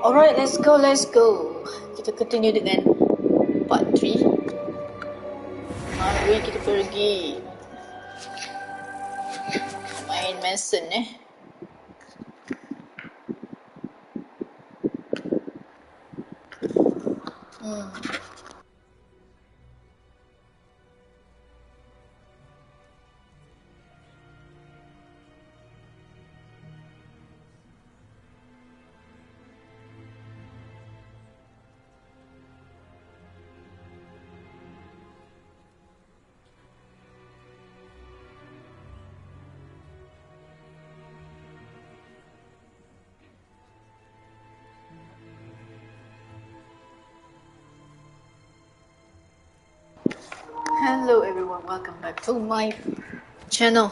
Alright, let's go. Kita continue dengan part 3. Mari kita pergi main Mason Hello everyone, welcome back to my channel.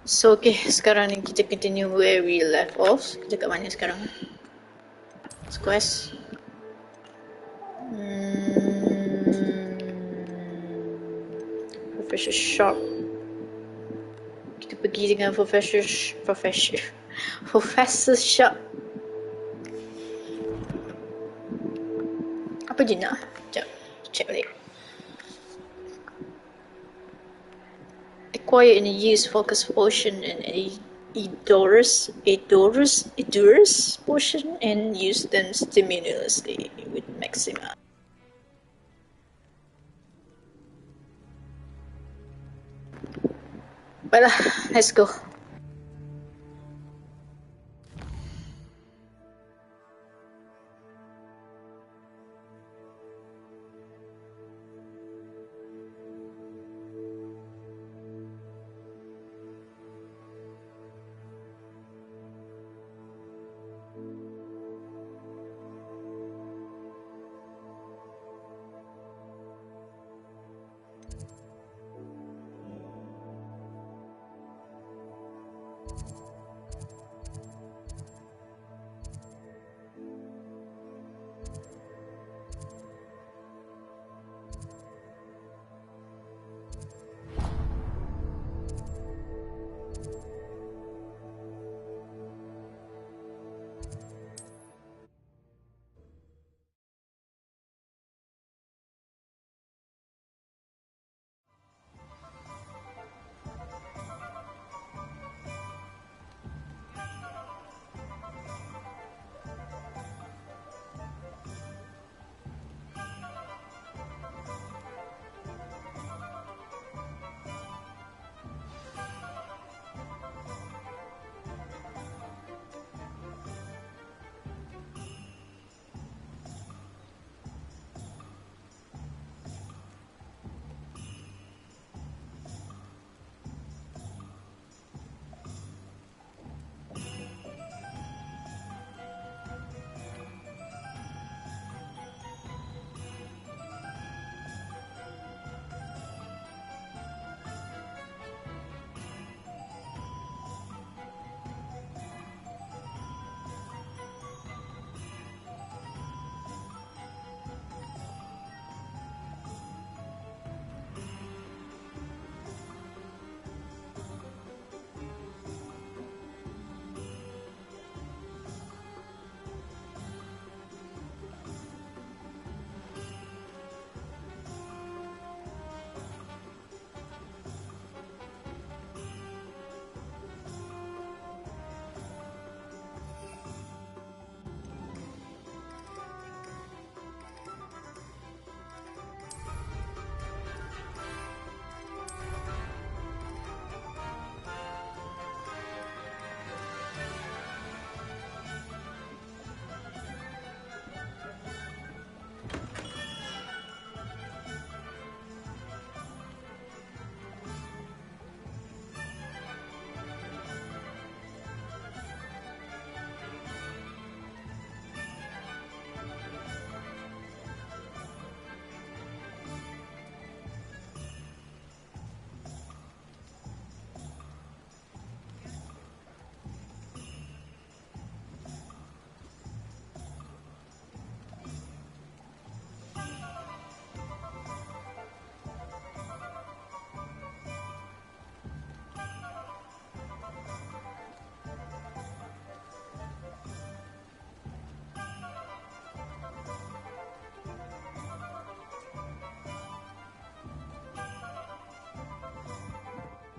So okay, sekarang ni kita continue where we left off. Kita kat mana sekarang? Quest. Professor Sharp. Kita pergi dengan Professor Sharp. Apa je nak? Sekejap, check balik. Acquire and use focus potion and Edorus potion and use them stimulously with maxima. Baiklah, let's go.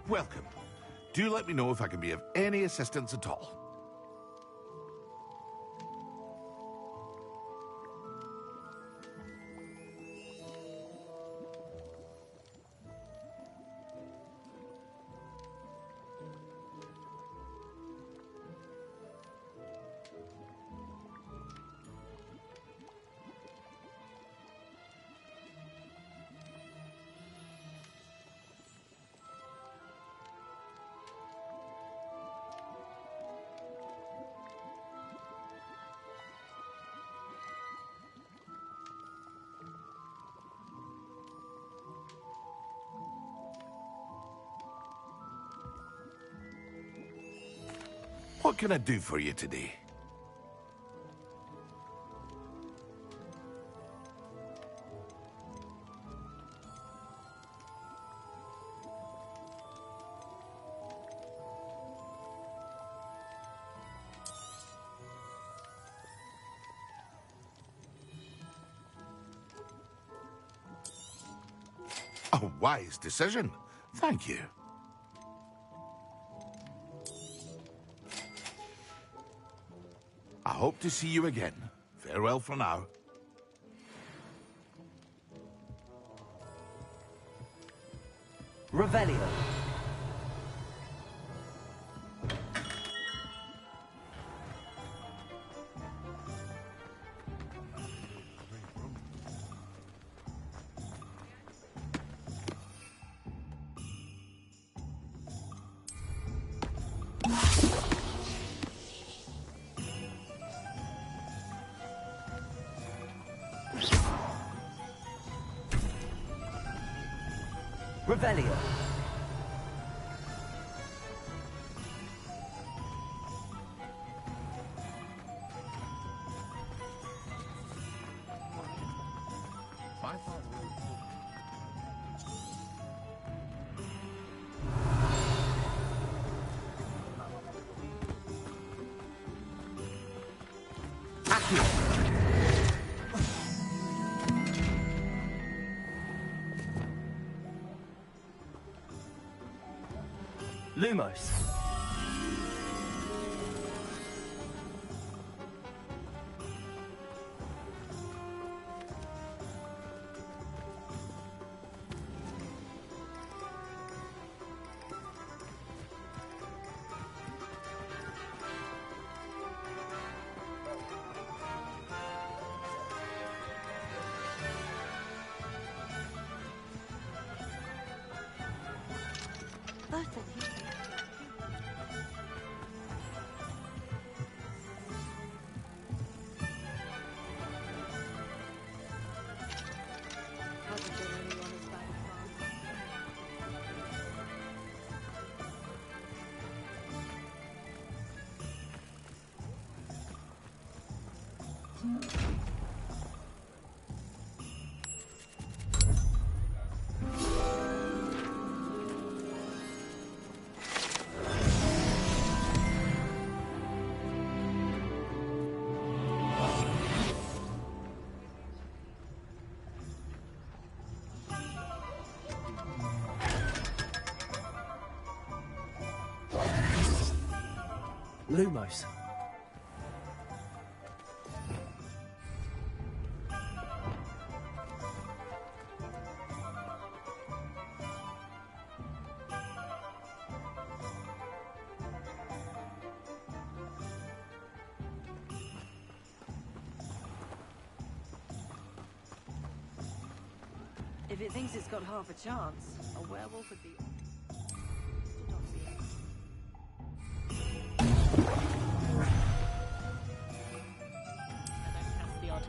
Welcome. Do let me know if I can be of any assistance at all. What can I do for you today? A wise decision. Thank you. I hope to see you again. Farewell for now. Revelio. Revelio. Lumos. Lumos. If it thinks it's got half a chance, a werewolf would be...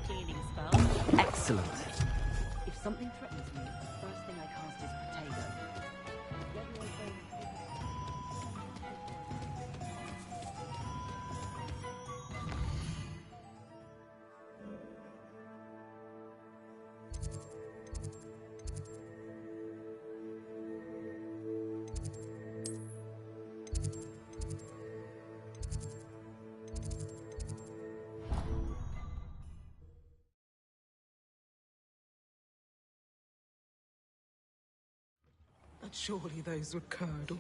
Cleaning spell. Excellent. If something threatens me, the first thing I cast is potato. But surely those were curdle.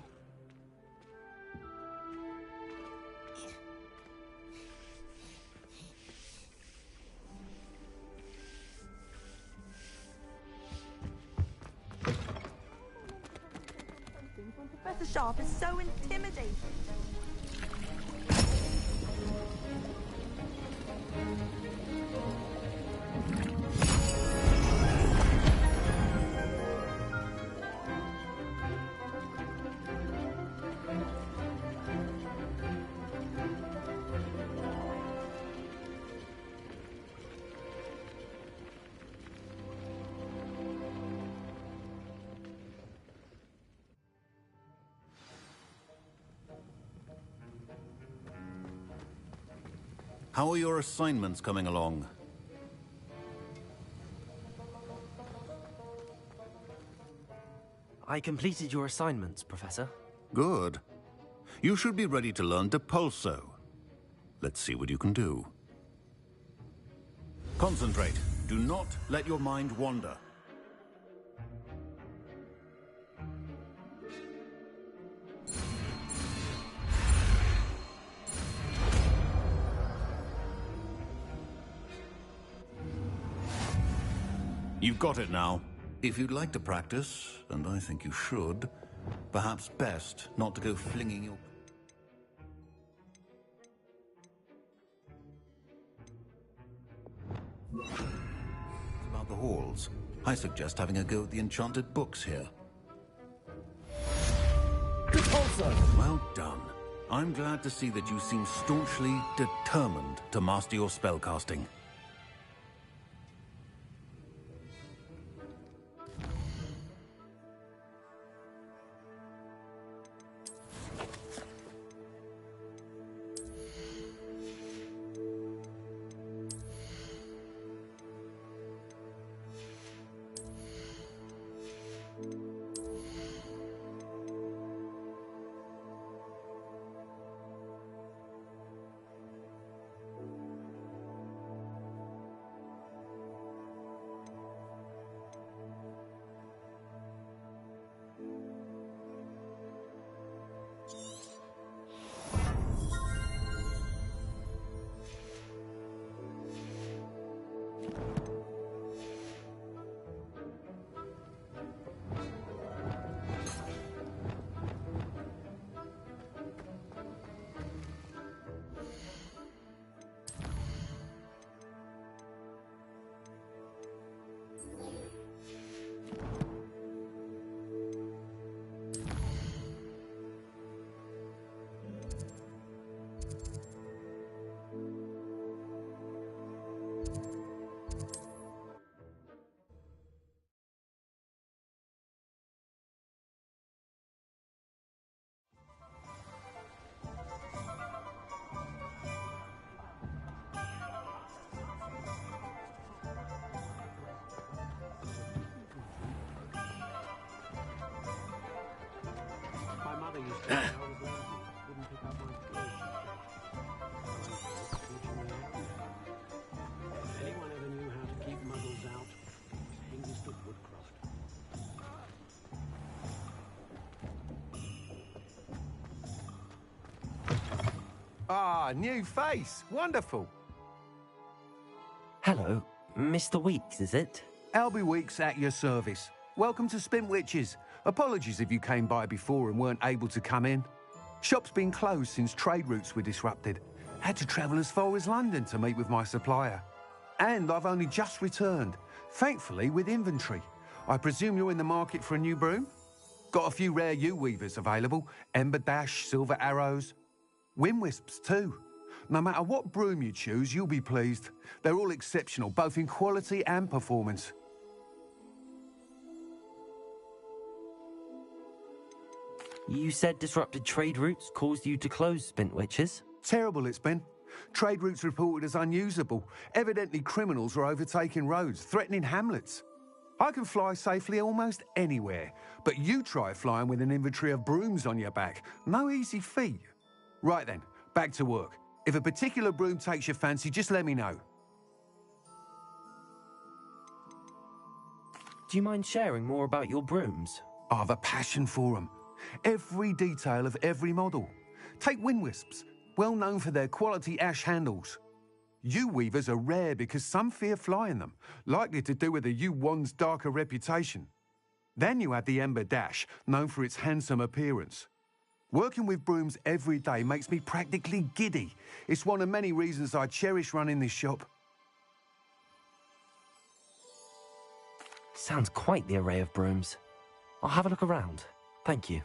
the shaft is so intimidating. How are your assignments coming along? I completed your assignments, Professor. Good. You should be ready to learn Depulso. Let's see what you can do. Concentrate. Do not let your mind wander. You've got it now. If you'd like to practice, and I think you should, perhaps best not to go flinging your... About the halls, I suggest having a go at the enchanted books here. Well done. I'm glad to see that you seem staunchly determined to master your spellcasting. Anyone ever knew how to keep muggles out? Hengist of Woodcroft. Ah, new face. Wonderful. Hello, Mr. Weeks, is it? Albie Weeks at your service. Welcome to Spintwitches. Apologies if you came by before and weren't able to come in. Shop's been closed since trade routes were disrupted. Had to travel as far as London to meet with my supplier. And I've only just returned, thankfully with inventory. I presume you're in the market for a new broom? Got a few rare U-weavers available. Ember Dash, Silver Arrows. Wind Wisps too. No matter what broom you choose, you'll be pleased. They're all exceptional, both in quality and performance. You said disrupted trade routes caused you to close Spintwitches? Terrible it's been. Trade routes reported as unusable. Evidently criminals are overtaking roads, threatening hamlets. I can fly safely almost anywhere, but you try flying with an inventory of brooms on your back. No easy feat. Right then, back to work. If a particular broom takes your fancy, just let me know. Do you mind sharing more about your brooms? I have a passion for them. Every detail of every model. Take Wind Wisps, well known for their quality ash handles. U-weavers are rare because some fear flying them, likely to do with the U-wand's darker reputation. Then you have the Ember Dash, known for its handsome appearance. Working with brooms every day makes me practically giddy. It's one of many reasons I cherish running this shop. Sounds quite the array of brooms. I'll have a look around. Thank you.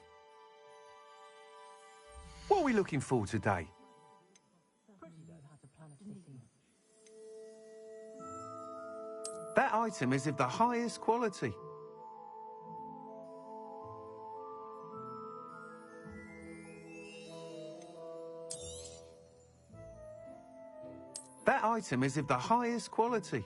What are we looking for today? That item is of the highest quality. That item is of the highest quality.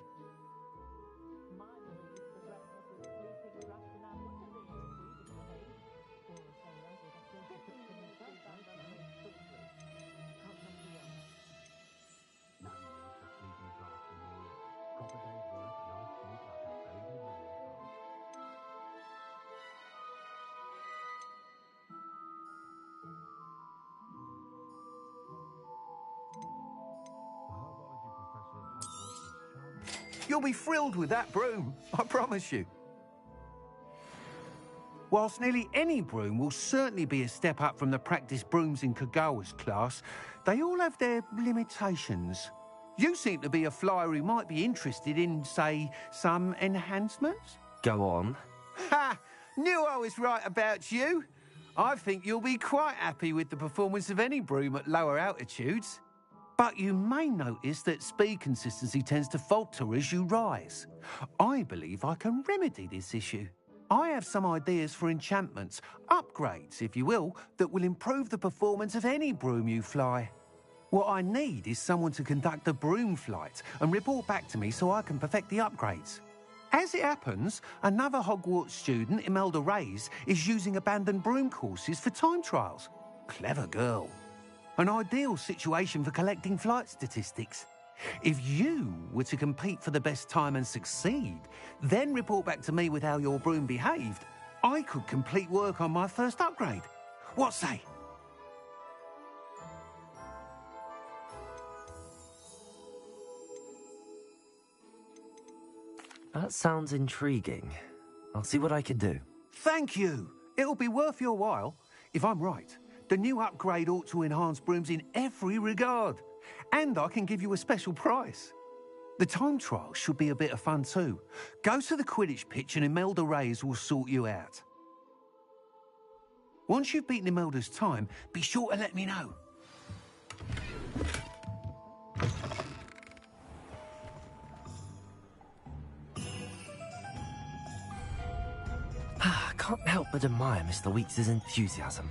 You'll be thrilled with that broom, I promise you. Whilst nearly any broom will certainly be a step up from the practice brooms in Kagawa's class, they all have their limitations. You seem to be a flyer who might be interested in, say, some enhancements? Go on. Ha! Knew I was right about you. I think you'll be quite happy with the performance of any broom at lower altitudes. But you may notice that speed consistency tends to falter as you rise. I believe I can remedy this issue. I have some ideas for enchantments, upgrades, if you will, that will improve the performance of any broom you fly. What I need is someone to conduct a broom flight and report back to me so I can perfect the upgrades. As it happens, another Hogwarts student, Imelda Reyes, is using abandoned broom courses for time trials. Clever girl. An ideal situation for collecting flight statistics. If you were to compete for the best time and succeed, then report back to me with how your broom behaved, I could complete work on my first upgrade. What say? That sounds intriguing. I'll see what I can do. Thank you. It'll be worth your while. If I'm right, the new upgrade ought to enhance brooms in every regard. And I can give you a special price. The time trial should be a bit of fun too. Go to the Quidditch pitch and Imelda Reyes will sort you out. Once you've beaten Imelda's time, be sure to let me know. I can't help but admire Mr. Weeks' enthusiasm.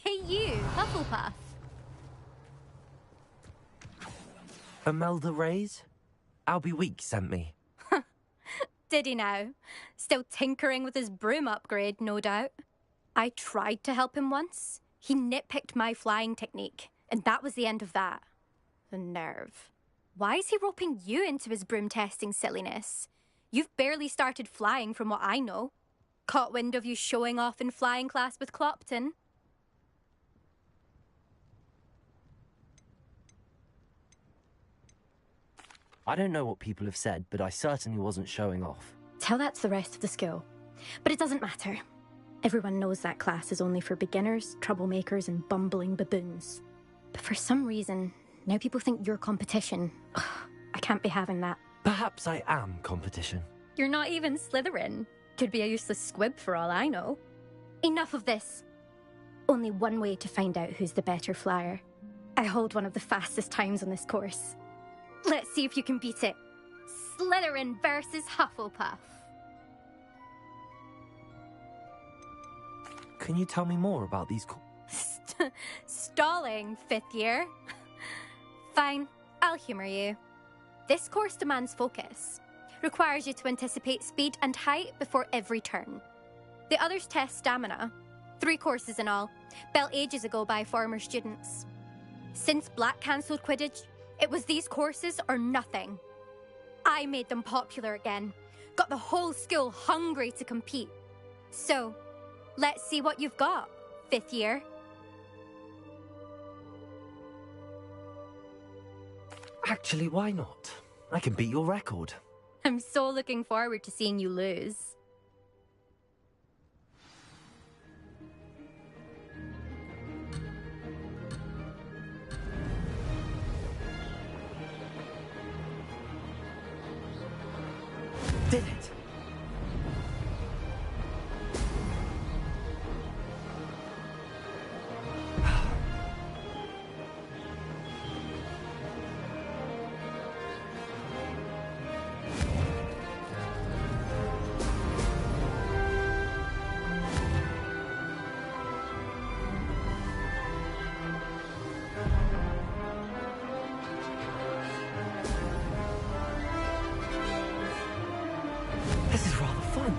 Hey you, Hufflepuff. Imelda Reyes? Albie Weeks sent me. Did he now? Still tinkering with his broom upgrade, no doubt. I tried to help him once. He nitpicked my flying technique, and that was the end of that. The nerve. Why is he roping you into his broom testing silliness? You've barely started flying from what I know. Caught wind of you showing off in flying class with Clopton. I don't know what people have said, but I certainly wasn't showing off. Tell that to the rest of the school. But it doesn't matter. Everyone knows that class is only for beginners, troublemakers, and bumbling baboons. But for some reason, now people think you're competition. Ugh, I can't be having that. Perhaps I am competition. You're not even Slytherin. Could be a useless squib for all I know. Enough of this. Only one way to find out who's the better flyer. I hold one of the fastest times on this course. Let's see if you can beat it. Slytherin versus Hufflepuff. Can you tell me more about these Stalling, 5th year. Fine, I'll humour you. This course demands focus. Requires you to anticipate speed and height before every turn. The others test stamina. 3 courses in all, built ages ago by former students. Since Black cancelled Quidditch, it was these courses or nothing. I made them popular again. Got the whole school hungry to compete. So, let's see what you've got, 5th year. Actually, why not? I can beat your record. I'm so looking forward to seeing you lose. Did it? This is rather fun.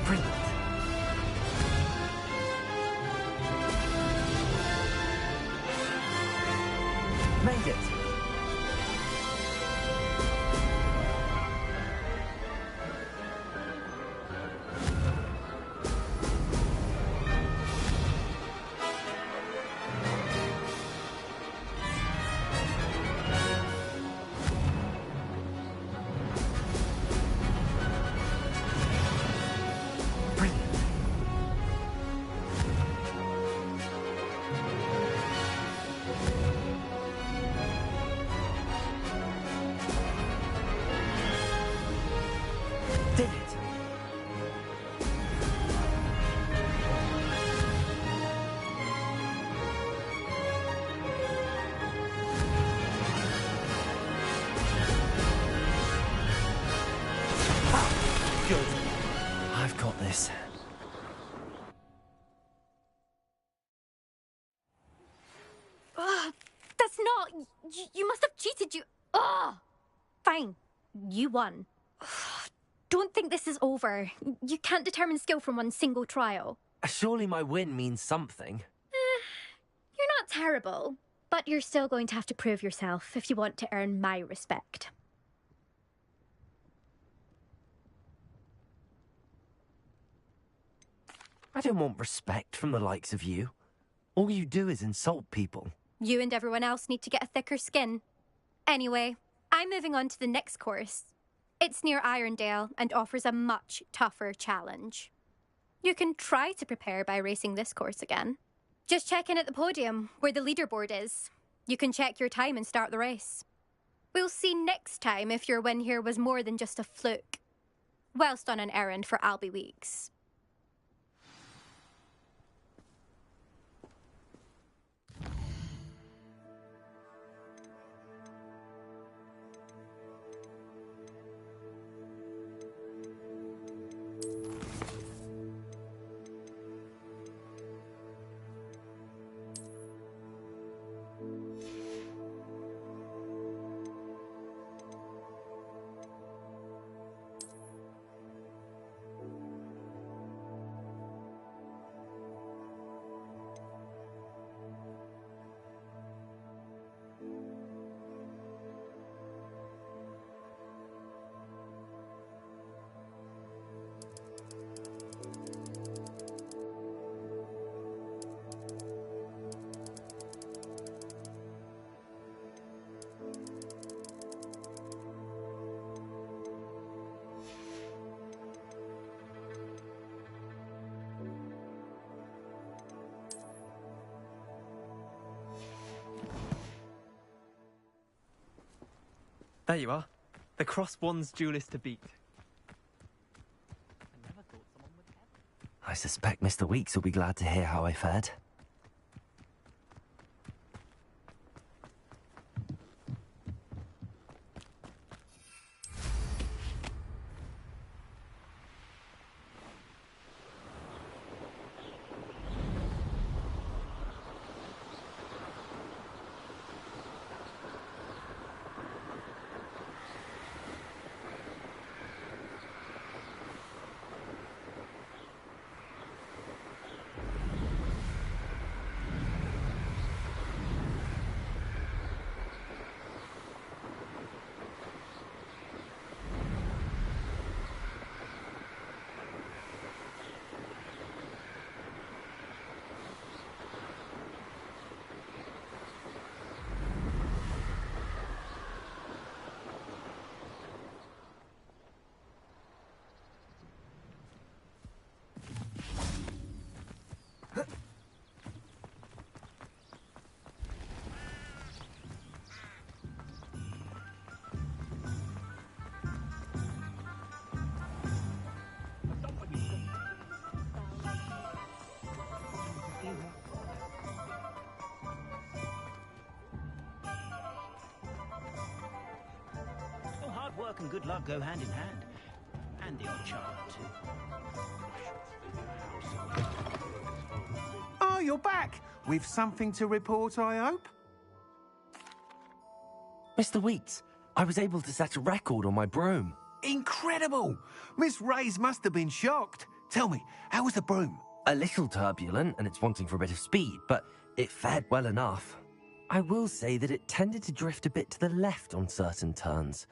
Brilliant. Made it. Brilliant. Did it. Ah, good. I've got this. Ugh, that's not... You must have cheated, you... Ugh! Fine. You won. Ugh, don't think this is over. You can't determine skill from one single trial. Surely my win means something. You're not terrible, but you're still going to have to prove yourself if you want to earn my respect. I don't want respect from the likes of you. All you do is insult people. You and everyone else need to get a thicker skin. Anyway, I'm moving on to the next course. It's near Irondale and offers a much tougher challenge. You can try to prepare by racing this course again. Just check in at the podium, where the leaderboard is. You can check your time and start the race. We'll see next time if your win here was more than just a fluke. Whilst on an errand for Albie Weeks. There you are. The cross wands duelist to beat. I never thought someone would ever. I suspect Mr. Weeks will be glad to hear how I fared. Well, hard work and good luck go hand in hand. And the odd charm, too. Oh, you're back! With something to report, I hope? Mr. Weeks, I was able to set a record on my broom. Incredible! Miss Reyes must have been shocked. Tell me, how was the broom? A little turbulent and it's wanting for a bit of speed, but it fared well enough. I will say that it tended to drift a bit to the left on certain turns.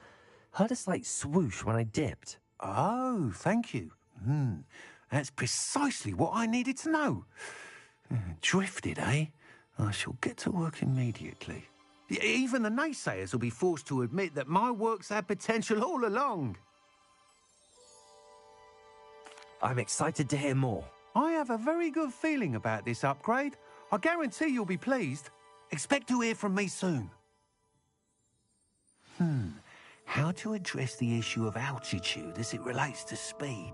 Heard a slight swoosh when I dipped. Oh, thank you. That's precisely what I needed to know. Drifted, eh? I shall get to work immediately. Even the naysayers will be forced to admit that my work's had potential all along. I'm excited to hear more. I have a very good feeling about this upgrade. I guarantee you'll be pleased. Expect to hear from me soon. How to address the issue of altitude as it relates to speed?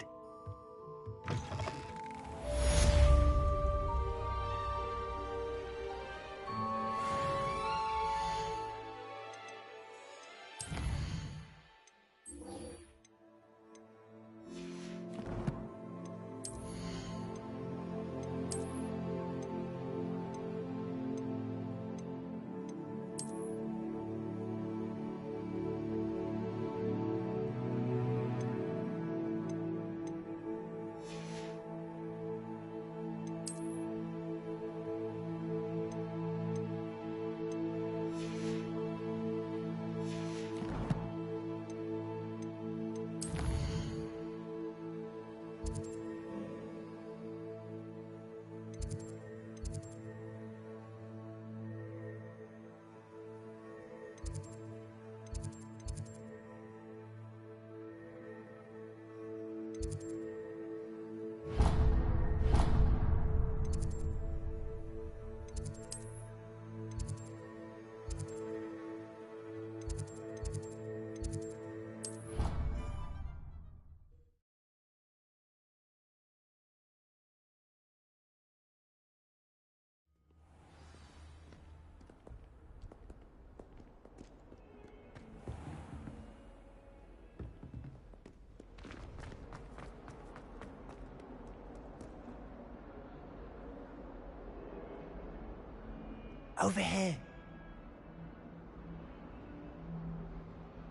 Over here.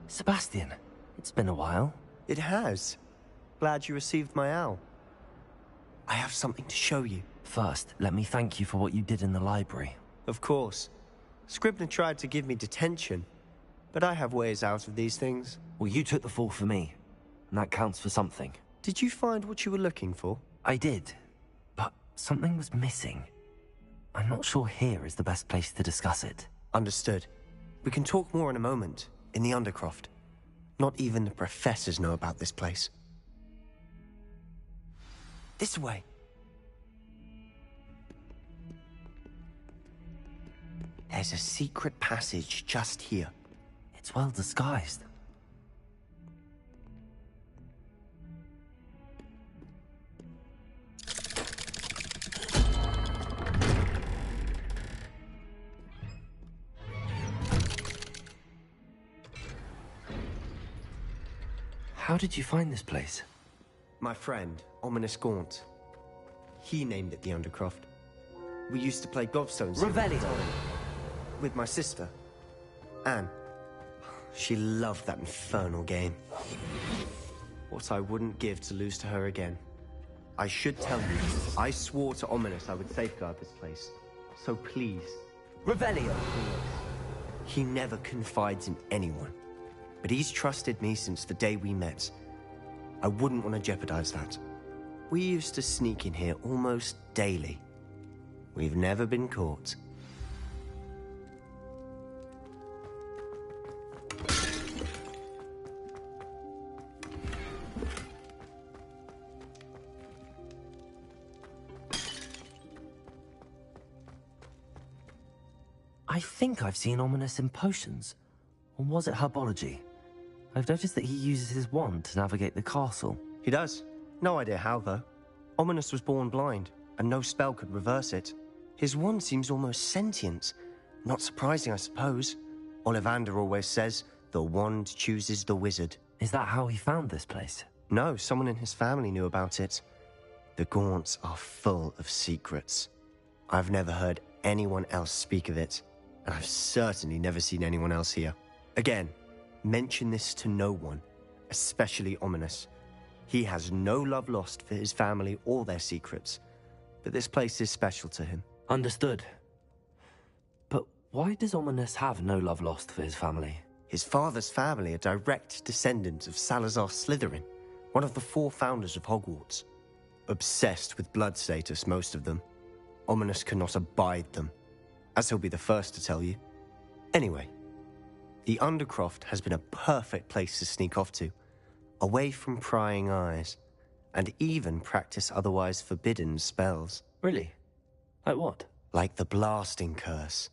Sebastian, it's been a while. It has. Glad you received my owl. I have something to show you. First, let me thank you for what you did in the library. Of course. Scribner tried to give me detention, but I have ways out of these things. Well, you took the fall for me, and that counts for something. Did you find what you were looking for? I did, but something was missing. I'm not sure here is the best place to discuss it. Understood. We can talk more in a moment, in the Undercroft. Not even the professors know about this place. This way. There's a secret passage just here. It's well disguised. How did you find this place? My friend, Ominous Gaunt. He named it the Undercroft. We used to play gobstones here Revelio. with my sister, Anne. She loved that infernal game. What I wouldn't give to lose to her again. I should tell you, I swore to Ominous I would safeguard this place. So please. Revelio. He never confides in anyone. But he's trusted me since the day we met. I wouldn't want to jeopardize that. We used to sneak in here almost daily. We've never been caught. I think I've seen Ominous in potions. Or was it herbology? I've noticed that he uses his wand to navigate the castle. He does. No idea how, though. Ominous was born blind, and no spell could reverse it. His wand seems almost sentient. Not surprising, I suppose. Ollivander always says, the wand chooses the wizard. Is that how he found this place? No, someone in his family knew about it. The Gaunts are full of secrets. I've never heard anyone else speak of it, and I've certainly never seen anyone else here. Again, mention this to no one, especially Ominous. He has no love lost for his family or their secrets, but this place is special to him. Understood. But why does Ominous have no love lost for his family? His father's family are direct descendants of Salazar Slytherin, one of the 4 founders of Hogwarts. Obsessed with blood status, most of them. Ominous cannot abide them, as he'll be the first to tell you. Anyway, the Undercroft has been a perfect place to sneak off to, away from prying eyes, and even practice otherwise forbidden spells. Really? Like what? Like the blasting curse.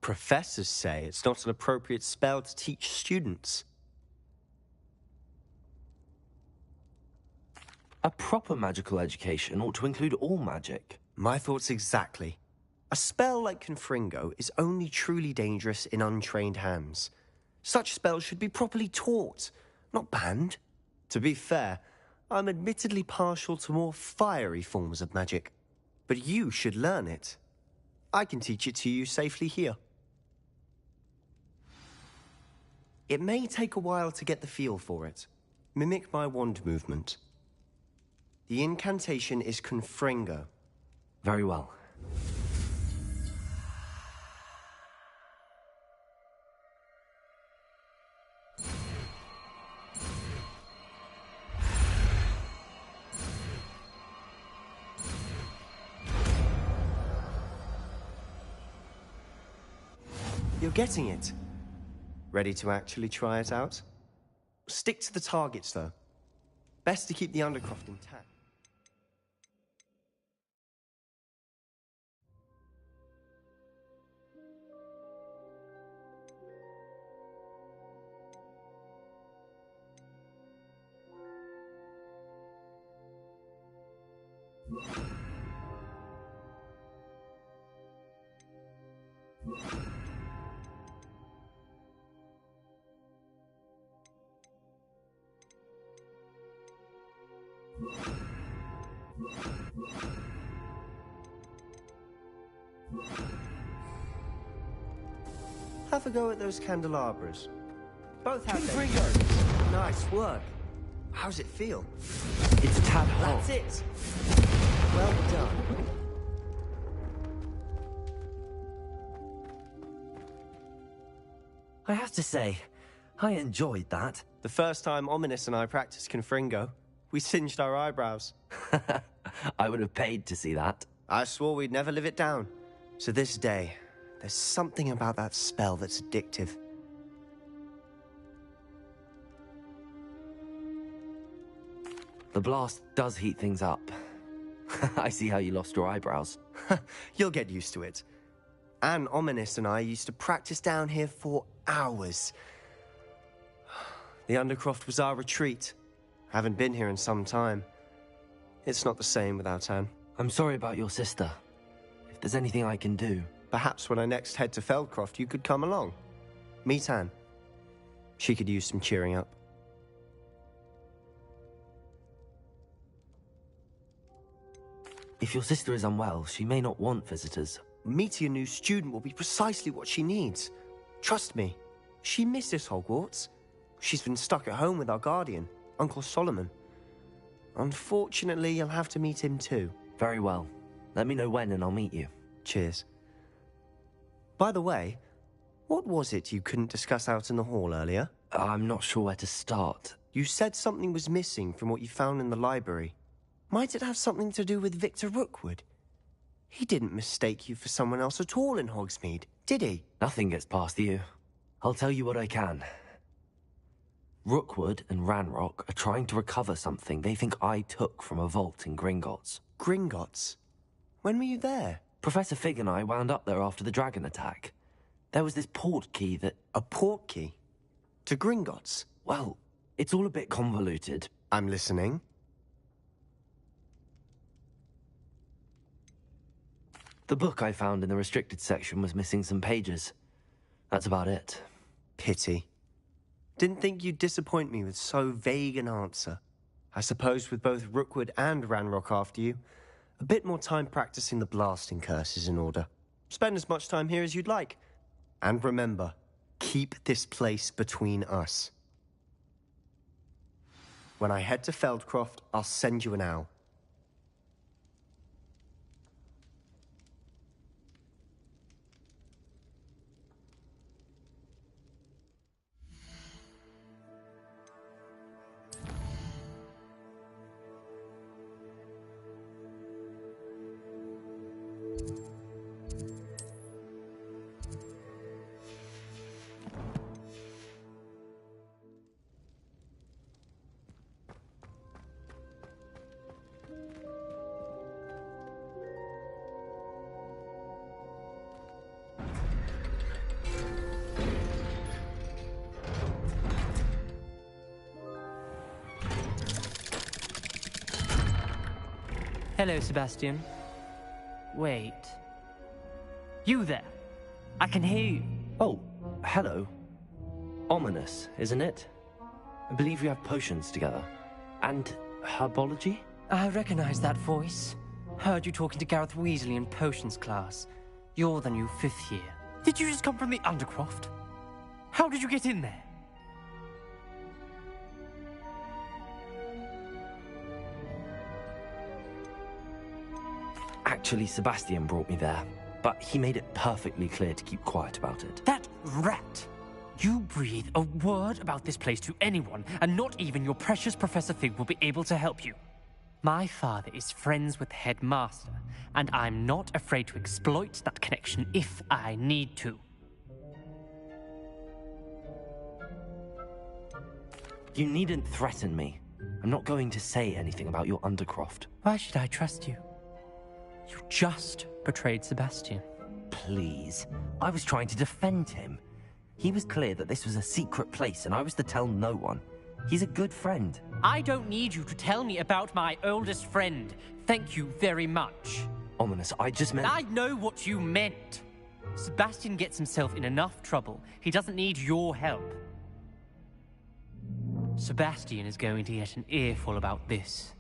Professors say it's not an appropriate spell to teach students. A proper magical education ought to include all magic. My thoughts exactly. A spell like Confringo is only truly dangerous in untrained hands. Such spells should be properly taught, not banned. To be fair, I'm admittedly partial to more fiery forms of magic. But you should learn it. I can teach it to you safely here. It may take a while to get the feel for it. Mimic my wand movement. The incantation is Confringo. Very well. You're getting it. Ready to actually try it out? Stick to the targets, though. Best to keep the Undercroft intact. Have a go at those candelabras. Both have their... Nice work. How's it feel? It's a tad hot. That's it. Well done. I have to say, I enjoyed that. The first time Ominous and I practiced Confringo, we singed our eyebrows. I would have paid to see that. I swore we'd never live it down. To this day, there's something about that spell that's addictive. The blast does heat things up. I see how you lost your eyebrows. You'll get used to it. Anne, Ominous and I used to practice down here for hours. The Undercroft was our retreat. Haven't been here in some time. It's not the same without Anne. I'm sorry about your sister. If there's anything I can do... Perhaps when I next head to Feldcroft, you could come along. Meet Anne. She could use some cheering up. If your sister is unwell, she may not want visitors. Meeting a new student will be precisely what she needs. Trust me, she misses Hogwarts. She's been stuck at home with our guardian, Uncle Solomon. Unfortunately, you'll have to meet him too. Very well. Let me know when and I'll meet you. Cheers. By the way, what was it you couldn't discuss out in the hall earlier? I'm not sure where to start. You said something was missing from what you found in the library. Might it have something to do with Victor Rookwood? He didn't mistake you for someone else at all in Hogsmeade, did he? Nothing gets past you. I'll tell you what I can. Rookwood and Ranrock are trying to recover something they think I took from a vault in Gringotts. Gringotts? When were you there? Professor Fig and I wound up there after the dragon attack. There was this port key that... A port key? To Gringotts? Well, it's all a bit convoluted. I'm listening. The book I found in the restricted section was missing some pages. That's about it. Pity. Didn't think you'd disappoint me with so vague an answer. I suppose with both Rookwood and Ranrock after you, a bit more time practicing the blasting curse is in order. Spend as much time here as you'd like. And remember, keep this place between us. When I head to Feldcroft, I'll send you an owl. Hello, Sebastian. Wait. You there? I can hear you. Oh, hello. Ominous, isn't it? I believe we have potions together. And herbology? I recognize that voice. Heard you talking to Gareth Weasley in potions class. You're the new 5th year. Did you just come from the Undercroft? How did you get in there? Actually, Sebastian brought me there, but he made it perfectly clear to keep quiet about it. That rat! You breathe a word about this place to anyone, and not even your precious Professor Fig will be able to help you. My father is friends with the headmaster, and I'm not afraid to exploit that connection if I need to. You needn't threaten me. I'm not going to say anything about your Undercroft. Why should I trust you? You just betrayed Sebastian. Please. I was trying to defend him. He was clear that this was a secret place and I was to tell no one. He's a good friend. I don't need you to tell me about my oldest friend. Thank you very much. Ominous, I just meant... I know what you meant. Sebastian gets himself in enough trouble. He doesn't need your help. Sebastian is going to get an earful about this.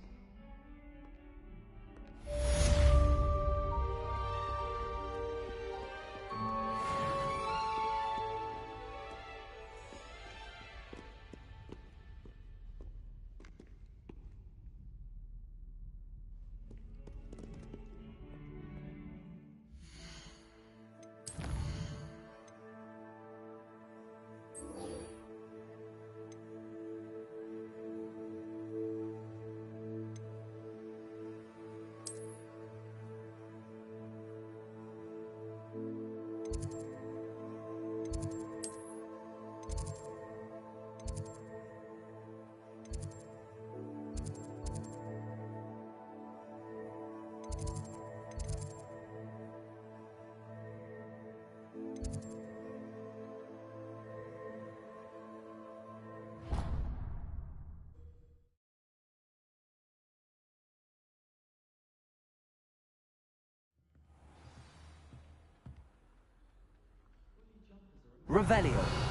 Revelio.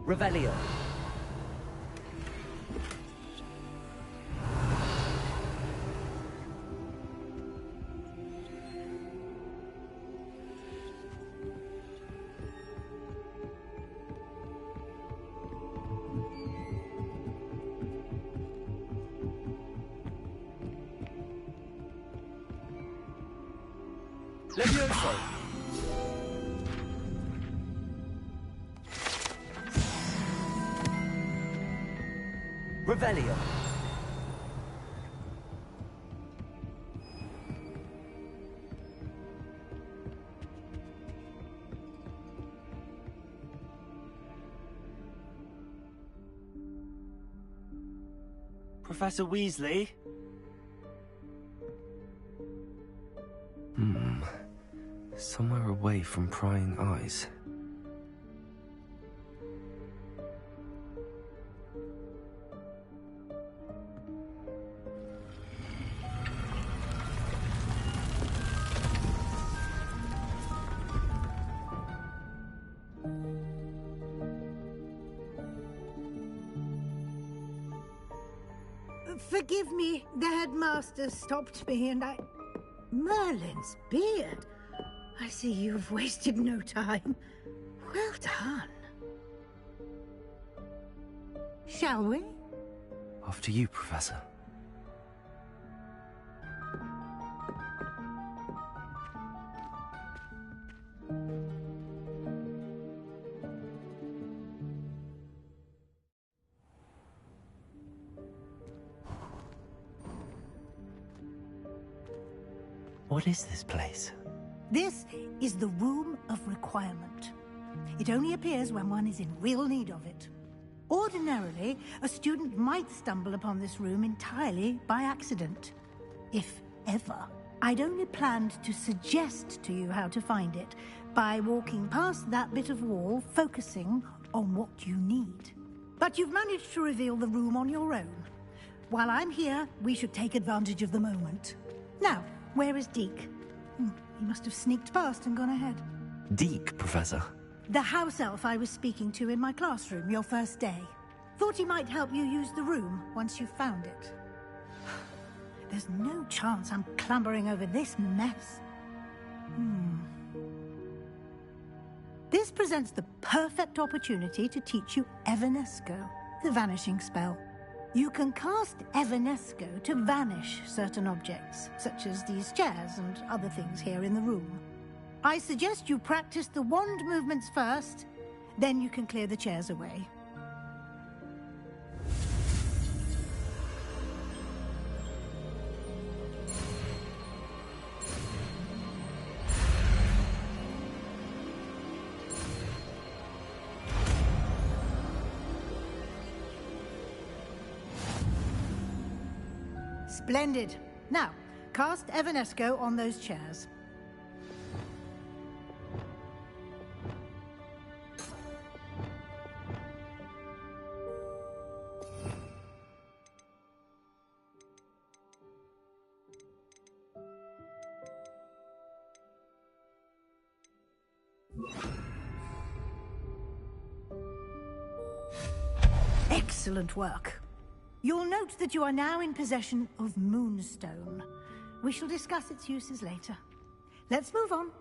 Revelio. Levioso! Revelio! Professor Weasley? Somewhere away from prying eyes. Forgive me, the headmaster stopped me and I... Merlin's beard. I see you've wasted no time. Well done. Shall we? After you, Professor. What is this place? This is the Room of Requirement. It only appears when one is in real need of it. Ordinarily, a student might stumble upon this room entirely by accident. If ever. I'd only planned to suggest to you how to find it by walking past that bit of wall, focusing on what you need. But you've managed to reveal the room on your own. While I'm here, we should take advantage of the moment. Now, where is Deke? He must have sneaked past and gone ahead. Deke, Professor. The house elf I was speaking to in my classroom your first day. Thought he might help you use the room once you found it. There's no chance I'm clambering over this mess. This presents the perfect opportunity to teach you Evanesco, the vanishing spell. You can cast Evanesco to vanish certain objects, such as these chairs and other things here in the room. I suggest you practice the wand movements first, then you can clear the chairs away. Splendid. Now, cast Evanesco on those chairs. Excellent work. You'll note that you are now in possession of Moonstone. We shall discuss its uses later. Let's move on.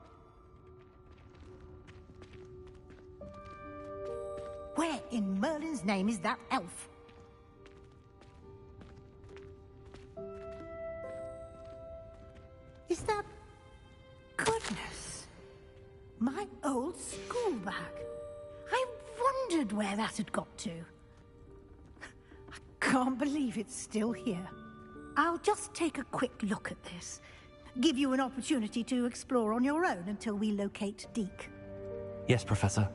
Where in Merlin's name is that elf? Is that... Goodness. My old school bag. I wondered where that had got to. Can't believe it's still here. I'll just take a quick look at this. Give you an opportunity to explore on your own until we locate Deke. Yes, Professor.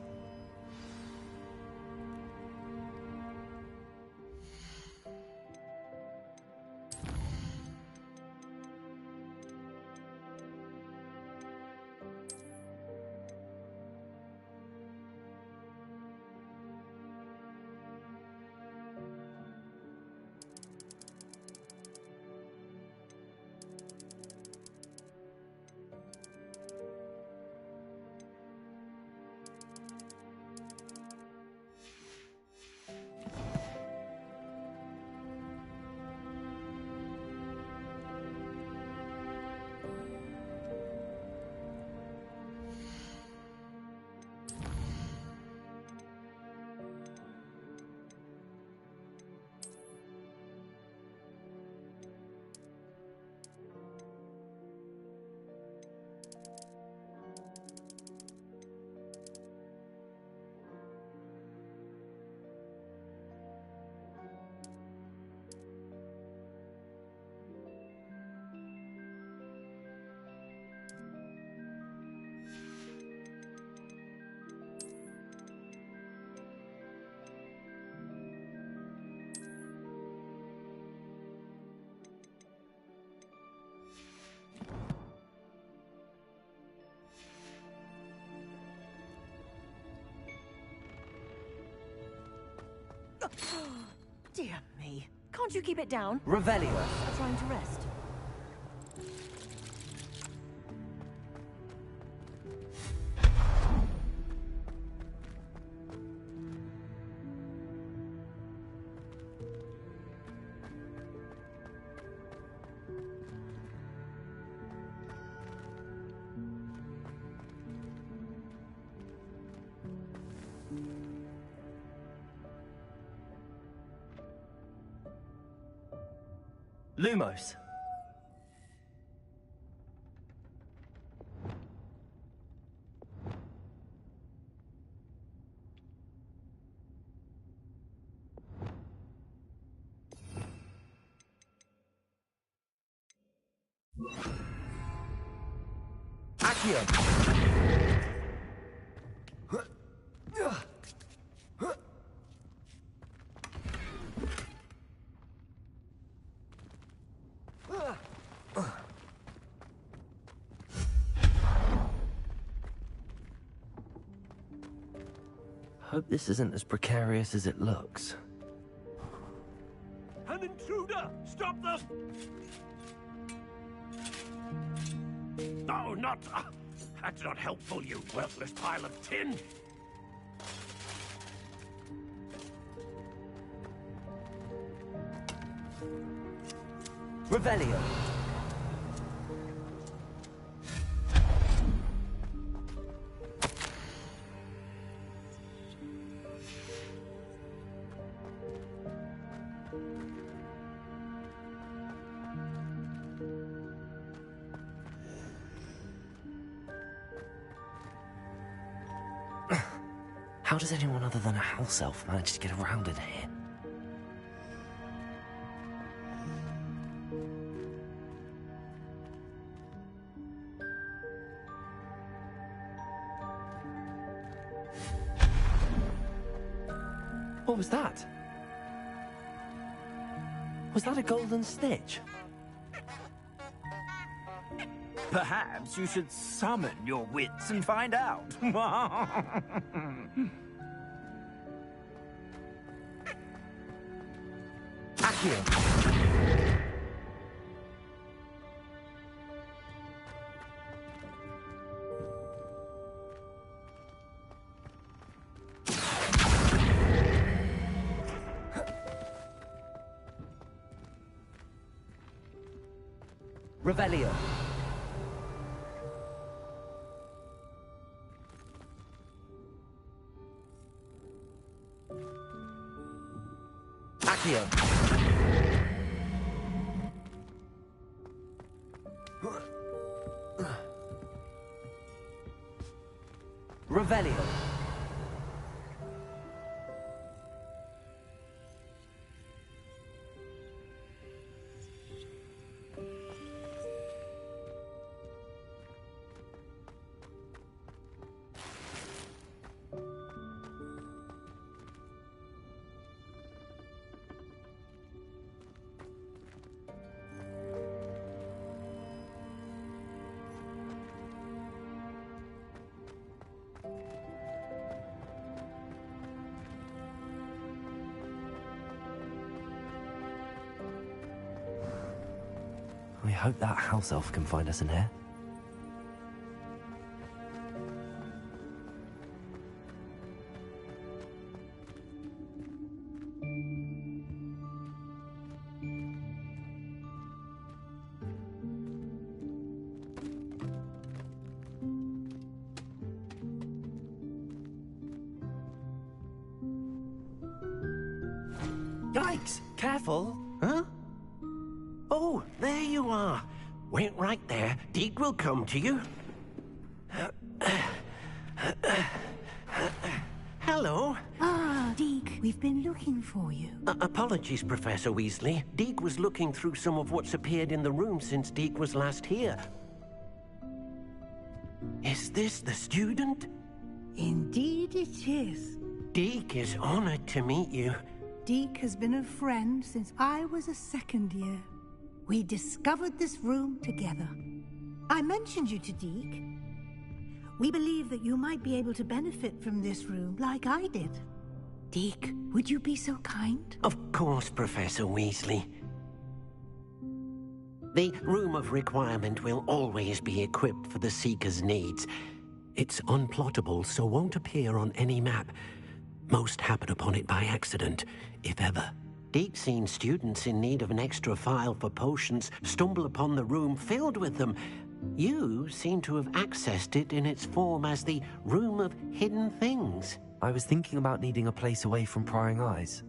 Dear me. Can't you keep it down? Revelio. I'm trying to rest. Lumos. Accio. Hope this isn't as precarious as it looks. An intruder! Stop them! No, not... that's not helpful, you worthless pile of tin! Revelio. How does anyone other than a house elf manage to get around in here? What was that? Was that a golden snitch? Perhaps you should summon your wits and find out. Accio. Revelio. Accio. Revelio. We hope that house elf can find us in here. Yikes! Careful! Huh? Oh, there you are. Wait right there. Deke will come to you. Hello. Ah, Deke, we've been looking for you. Apologies, Professor Weasley. Deke was looking through some of what's appeared in the room since Deke was last here. Is this the student? Indeed it is. Deke is honored to meet you. Deke has been a friend since I was a second year. We discovered this room together. I mentioned you to Deke. We believe that you might be able to benefit from this room like I did. Deke, would you be so kind? Of course, Professor Weasley. The Room of Requirement will always be equipped for the Seeker's needs. It's unplottable, so won't appear on any map. Most happen upon it by accident, if ever. Deke's seen students in need of an extra file for potions stumble upon the room filled with them. You seem to have accessed it in its form as the Room of Hidden Things. I was thinking about needing a place away from prying eyes.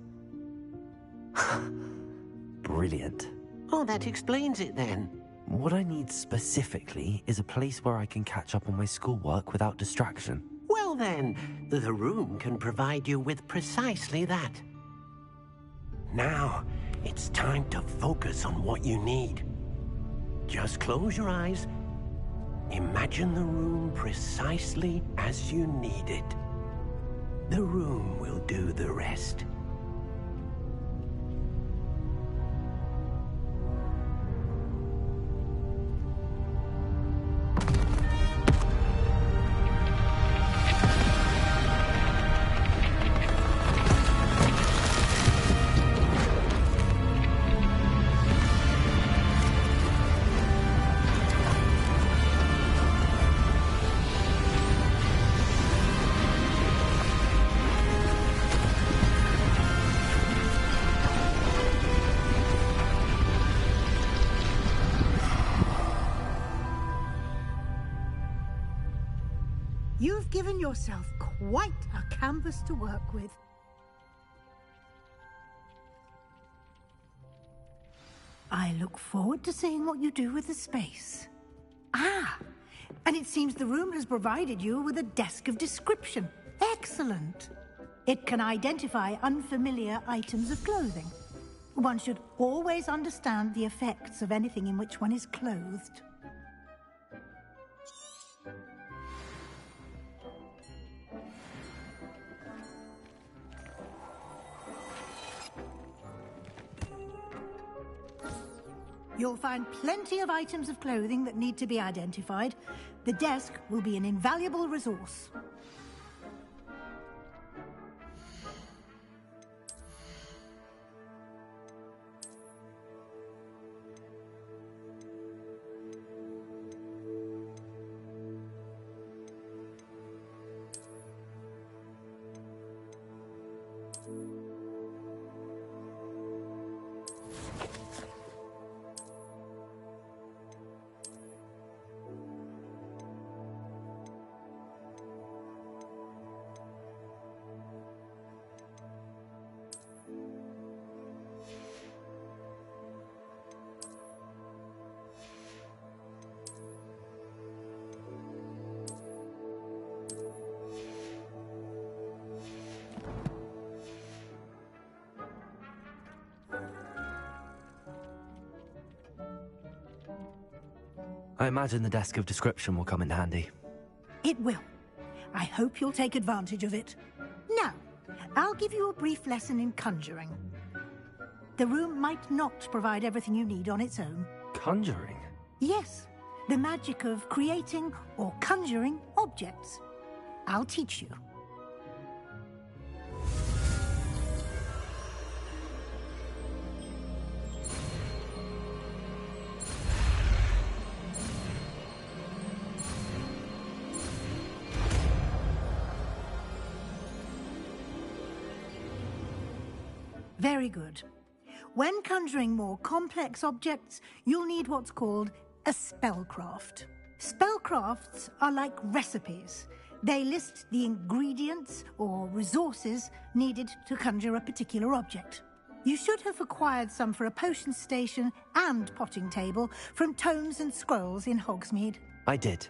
Brilliant. Oh, that explains it then. What I need specifically is a place where I can catch up on my schoolwork without distraction. Well then, the room can provide you with precisely that. Now, it's time to focus on what you need. Just close your eyes. Imagine the room precisely as you need it. The room will do the rest. You've given yourself quite a canvas to work with. I look forward to seeing what you do with the space. Ah, and it seems the room has provided you with a desk of description. Excellent. It can identify unfamiliar items of clothing. One should always understand the effects of anything in which one is clothed. You'll find plenty of items of clothing that need to be identified. The desk will be an invaluable resource. I imagine the desk of description will come in handy. It will. I hope you'll take advantage of it. Now, I'll give you a brief lesson in conjuring. The room might not provide everything you need on its own. Conjuring? Yes, the magic of creating or conjuring objects. I'll teach you. Very good. When conjuring more complex objects, you'll need what's called a spellcraft. Spellcrafts are like recipes. They list the ingredients or resources needed to conjure a particular object. You should have acquired some for a potion station and potting table from tomes and scrolls in Hogsmeade. I did.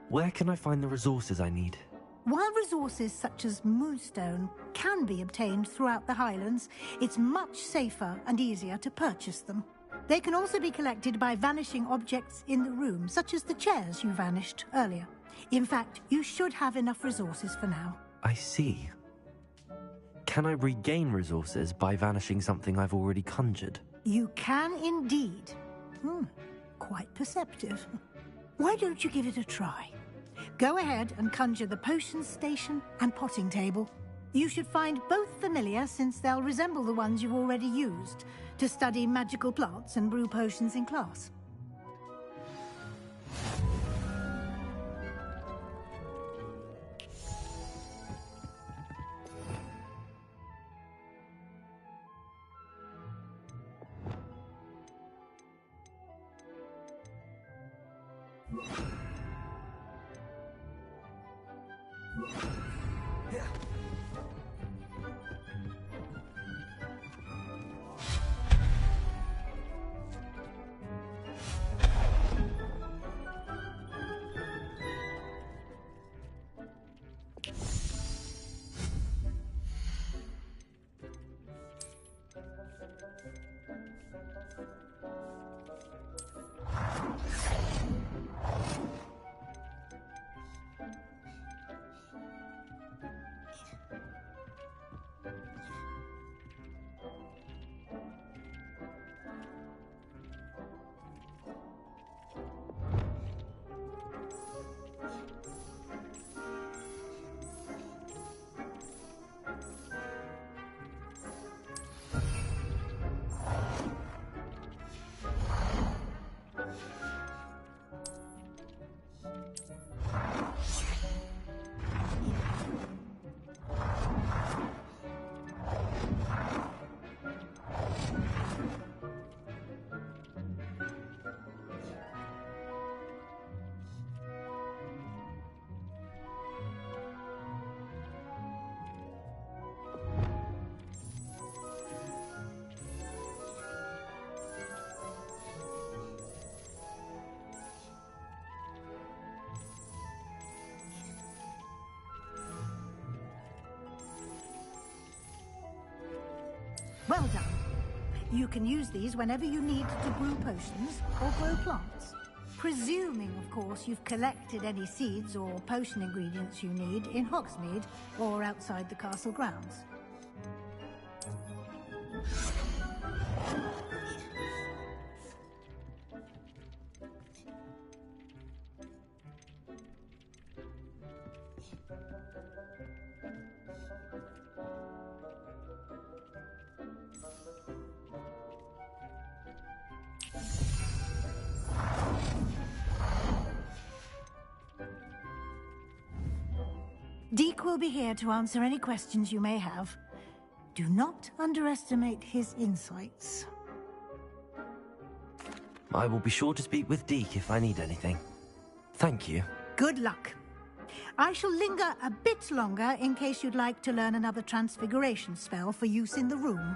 Where can I find the resources I need? While resources such as Moonstone can be obtained throughout the Highlands, it's much safer and easier to purchase them. They can also be collected by vanishing objects in the room, such as the chairs you vanished earlier. In fact, you should have enough resources for now. I see. Can I regain resources by vanishing something I've already conjured? You can indeed. Quite perceptive. Why don't you give it a try? Go ahead and conjure the potion station and potting table. You should find both familiar, since they'll resemble the ones you've already used to study magical plants and brew potions in class. Well done. You can use these whenever you need to brew potions or grow plants. Presuming, of course, you've collected any seeds or potion ingredients you need in Hogsmeade or outside the castle grounds. Deke will be here to answer any questions you may have. Do not underestimate his insights. I will be sure to speak with Deke if I need anything. Thank you. Good luck. I shall linger a bit longer in case you'd like to learn another transfiguration spell for use in the room.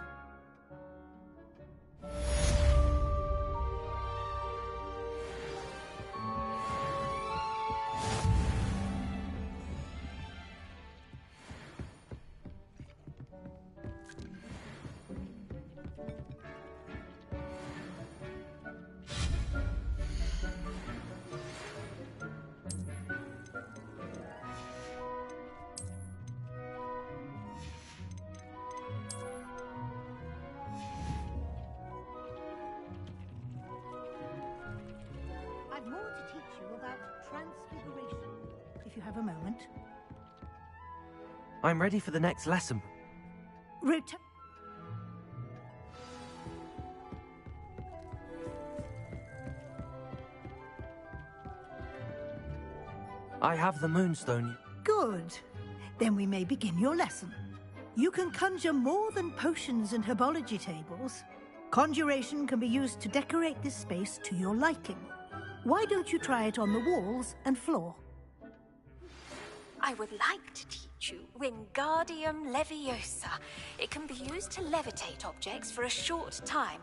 I've more to teach you about transfiguration, if you have a moment. I'm ready for the next lesson. I have the Moonstone. Good. Then we may begin your lesson. You can conjure more than potions and herbology tables. Conjuration can be used to decorate this space to your liking. Why don't you try it on the walls and floor? I would like to teach you Wingardium Leviosa. It can be used to levitate objects for a short time.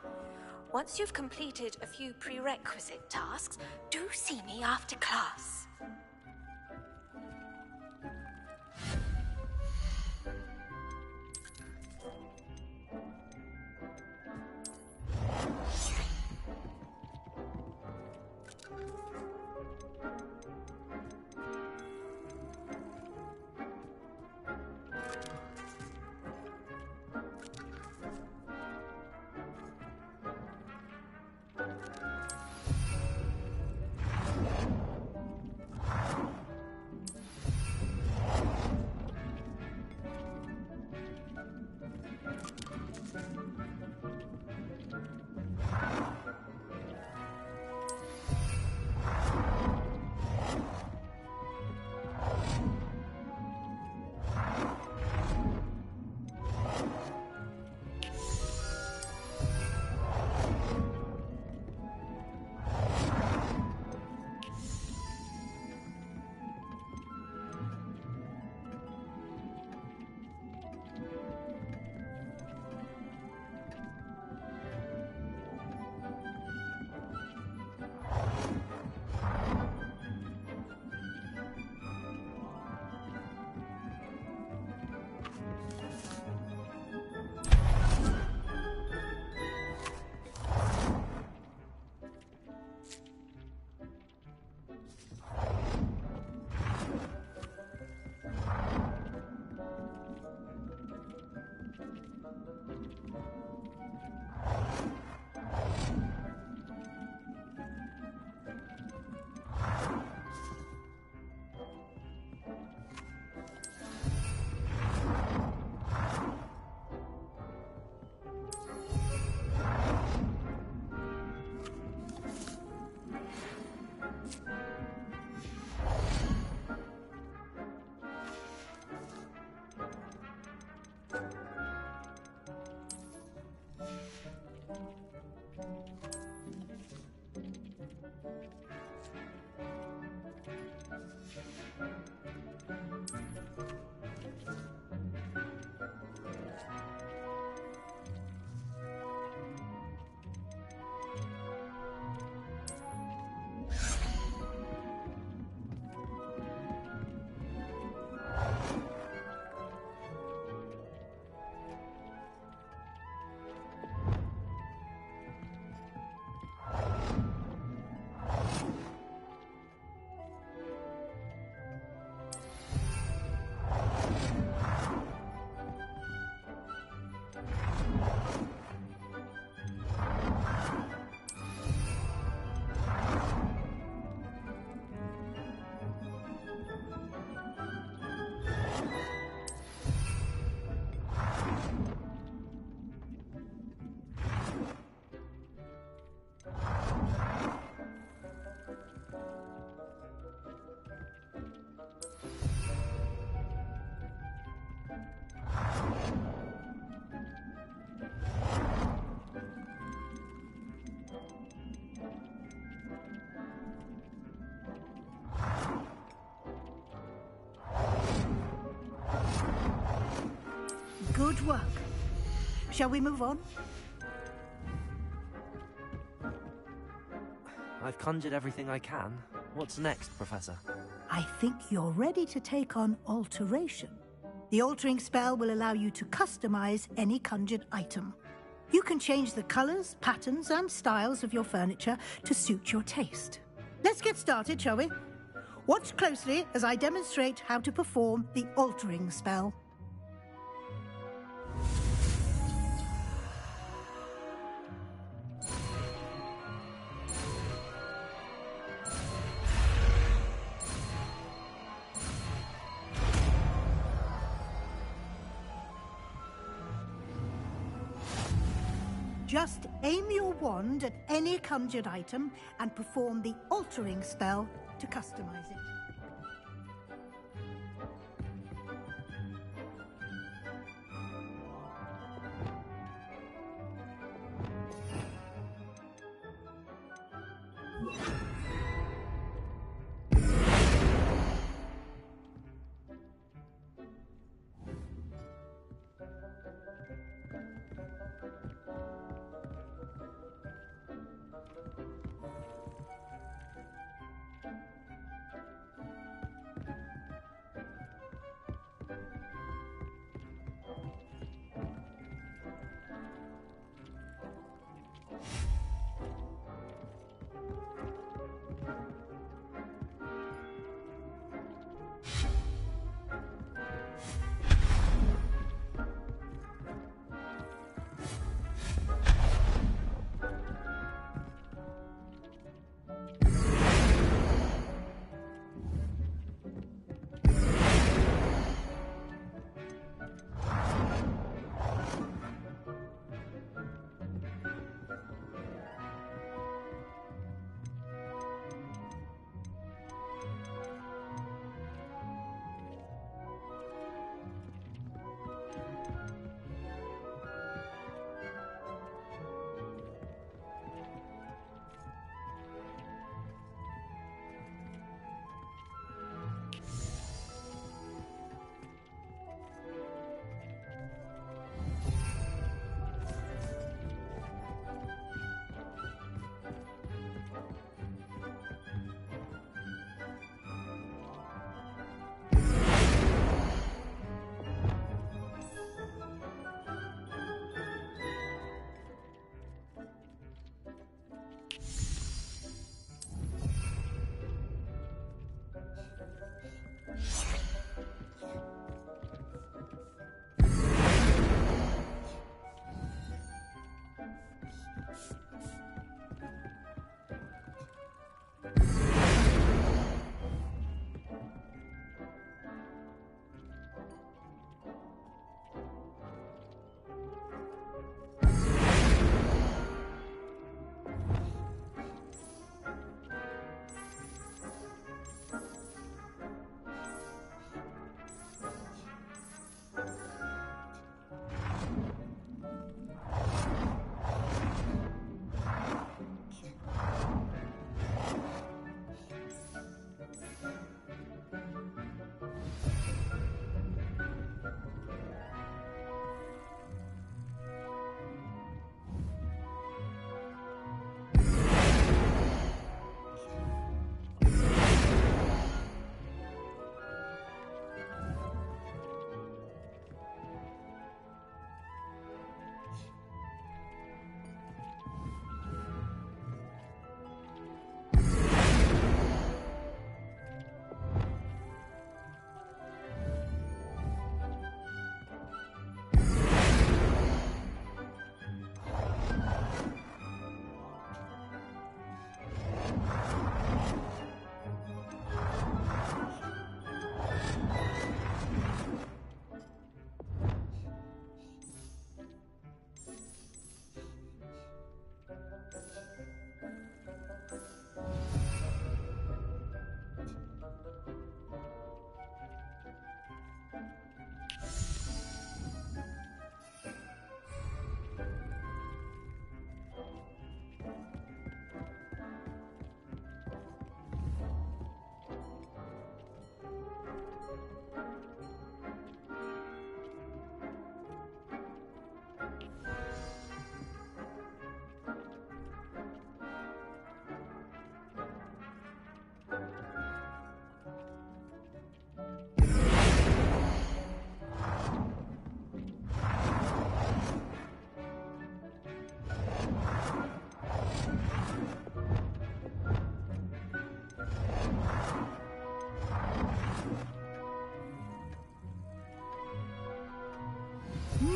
Once you've completed a few prerequisite tasks, do see me after class. Good work. Shall we move on? I've conjured everything I can. What's next, Professor? I think you're ready to take on alteration. The altering spell will allow you to customize any conjured item. You can change the colors, patterns, and styles of your furniture to suit your taste. Let's get started, shall we? Watch closely as I demonstrate how to perform the altering spell. Just aim your wand at any conjured item and perform the altering spell to customize it.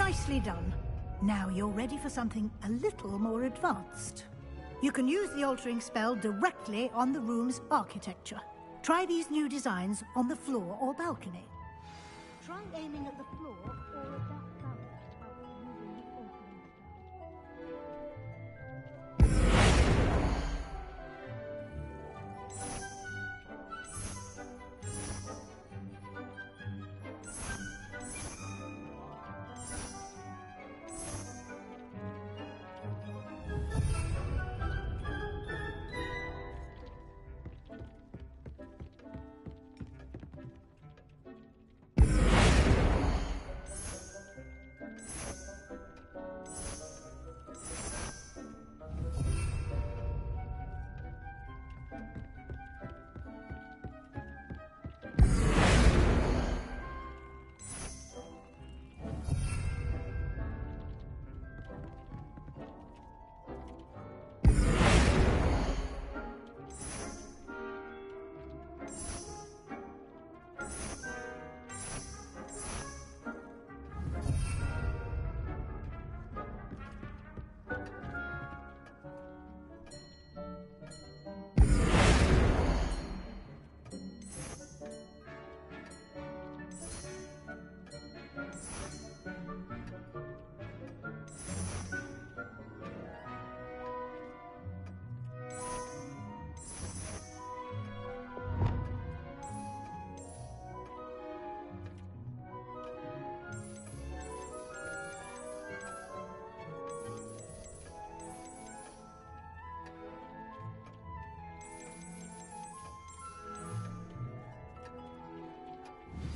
Nicely done. Now you're ready for something a little more advanced. You can use the altering spell directly on the room's architecture. Try these new designs on the floor or balcony. Try aiming at the floor or at that balcony using the altering spell.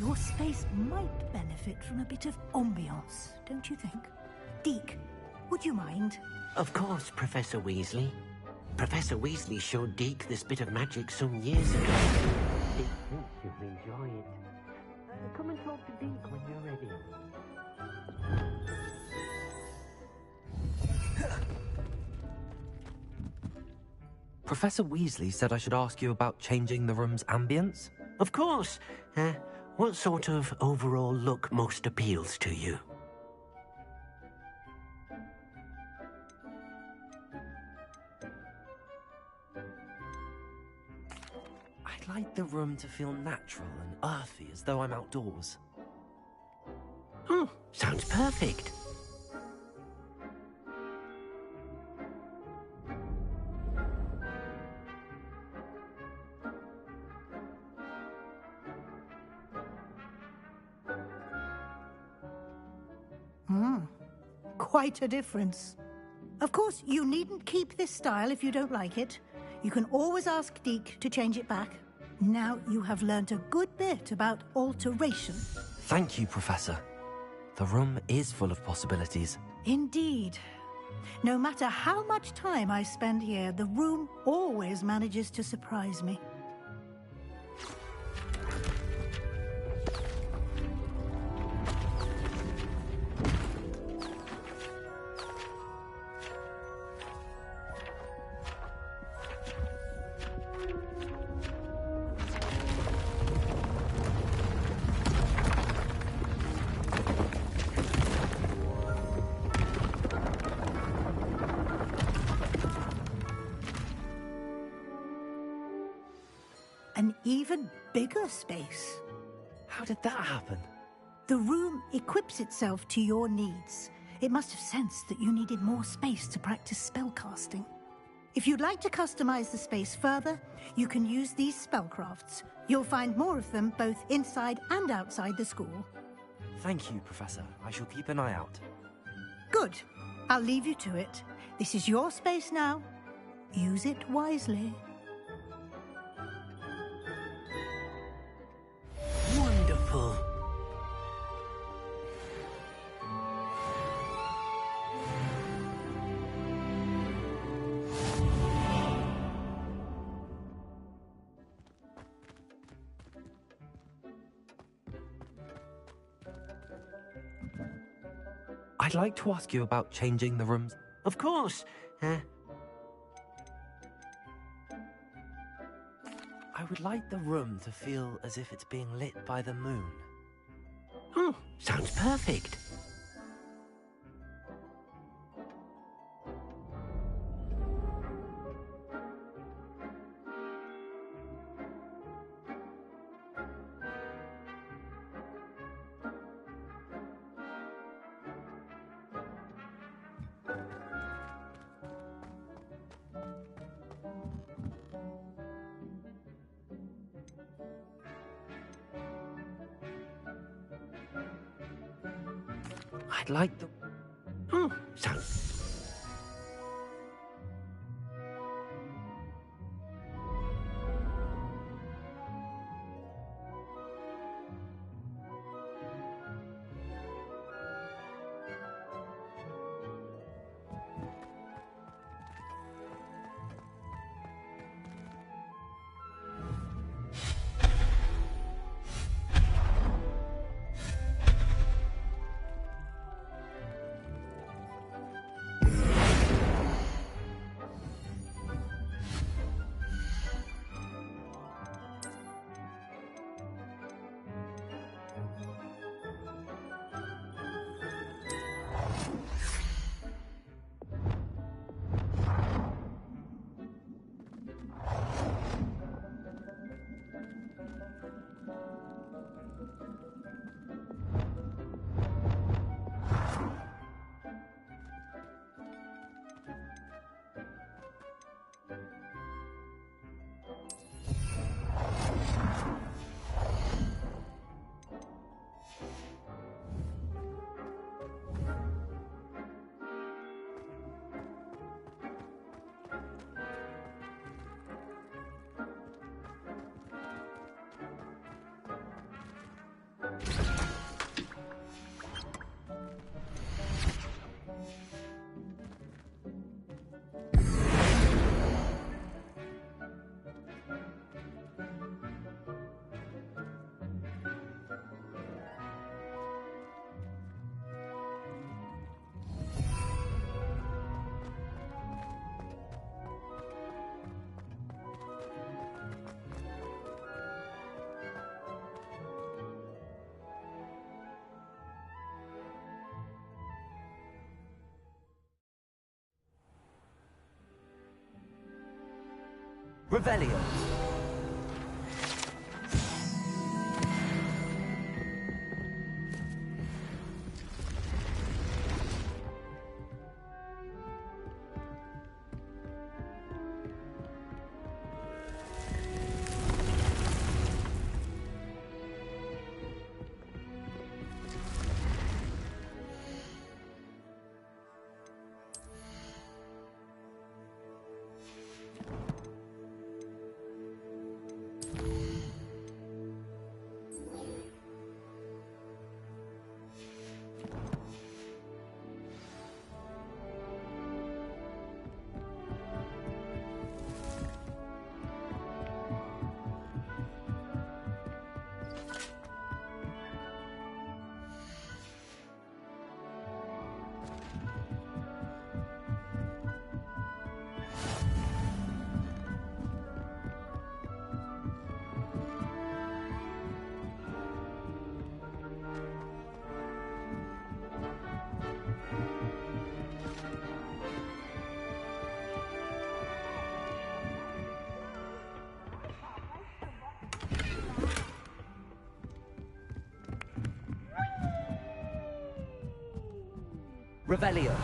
Your space might benefit from a bit of ambiance, don't you think? Deke, would you mind? Of course, Professor Weasley. Professor Weasley showed Deke this bit of magic some years ago. Deke thinks you'll enjoy it. Come and talk to Deke when you're ready. Professor Weasley said I should ask you about changing the room's ambience? Of course. What sort of overall look most appeals to you? I'd like the room to feel natural and earthy, as though I'm outdoors. Oh, sounds perfect. Quite a difference. Of course, you needn't keep this style if you don't like it. You can always ask Deke to change it back. Now you have learnt a good bit about alteration. Thank you, Professor. The room is full of possibilities. Indeed. No matter how much time I spend here, the room always manages to surprise me. An even bigger space. How did that happen? The room equips itself to your needs. It must have sensed that you needed more space to practice spellcasting. If you'd like to customize the space further, you can use these spellcrafts. You'll find more of them both inside and outside the school. Thank you, Professor. I shall keep an eye out. Good. I'll leave you to it. This is your space now. Use it wisely. Wonderful. I'd like to ask you about changing the rooms. Of course. I would like the room to feel as if it's being lit by the moon. Oh, sounds perfect. I'd like the... Sound. Revelio. Revelio.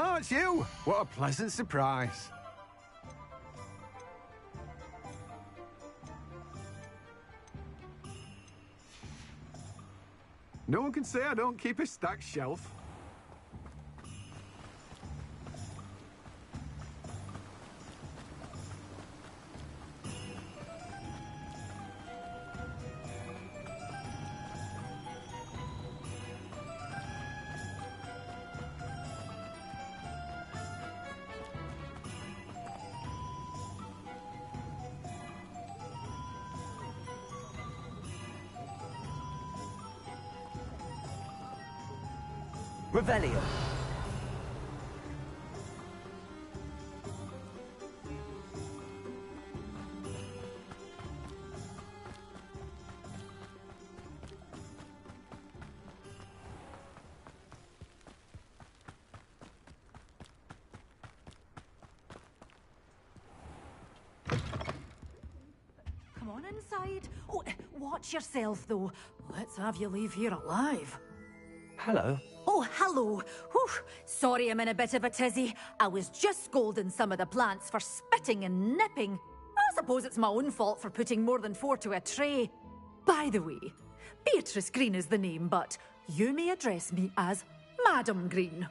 Oh, it's you! What a pleasant surprise. No one can say I don't keep a stacked shelf. Revelio. Come on inside. Oh, watch yourself, though. Let's have you leave here alive. Hello. Oh, hello. Whew. Sorry I'm in a bit of a tizzy. I was just scolding some of the plants for spitting and nipping. I suppose it's my own fault for putting more than 4 to a tray. By the way, Beatrice Green is the name, but you may address me as Madam Green.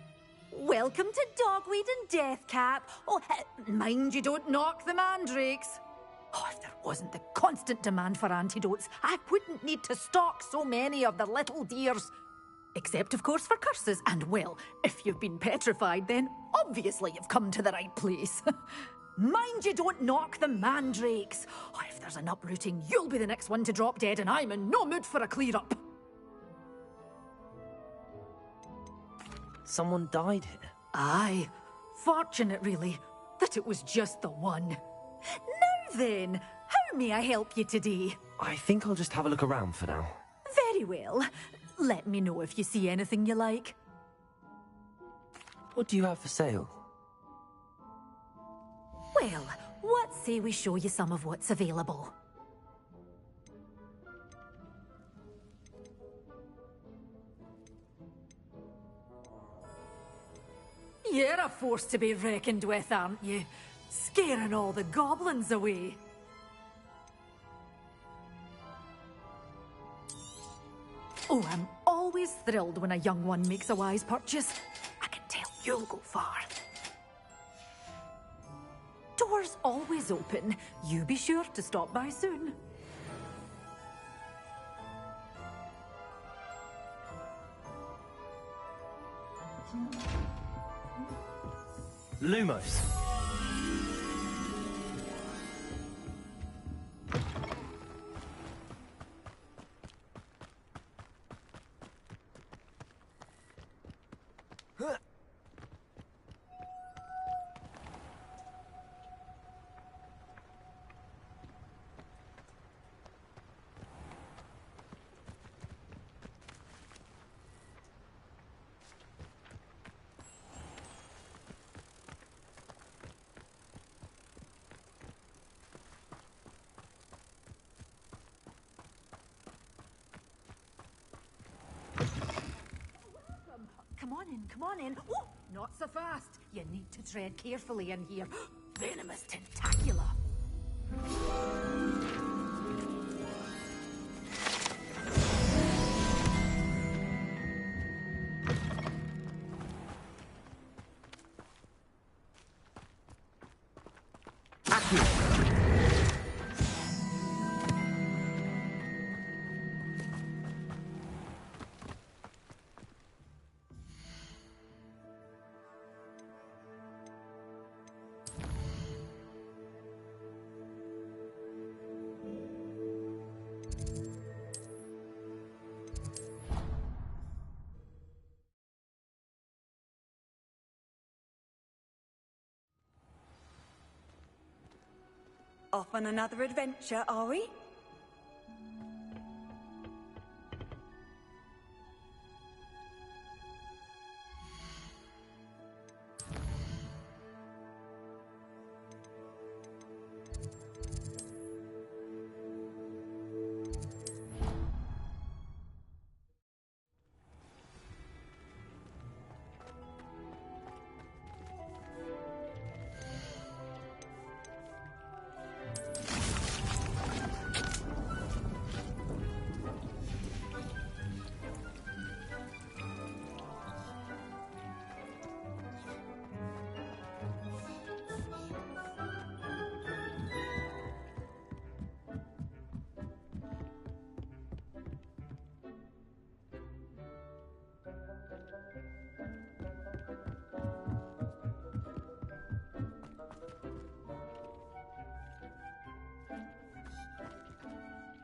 Welcome to Dogweed and Deathcap. Oh, mind you don't knock the mandrakes. Oh, if there wasn't the constant demand for antidotes, I wouldn't need to stock so many of the little dears. Except, of course, for curses. And, well, if you've been petrified, then obviously you've come to the right place. Mind you don't knock the mandrakes. Oh, if there's an uprooting, you'll be the next one to drop dead, and I'm in no mood for a clear-up. Someone died here. Aye. Fortunate, really, that it was just the one. Now then, how may I help you today? I think I'll just have a look around for now. Very well. Let me know if you see anything you like. What do you have for sale? Well, what say we show you some of what's available? You're a force to be reckoned with, aren't you? Scaring all the goblins away. Oh, I'm always thrilled when a young one makes a wise purchase. I can tell you'll go far. Doors always open. You be sure to stop by soon. Lumos. Come on in, come on in. Oh, not so fast. You need to tread carefully in here. Venomous tentacula. Off on another adventure, are we?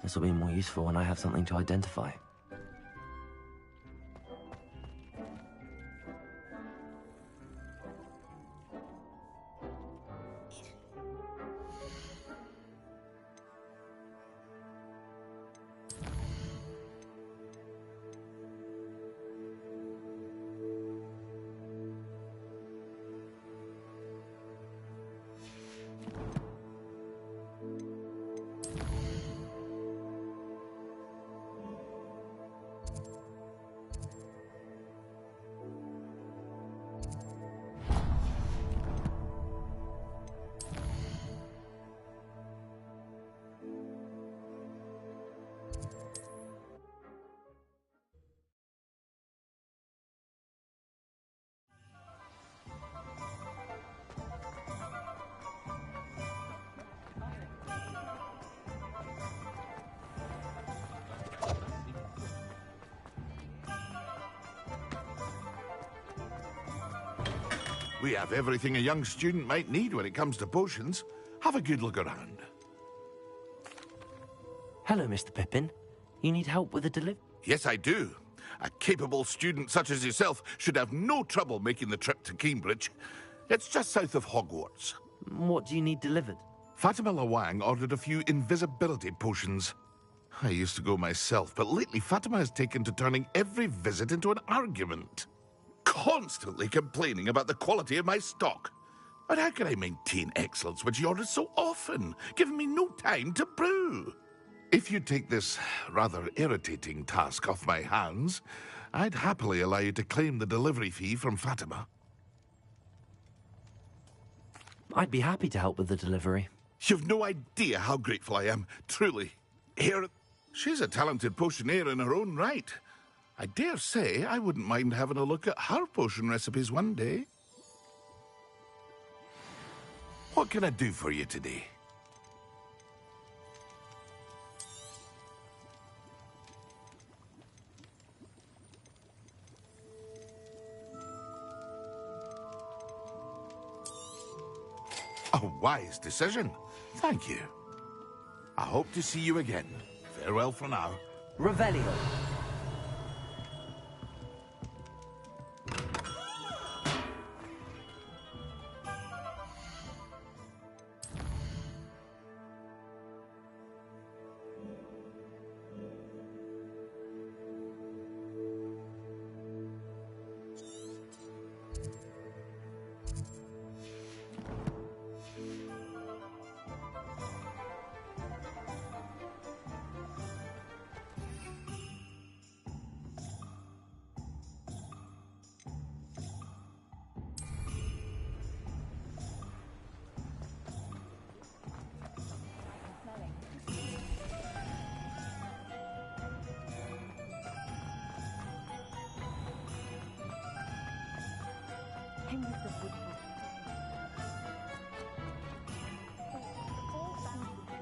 This will be more useful when I have something to identify. We have everything a young student might need when it comes to potions. Have a good look around. Hello, Mr. Pippin. You need help with a delivery? Yes, I do. A capable student such as yourself should have no trouble making the trip to Cambridge. It's just south of Hogwarts. What do you need delivered? Fatima Lawang ordered a few invisibility potions. I used to go myself, but lately Fatima has taken to turning every visit into an argument. Constantly complaining about the quality of my stock. But how can I maintain excellence when she orders so often, giving me no time to brew? If you take this rather irritating task off my hands, I'd happily allow you to claim the delivery fee from Fatima. I'd be happy to help with the delivery. You've no idea how grateful I am, truly. Here, she's a talented potioneer in her own right. I dare say I wouldn't mind having a look at her potion recipes one day. What can I do for you today? A wise decision. Thank you. I hope to see you again. Farewell for now. Revelio.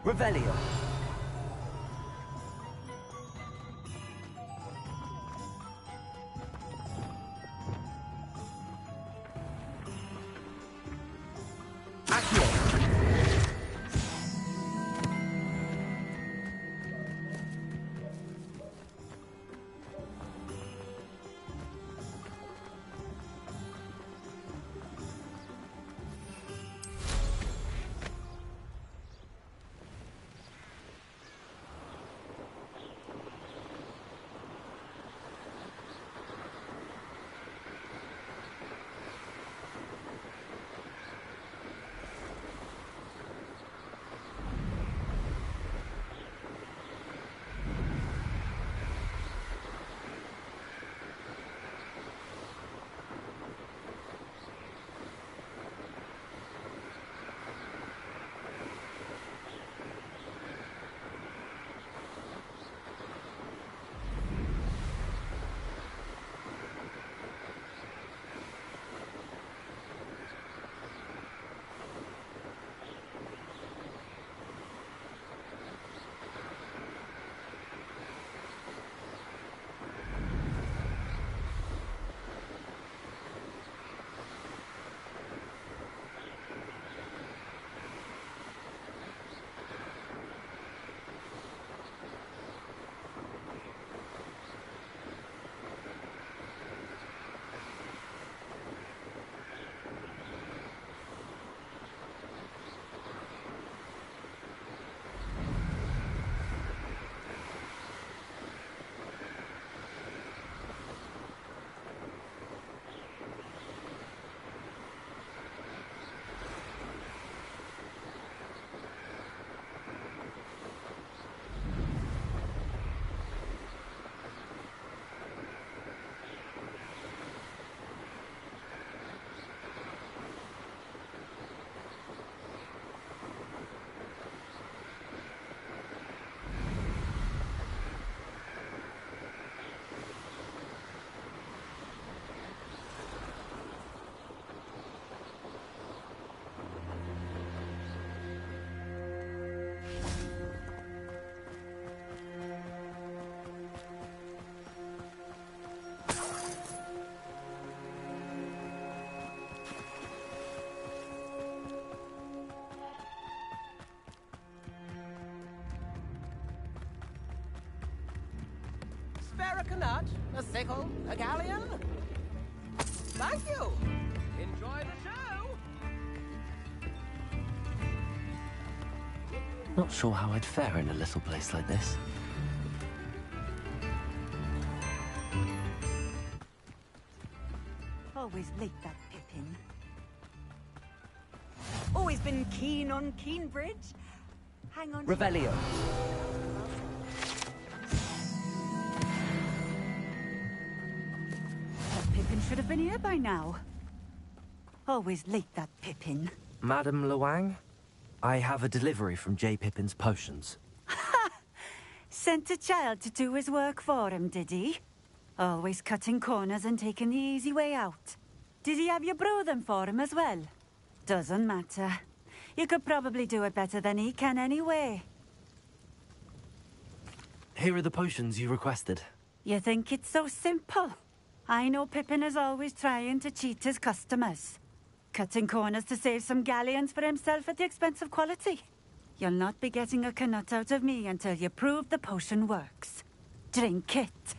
Revelio. spare a knut, a sickle, a galleon? Thank you. Enjoy the show. Not sure how I'd fare in a little place like this. Always late, that Pippin. Always been keen on Keenbridge. Hang on. Revelio. That Pippin should have been here by now. Always late, that Pippin. Madam Luang, I have a delivery from J. Pippin's Potions. Sent a child to do his work for him, did he? Always cutting corners and taking the easy way out. Did he have you brew them for him as well? Doesn't matter. You could probably do it better than he can anyway. Here are the potions you requested. You think it's so simple? I know Pippin is always trying to cheat his customers. Cutting corners to save some galleons for himself at the expense of quality. You'll not be getting a knut out of me until you prove the potion works. Drink it.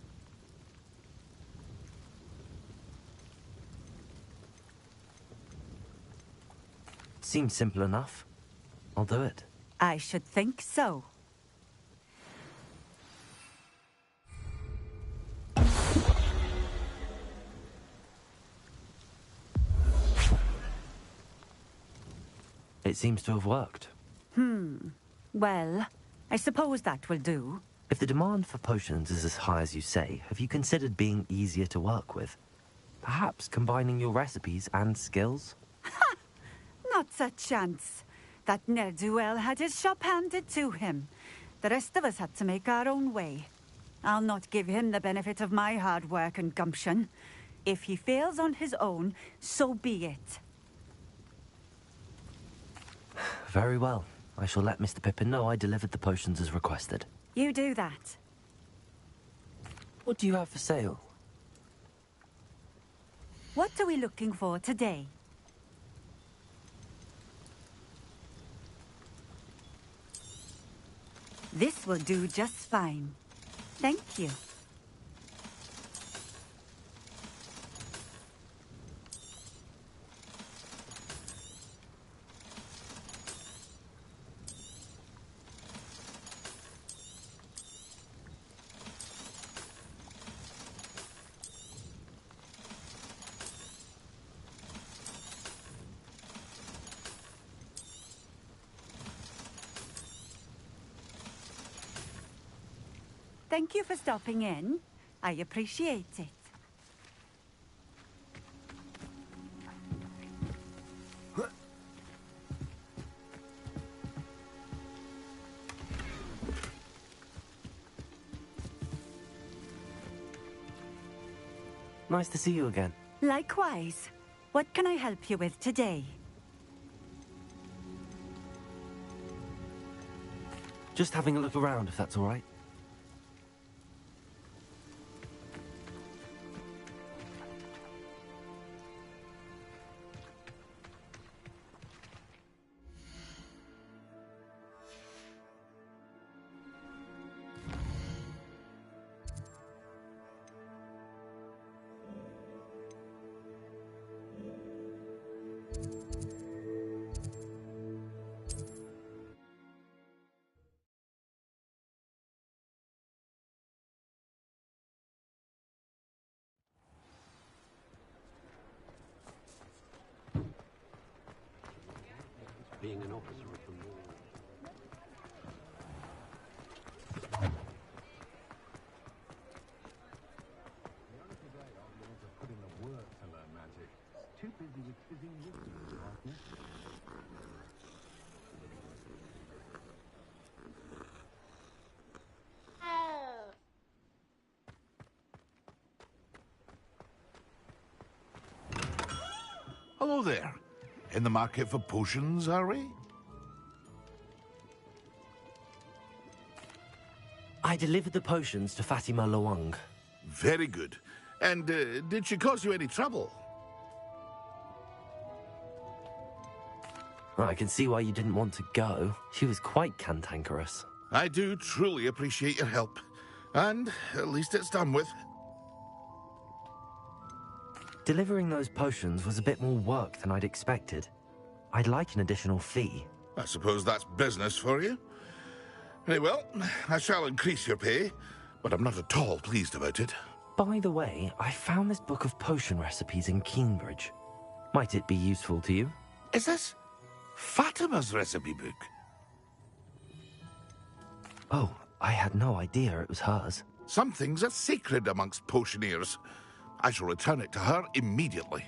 Seems simple enough. I'll do it. I should think so. It seems to have worked. Well, I suppose that will do. If the demand for potions is as high as you say, have you considered being easier to work with? Perhaps combining your recipes and skills? Not a chance. That ne'er-do-well had his shop handed to him. The rest of us had to make our own way. I'll not give him the benefit of my hard work and gumption. If he fails on his own, so be it. Very well. I shall let Mr. Pippin know I delivered the potions as requested. You do that. What do you have for sale? What are we looking for today? This will do just fine. Thank you. Thank you for stopping in. I appreciate it. Nice to see you again. Likewise. What can I help you with today? Just having a look around, if that's all right. Being an officer of the law. The only today I'm going to put in the work to learn magic. Too busy with fizzing whistles, partner. Hello there. In the market for potions, are we? I delivered the potions to Fatima Luang. Very good. And did she cause you any trouble? Well, I can see why you didn't want to go. She was quite cantankerous. I do truly appreciate your help. And at least it's done with. Delivering those potions was a bit more work than I'd expected. I'd like an additional fee. I suppose that's business for you. Very well, I shall increase your pay, but I'm not at all pleased about it. By the way, I found this book of potion recipes in Cambridge. Might it be useful to you? Is this Fatima's recipe book? Oh, I had no idea it was hers. Some things are sacred amongst potioneers. I shall return it to her immediately.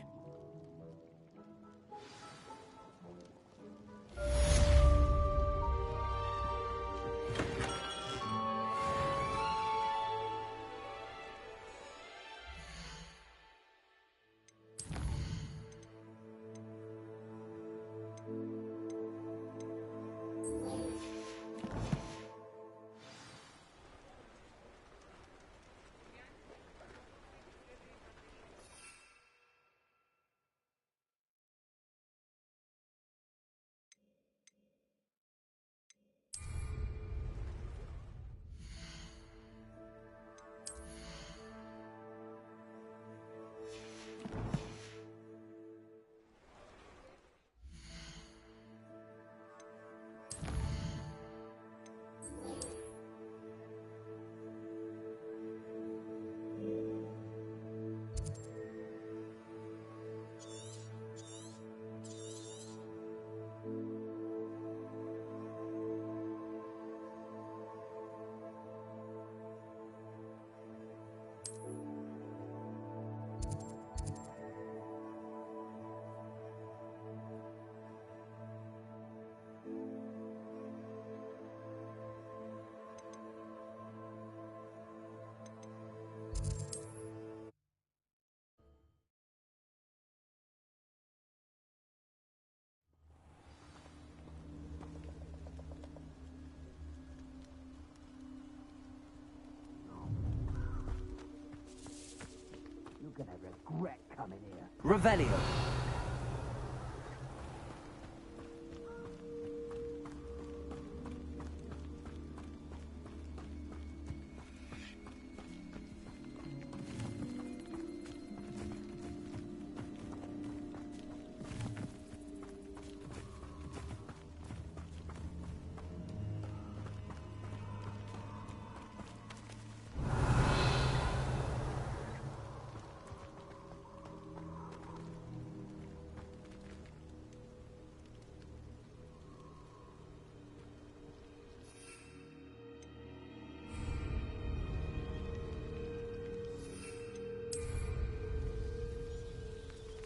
You're gonna regret coming here. Revelio.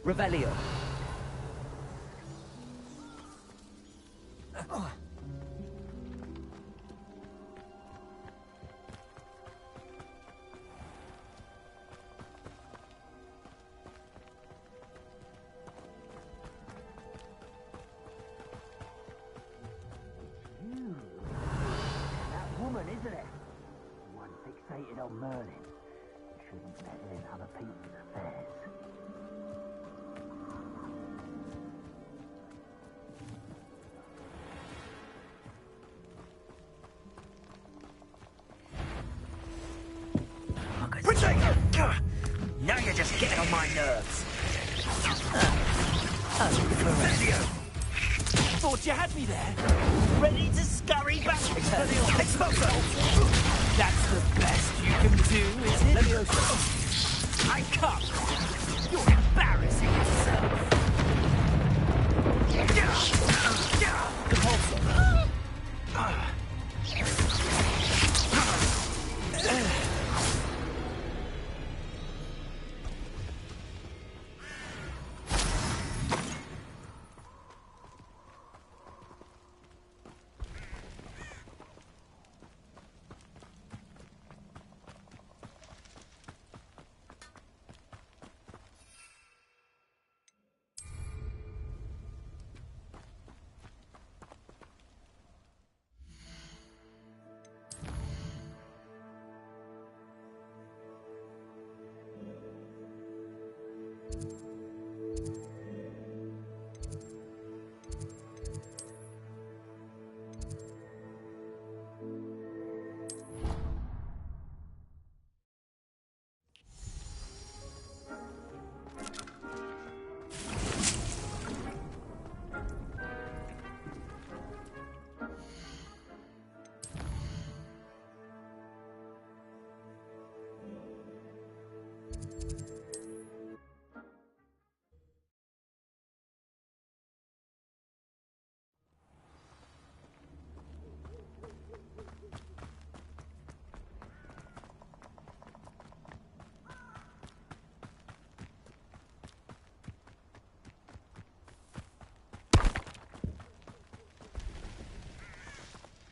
Revelio. That woman, isn't it? One fixated on Merlin. Shouldn't meddle in other people's affairs. Now you're just getting on my nerves. Thought you had me there. Ready to scurry back. Exposo! That's the best you can do, is it? I come. You're embarrassing yourself.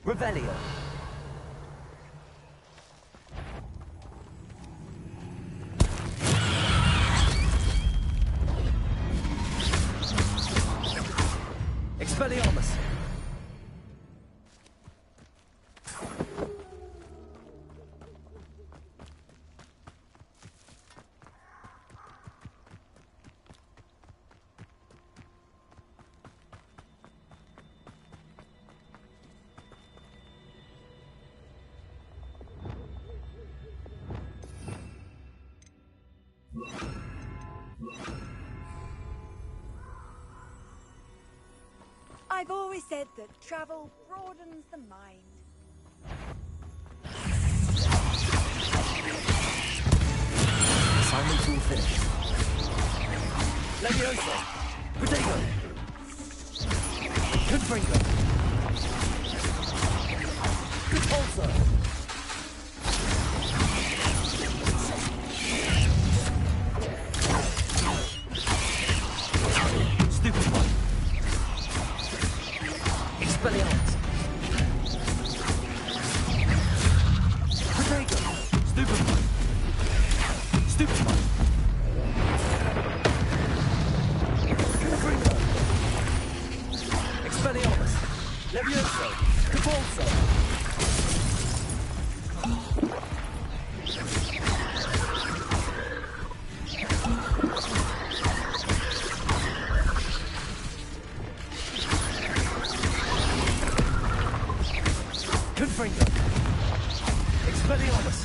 Revelio. Expelliarmus. I've always said that travel broadens the mind. Assignment's all finished. Levioso. Protego. Confringo. Repulsor. Stupid one. Expelliarmus. Protego. Stupid one. Stupid one. Confringo. Expelliarmus. Levioso. Repulsor. Confringo. Expelliarmus.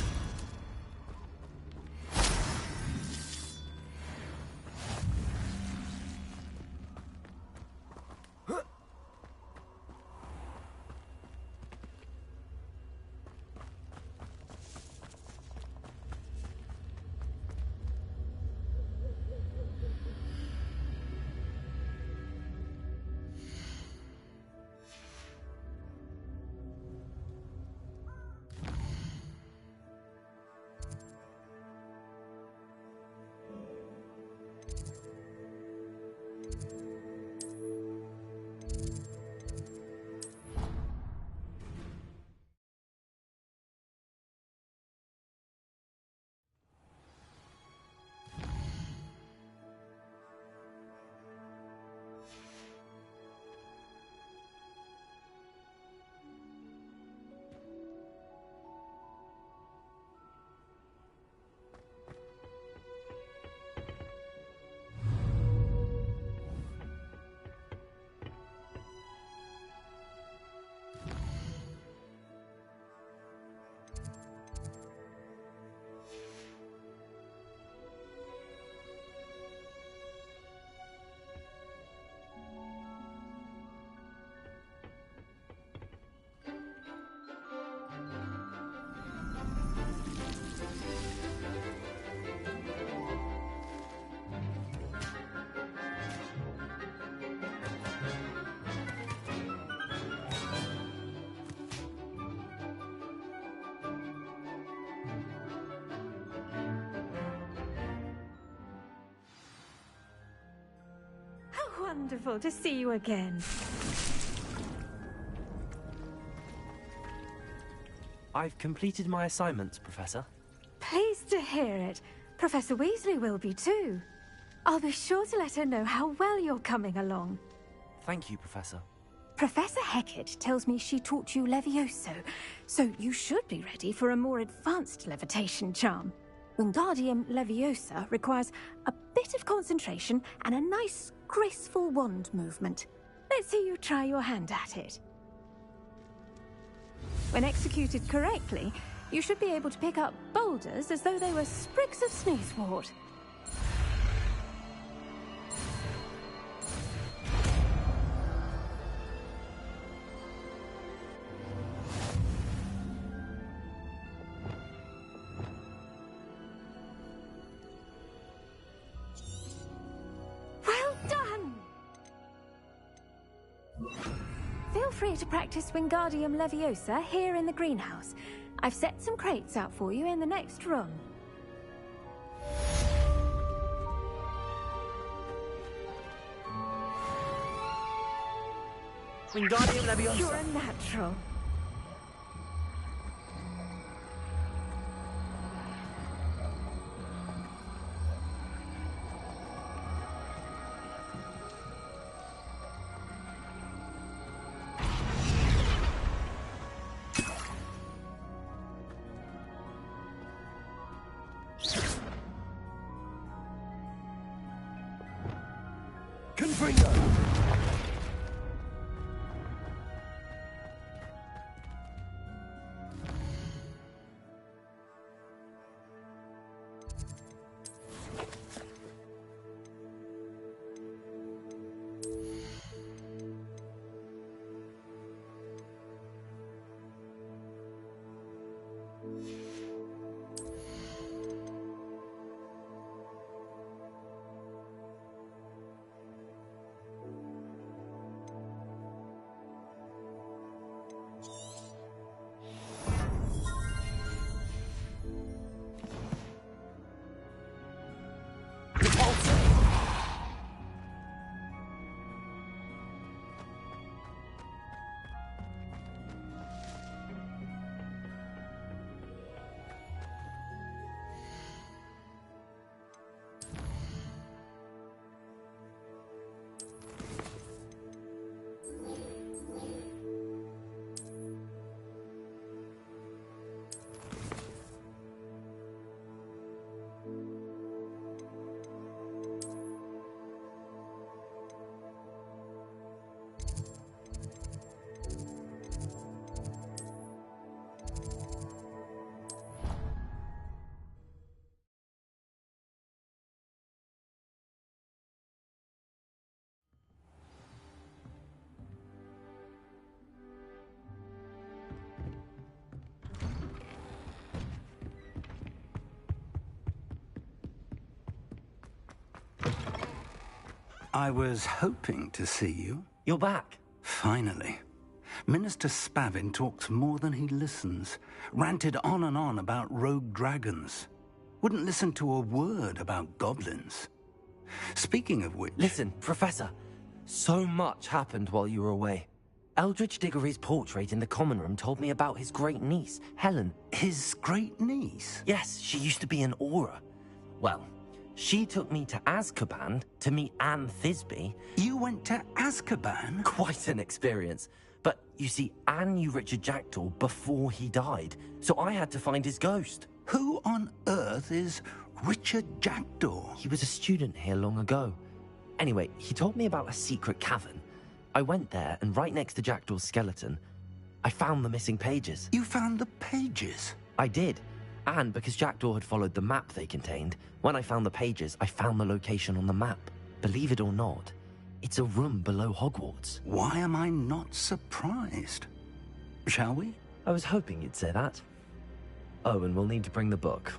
Wonderful to see you again. I've completed my assignments, Professor. Pleased to hear it. Professor Weasley will be too. I'll be sure to let her know how well you're coming along. Thank you, Professor. Professor Hecat tells me she taught you Levioso, so you should be ready for a more advanced levitation charm. Wingardium Leviosa requires a bit of concentration and a nice, graceful wand movement. Let's see you try your hand at it. When executed correctly, you should be able to pick up boulders as though they were sprigs of sneezewort. Feel free to practice Wingardium Leviosa here in the greenhouse. I've set some crates out for you in the next room. Wingardium Leviosa. You're a natural. Fringo! I was hoping to see you. You're back. Finally. Minister Spavin talks more than he listens. Ranted on and on about rogue dragons. Wouldn't listen to a word about goblins. Speaking of which... Listen, Professor. So much happened while you were away. Eldridge Diggory's portrait in the common room told me about his great niece, Helen. His great niece? Yes, she used to be an Auror. Well, she took me to Azkaban to meet Anne Thisbe. You went to Azkaban? Quite an experience. But you see, Anne knew Richard Jackdaw before he died, so I had to find his ghost. Who on earth is Richard Jackdaw? He was a student here long ago. Anyway, he told me about a secret cavern. I went there, and right next to Jackdaw's skeleton, I found the missing pages. You found the pages? I did. And because Jackdaw had followed the map they contained, when I found the pages, I found the location on the map. Believe it or not, it's a room below Hogwarts. Why am I not surprised? Shall we? I was hoping you'd say that. Oh, and we'll need to bring the book.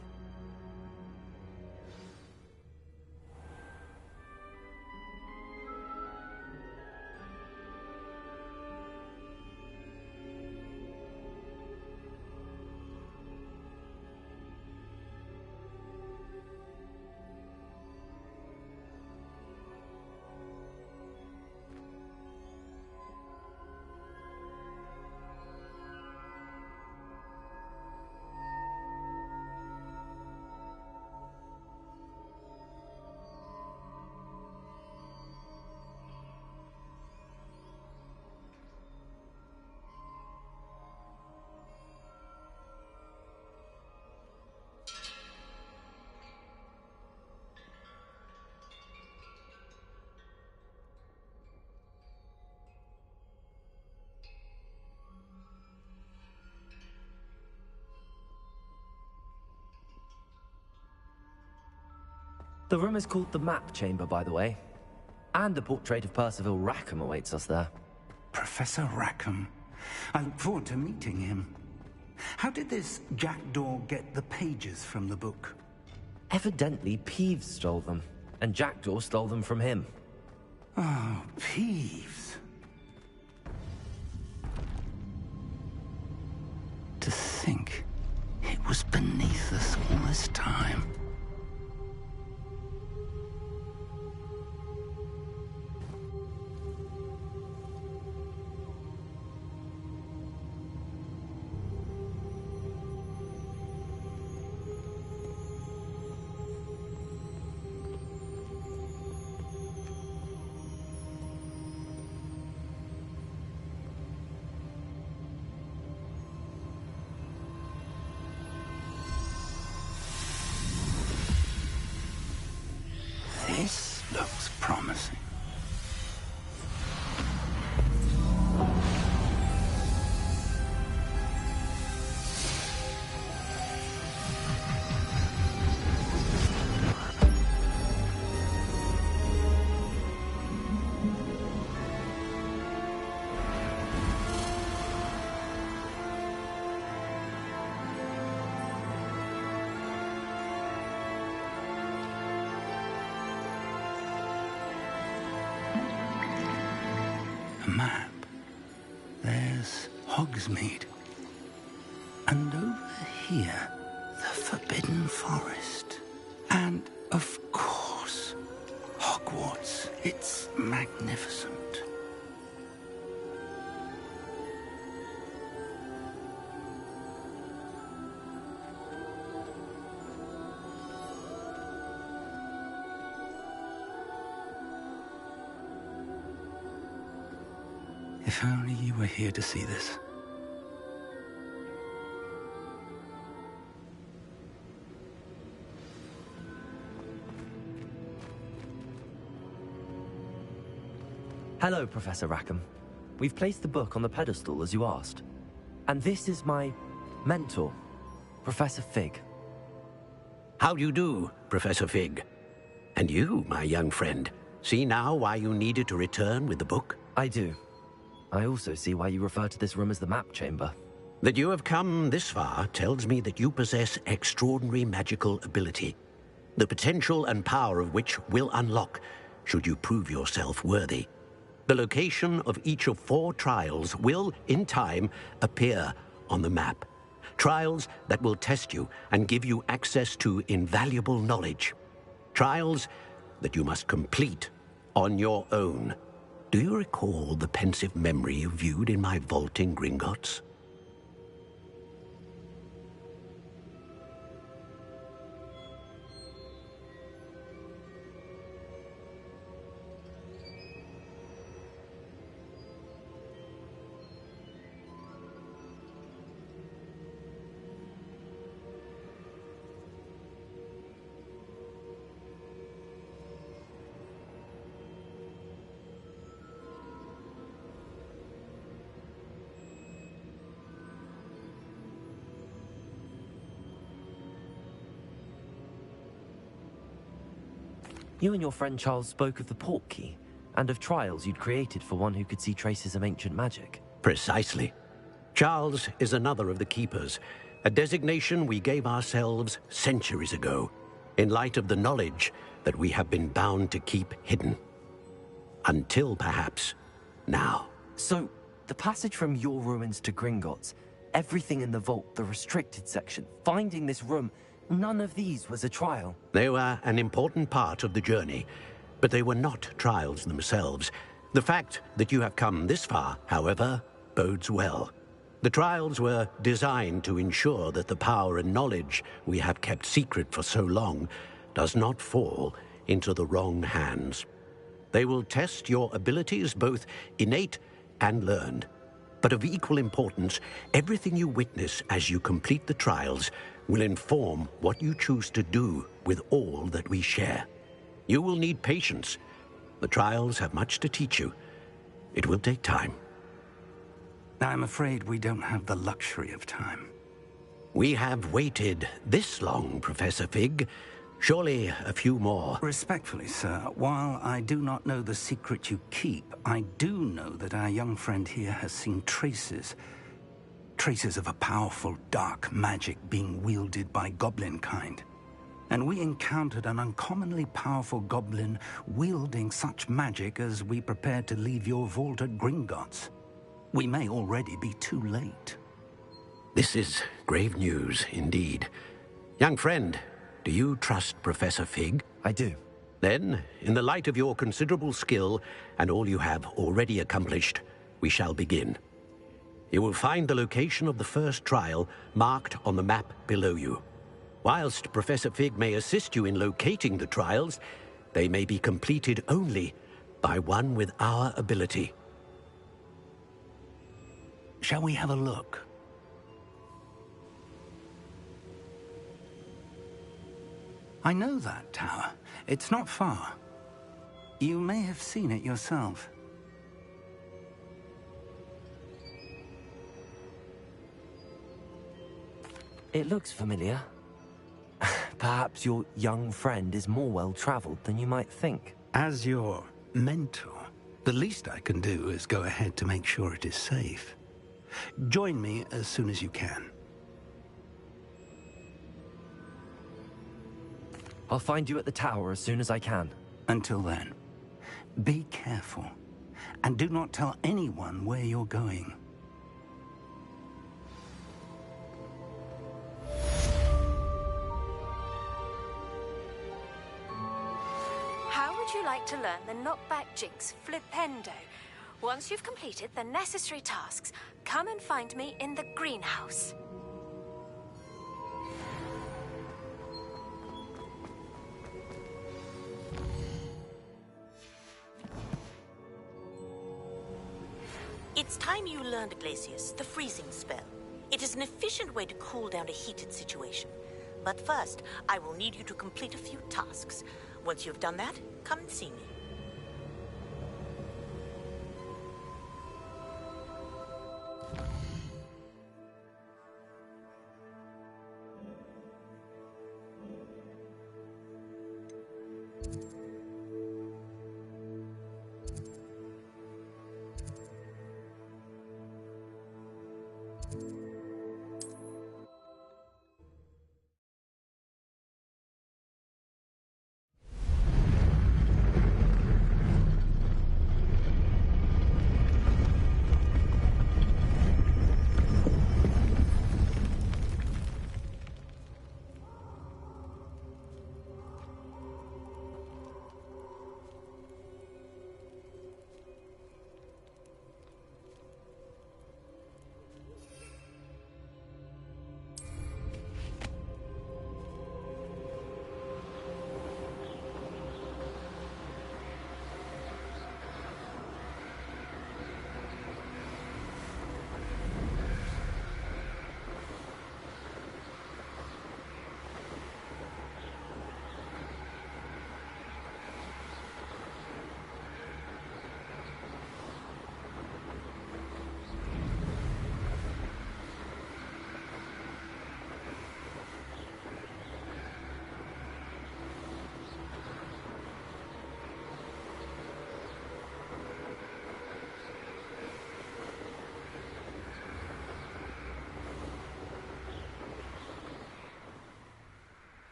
The room is called the Map Chamber, by the way. And a portrait of Percival Rackham awaits us there. Professor Rackham. I look forward to meeting him. How did this Jackdaw get the pages from the book? Evidently, Peeves stole them, and Jackdaw stole them from him. Oh, Peeves. To think it was beneath us all this time. This looks promising. map. There's Hogsmeade. And over here, the Forbidden Forest. And, of course, Hogwarts. It's magnificent. If only you were here to see this. Hello, Professor Rackham. We've placed the book on the pedestal as you asked. And this is my mentor, Professor Fig. How do you do, Professor Fig? And you, my young friend, see now why you needed to return with the book? I do. I also see why you refer to this room as the map chamber. That you have come this far tells me that you possess extraordinary magical ability, the potential and power of which will unlock should you prove yourself worthy. The location of each of 4 trials will, in time, appear on the map. Trials that will test you and give you access to invaluable knowledge. Trials that you must complete on your own. Do you recall the pensive memory you viewed in my vault in Gringotts? You and your friend Charles spoke of the port key, and of trials you'd created for one who could see traces of ancient magic. Precisely. Charles is another of the Keepers, a designation we gave ourselves centuries ago, in light of the knowledge that we have been bound to keep hidden. Until, perhaps, now. So, the passage from your ruins to Gringotts, everything in the vault, the restricted section, finding this room, none of these was a trial. They were an important part of the journey, but they were not trials themselves. The fact that you have come this far, however, bodes well. The trials were designed to ensure that the power and knowledge we have kept secret for so long does not fall into the wrong hands. They will test your abilities, both innate and learned. But of equal importance, everything you witness as you complete the trials will inform what you choose to do with all that we share. You will need patience. The trials have much to teach you. It will take time. I'm afraid we don't have the luxury of time. We have waited this long, Professor Fig. Surely a few more. Respectfully, sir, while I do not know the secret you keep, I do know that our young friend here has seen traces of a powerful dark magic being wielded by goblin kind. And we encountered an uncommonly powerful goblin wielding such magic as we prepared to leave your vault at Gringotts. We may already be too late. This is grave news indeed. Young friend, do you trust Professor Fig? I do. Then, in the light of your considerable skill and all you have already accomplished, we shall begin. You will find the location of the first trial marked on the map below you. Whilst Professor Fig may assist you in locating the trials, they may be completed only by one with our ability. Shall we have a look? I know that tower. It's not far. You may have seen it yourself. It looks familiar. Perhaps your young friend is more well-traveled than you might think. As your mentor, the least I can do is go ahead to make sure it is safe. Join me as soon as you can. I'll find you at the tower as soon as I can. Until then, be careful. and do not tell anyone where you're going. How would you like to learn the knockback jinx flipendo? Once you've completed the necessary tasks, come and find me in the greenhouse. It's time you learned, Glacius, the freezing spell. It is an efficient way to cool down a heated situation. But first, I will need you to complete a few tasks. Once you've done that, come and see me.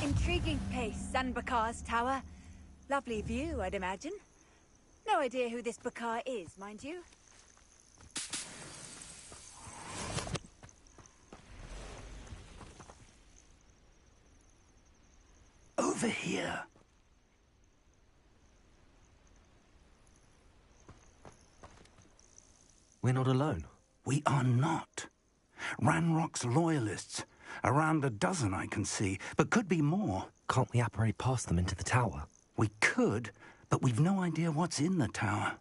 Intriguing place, Sanbakar's tower. Lovely view, I'd imagine. No idea who this Bakar is, mind you. Over here. We're not alone. We are not. Ranrock's loyalists. Around a dozen I can see, but could be more. Can't we apparate past them into the tower? We could, but we've no idea what's in the tower.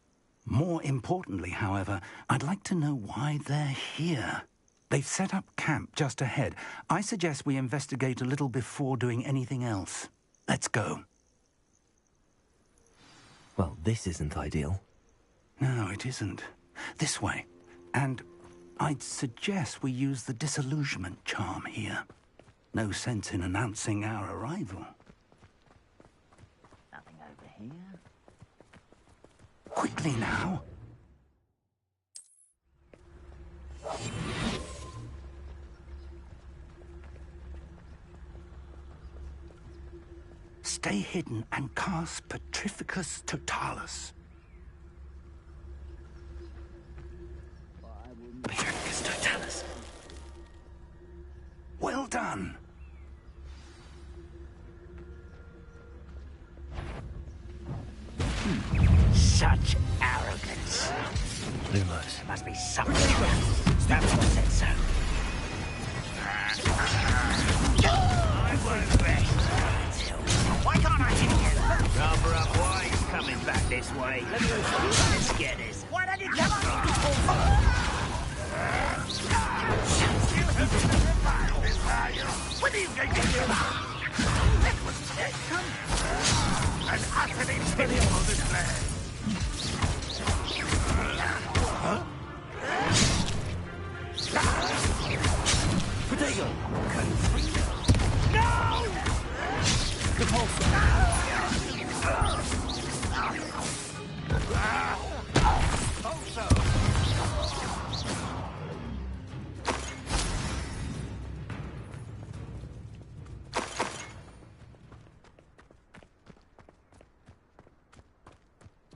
More importantly, however, I'd like to know why they're here. They've set up camp just ahead. I suggest we investigate a little before doing anything else. Let's go. Well, this isn't ideal. No, it isn't. This way. And I'd suggest we use the disillusionment charm here. No sense in announcing our arrival. Nothing over here. Quickly now. Stay hidden and cast Petrificus Totalis. Petrificus Totalis. Well done. Such arrogance. Lumos. There must be something. That's what said so. I won't rest until... Why can't I hit you? Cover up why he's coming back this way. Let's get this. Why don't you come on? When are you going to do that? It was taken. An utterly pitiful display. Protego! No!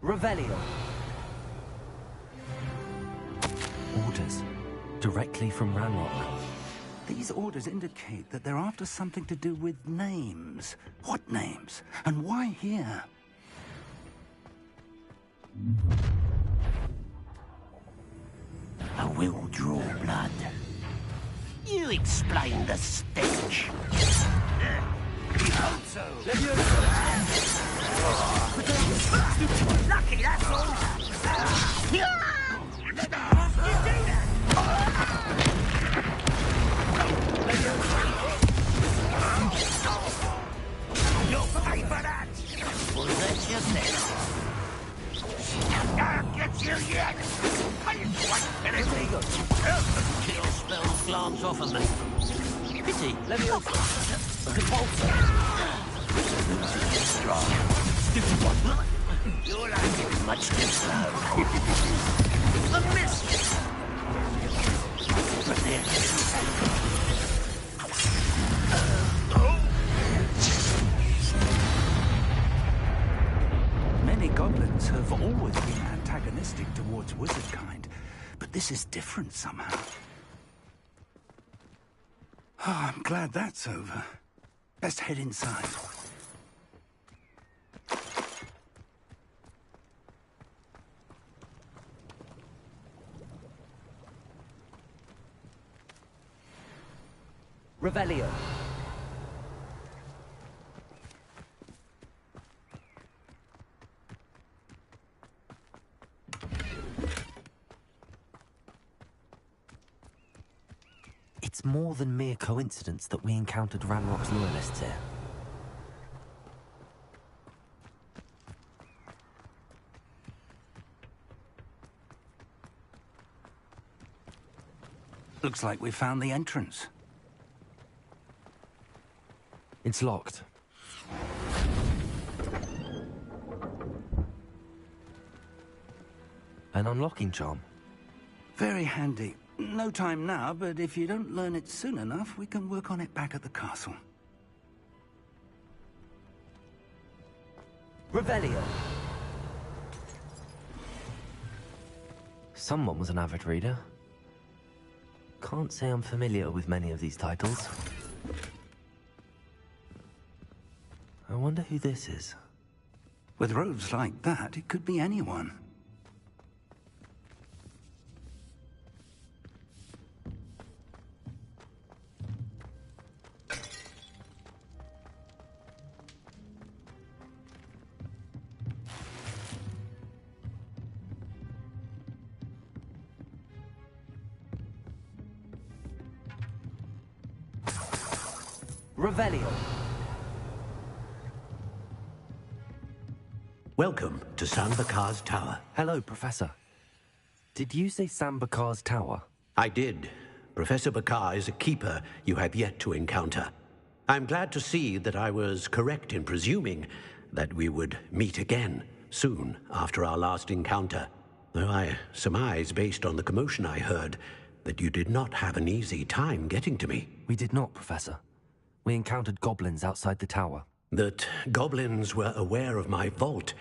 Revelio. Orders. Directly from Ranrock. These orders indicate that they're after something to do with names. What names? And why here? I will draw blood. You explain the stench. You hope so. Lucky, that's all. You do that. You'll pay for that. Was that your next? I'll get you yet. Kill spells glance off of me. Pity. Leviosa. Repulsor. Strong. Stupid one. You're like much too slow. A miss. But then. Many goblins have always been antagonistic towards wizard kind, but this is different somehow. Oh, I'm glad that's over. Best head inside. Revelio. It's more than mere coincidence that we encountered Ranrock's loyalists here. Looks like we found the entrance. It's locked. An unlocking charm. Very handy. No time now, but if you don't learn it soon enough, we can work on it back at the castle. Revelio. Someone was an avid reader. Can't say I'm familiar with many of these titles. I wonder who this is. With robes like that, it could be anyone. Revelio. Welcome to Sambakar's Tower. Hello, Professor. Did you say Sambakar's Tower? I did. Professor Bakar is a keeper you have yet to encounter. I'm glad to see that I was correct in presuming that we would meet again soon after our last encounter. Though I surmise, based on the commotion I heard, that you did not have an easy time getting to me. We did not, Professor. We encountered goblins outside the tower. That goblins were aware of my vault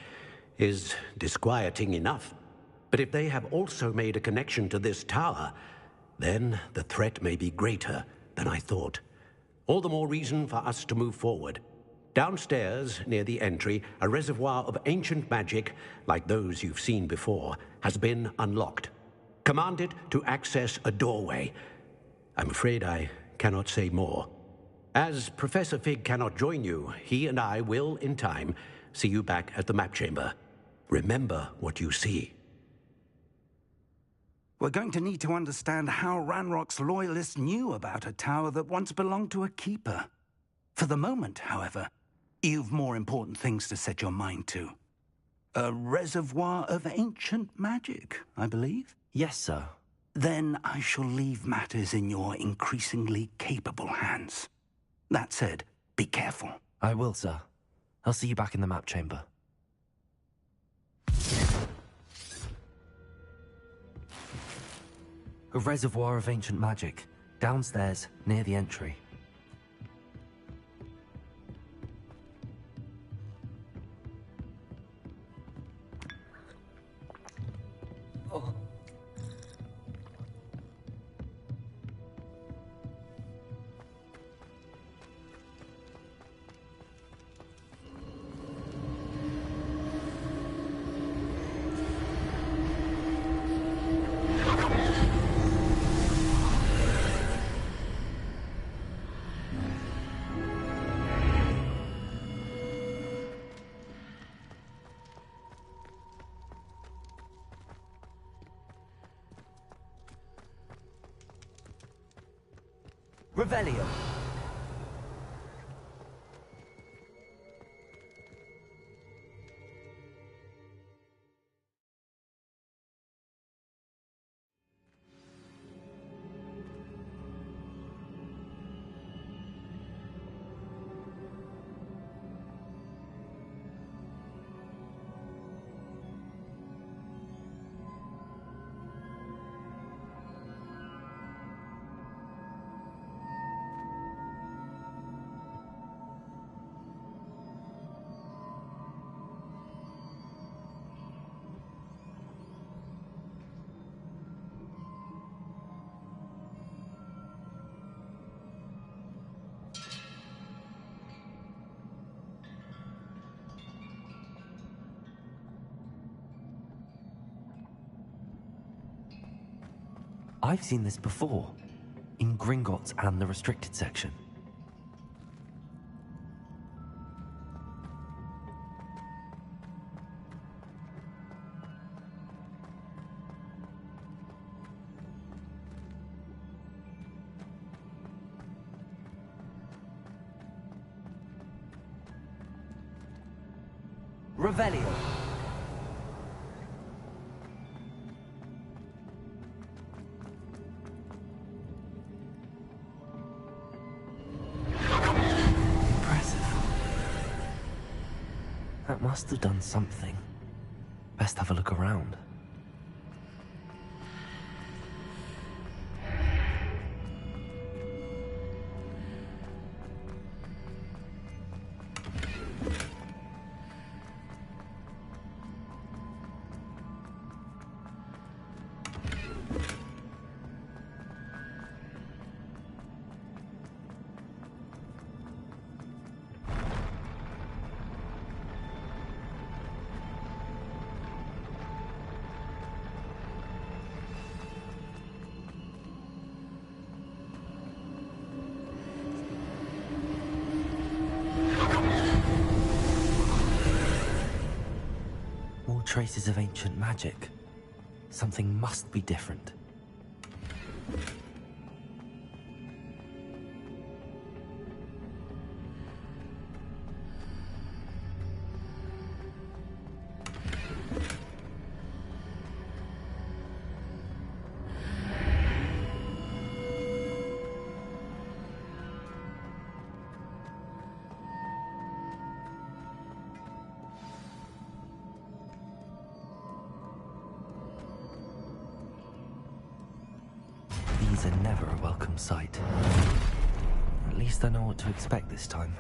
is disquieting enough. But if they have also made a connection to this tower, then the threat may be greater than I thought. All the more reason for us to move forward. Downstairs, near the entry, a reservoir of ancient magic, like those you've seen before, has been unlocked. Commanded to access a doorway. I'm afraid I cannot say more. As Professor Fig cannot join you, he and I will, in time, see you back at the map chamber. Remember what you see. We're going to need to understand how Ranrock's loyalists knew about a tower that once belonged to a keeper. For the moment, however, you've more important things to set your mind to. A reservoir of ancient magic, I believe? Yes, sir. Then I shall leave matters in your increasingly capable hands. That said, Be careful. I will, sir. I'll see you back in the map chamber. A reservoir of ancient magic, downstairs, near the entry. Oh. Revelio. I've seen this before, in Gringotts and the restricted section. Revelio. That must have done something. Best have a look around. Traces of ancient magic. Something must be different. These are never a welcome sight. At least I know what to expect this time.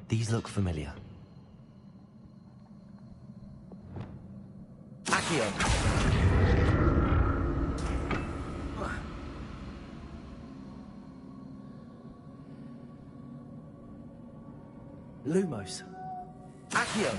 These look familiar. Accio! Lumos. Accio!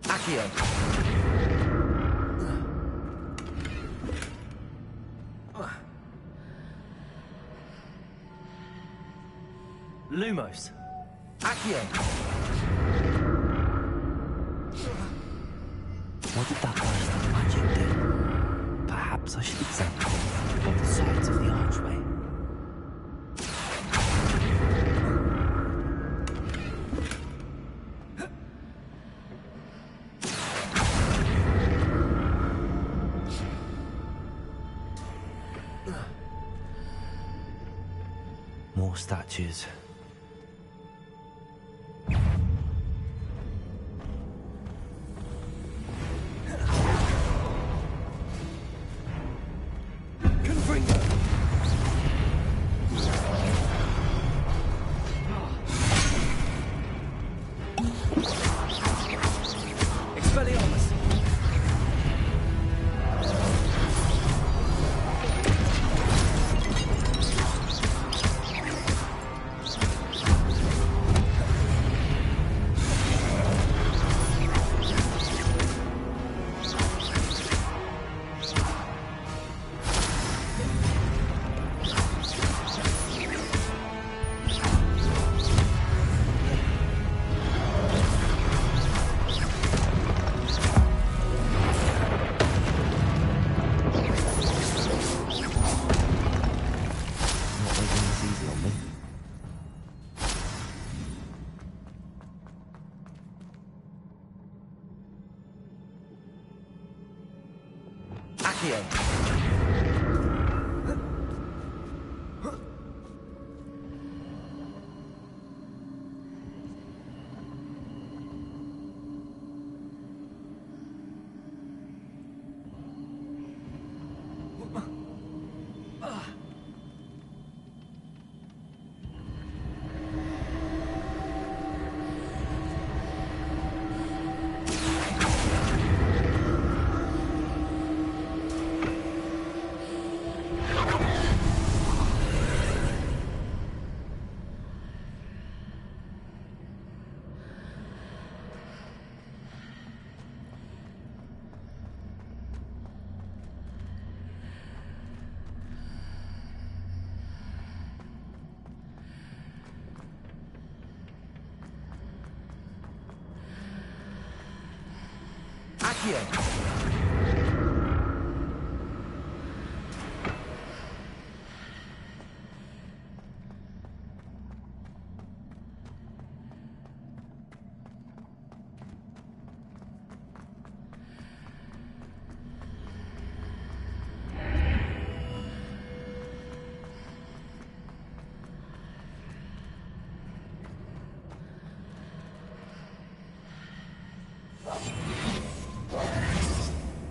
Accio! Lumos. Accio! What did that burst of magic do? Perhaps I should examine both the sides of the archway. More statues.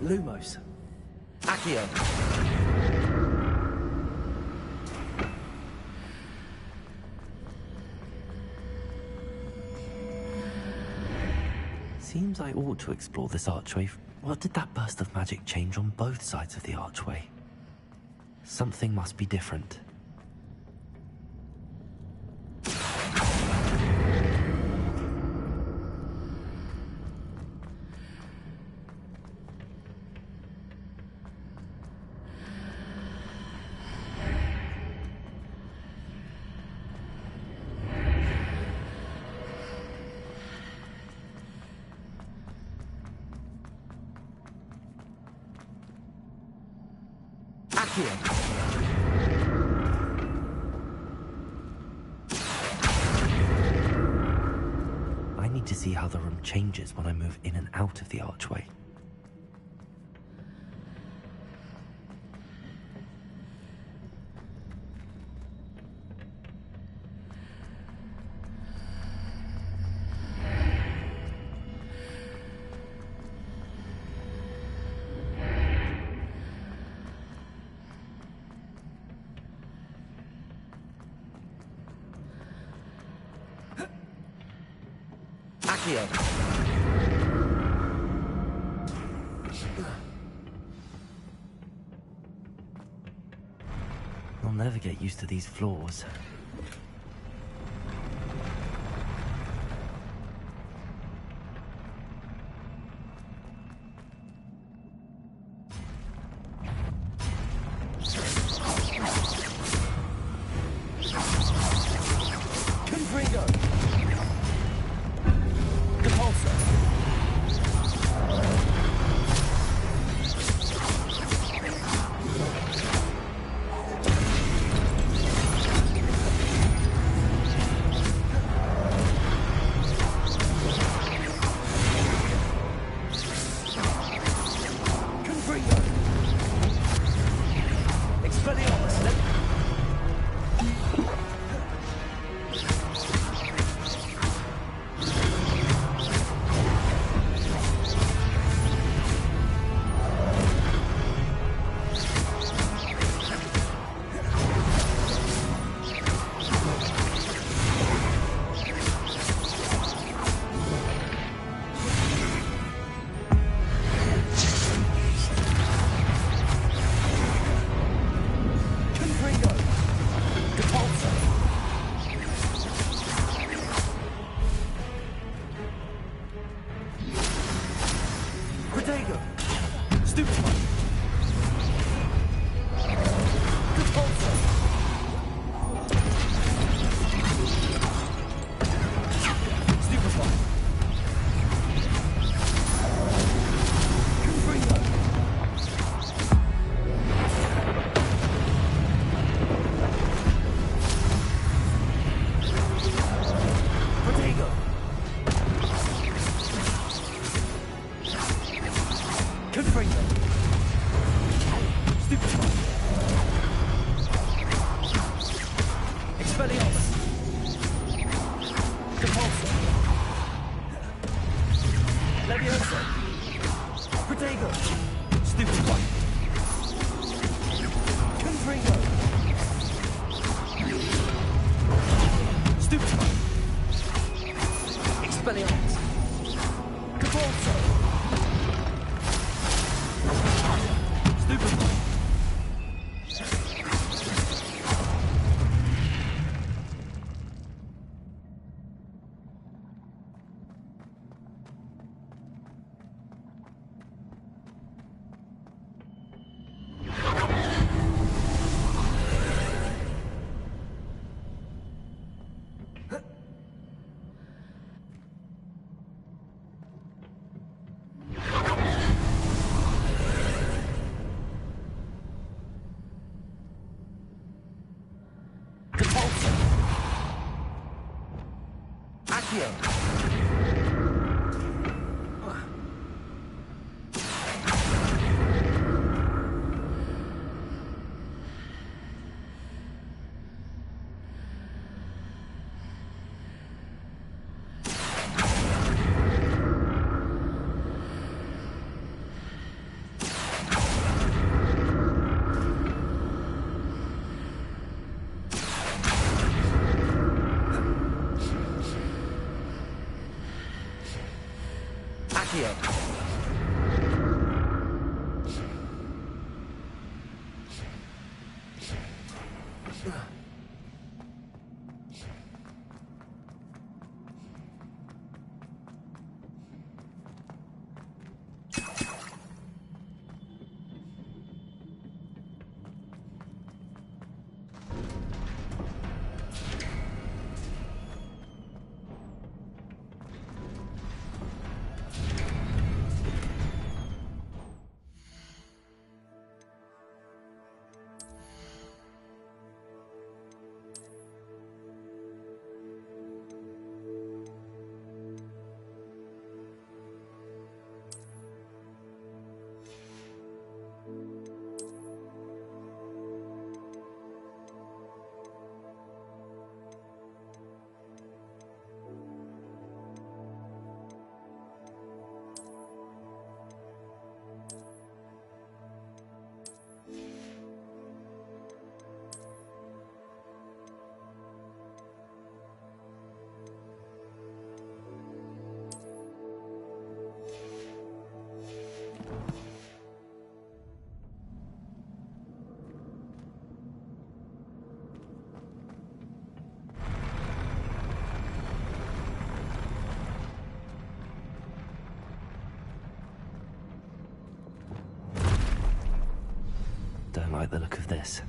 Lumos. Accio. Seems I ought to explore this archway. What did that burst of magic change on both sides of the archway? Something must be different. I need to see how the room changes when I move in and out of the archway. I'll never get used to these floors. go. Don't like the look of this.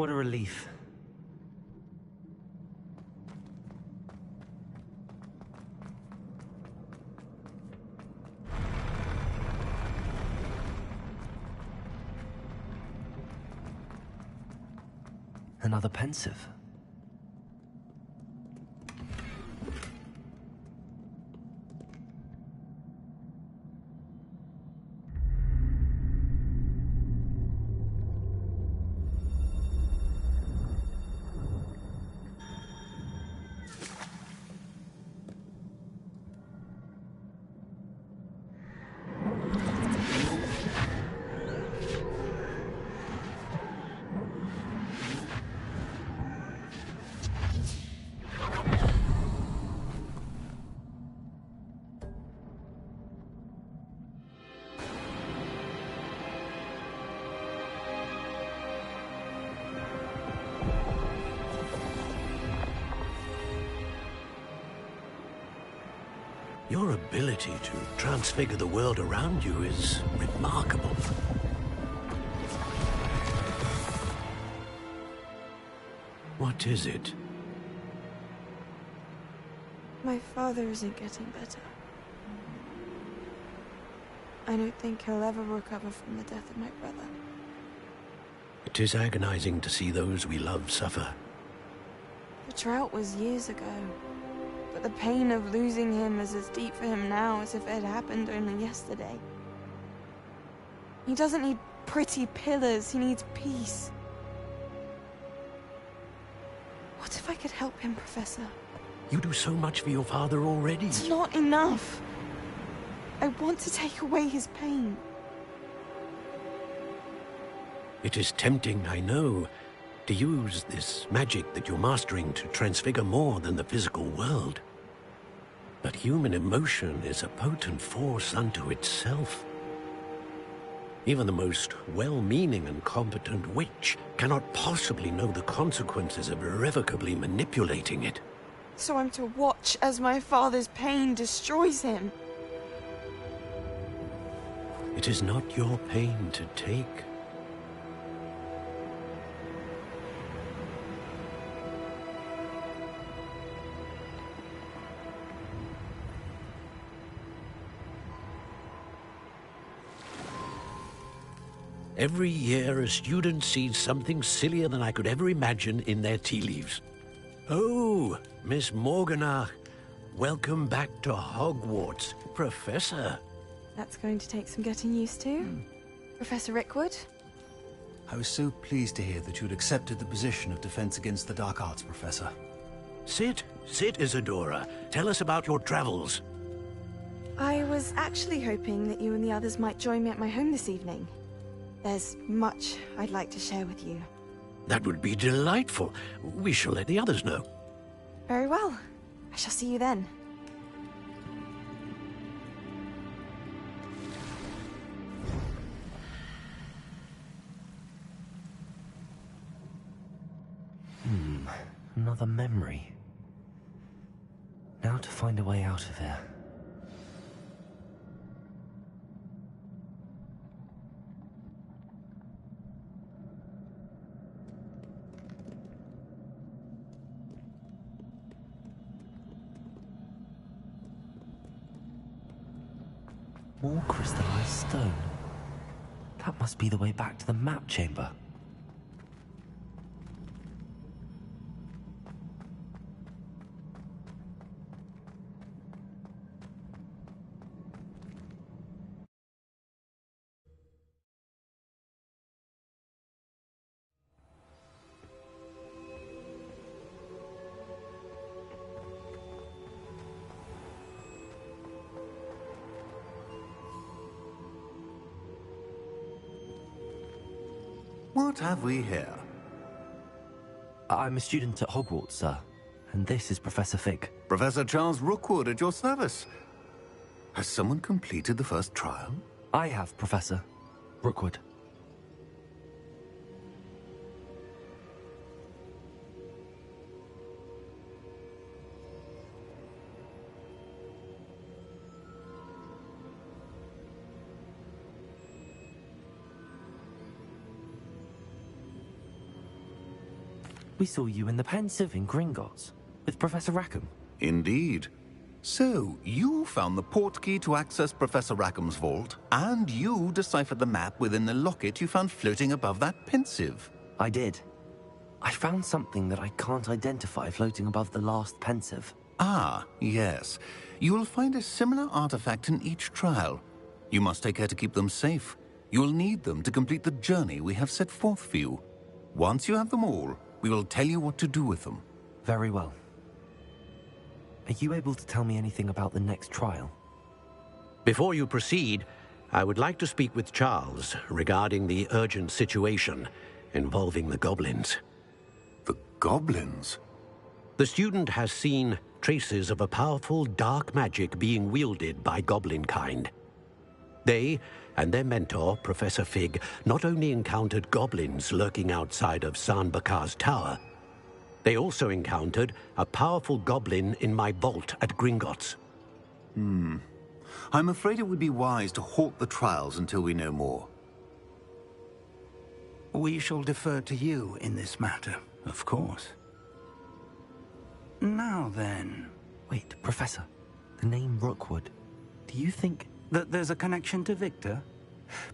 What a relief. Another pensive. Your ability to transfigure the world around you is remarkable. What is it? My father isn't getting better. I don't think he'll ever recover from the death of my brother. It is agonizing to see those we love suffer. The drought was years ago. But the pain of losing him is as deep for him now as if it had happened only yesterday. He doesn't need pretty pillars, he needs peace. What if I could help him, Professor? You do so much for your father already. It's not enough. I want to take away his pain. It is tempting, I know, to use this magic that you're mastering to transfigure more than the physical world. But human emotion is a potent force unto itself. Even the most well-meaning and competent witch cannot possibly know the consequences of irrevocably manipulating it. So I'm to watch as my father's pain destroys him. It is not your pain to take. Every year, a student sees something sillier than I could ever imagine in their tea leaves. Oh, Miss Morganach, welcome back to Hogwarts, Professor. That's going to take some getting used to. Professor Rickwood? I was so pleased to hear that you'd accepted the position of Defense Against the Dark Arts, Professor. Sit, Isadora. Tell us about your travels. I was actually hoping that you and the others might join me at my home this evening. There's much I'd like to share with you. That would be delightful. We shall let the others know. Very well. I shall see you then. Another memory. Now to find a way out of here. More crystallized stone. That must be the way back to the map chamber. What have we here? I'm a student at Hogwarts, sir. And this is Professor Fig. Professor Charles Rookwood at your service. Has someone completed the first trial? I have, Professor Rookwood. We saw you in the Pensive in Gringotts, with Professor Rackham. Indeed. So, you found the portkey to access Professor Rackham's vault, and you deciphered the map within the locket you found floating above that Pensive. I did. I found something that I can't identify floating above the last Pensive. Ah, yes. You will find a similar artifact in each trial. You must take care to keep them safe. You will need them to complete the journey we have set forth for you. Once you have them all, we will tell you what to do with them. Very well. Are you able to tell me anything about the next trial? Before you proceed, I would like to speak with Charles regarding the urgent situation involving the goblins. The goblins? The student has seen traces of a powerful dark magic being wielded by goblin kind. They and their mentor, Professor Fig, not only encountered goblins lurking outside of Sanbakar's tower, they also encountered a powerful goblin in my vault at Gringotts. I'm afraid it would be wise to halt the trials until we know more. We shall defer to you in this matter, of course. Now then... Wait, Professor. The name Rookwood. Do you think... that there's a connection to Victor?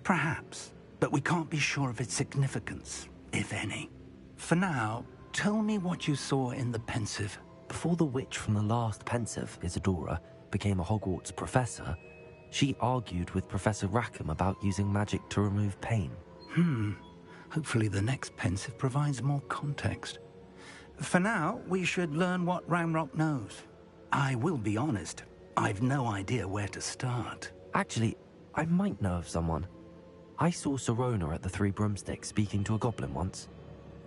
Perhaps, but we can't be sure of its significance, if any. For now, tell me what you saw in the Pensive. Before the witch from the last Pensive, Isadora, became a Hogwarts professor, she argued with Professor Rackham about using magic to remove pain. Hopefully the next Pensive provides more context. For now, we should learn what Ramrock knows. I will be honest, I've no idea where to start. Actually, I might know of someone. I saw Sirona at the Three Broomsticks speaking to a goblin once.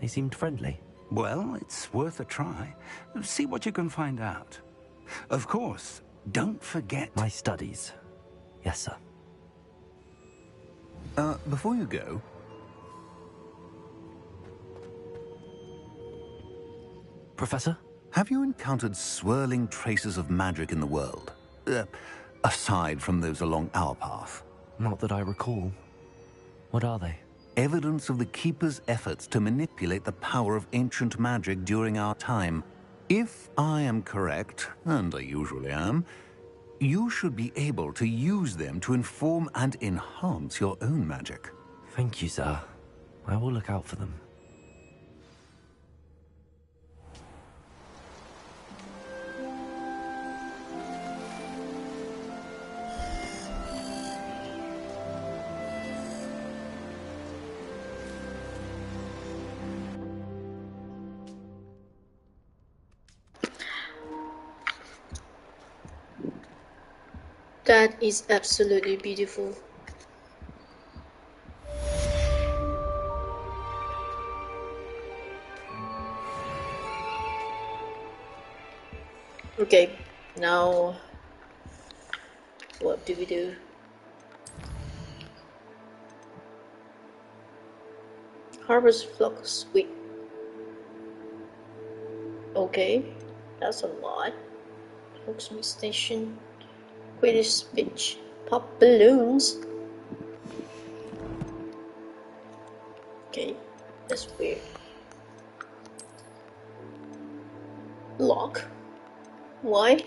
They seemed friendly. Well, it's worth a try. See what you can find out. Of course, don't forget... my studies. Yes, sir. Before you go... Professor? Have you encountered swirling traces of magic in the world? Aside from those along our path? Not that I recall. What are they? Evidence of the Keeper's efforts to manipulate the power of ancient magic during our time. If I am correct, and I usually am, you should be able to use them to inform and enhance your own magic. Thank you, sir. I will look out for them. That is absolutely beautiful. Okay, now what do we do? Harvest flux wheat. Okay, that's a lot. Hogsmeade Station. Quidditch speech. Pop balloons. Okay, that's weird. Lock. Why?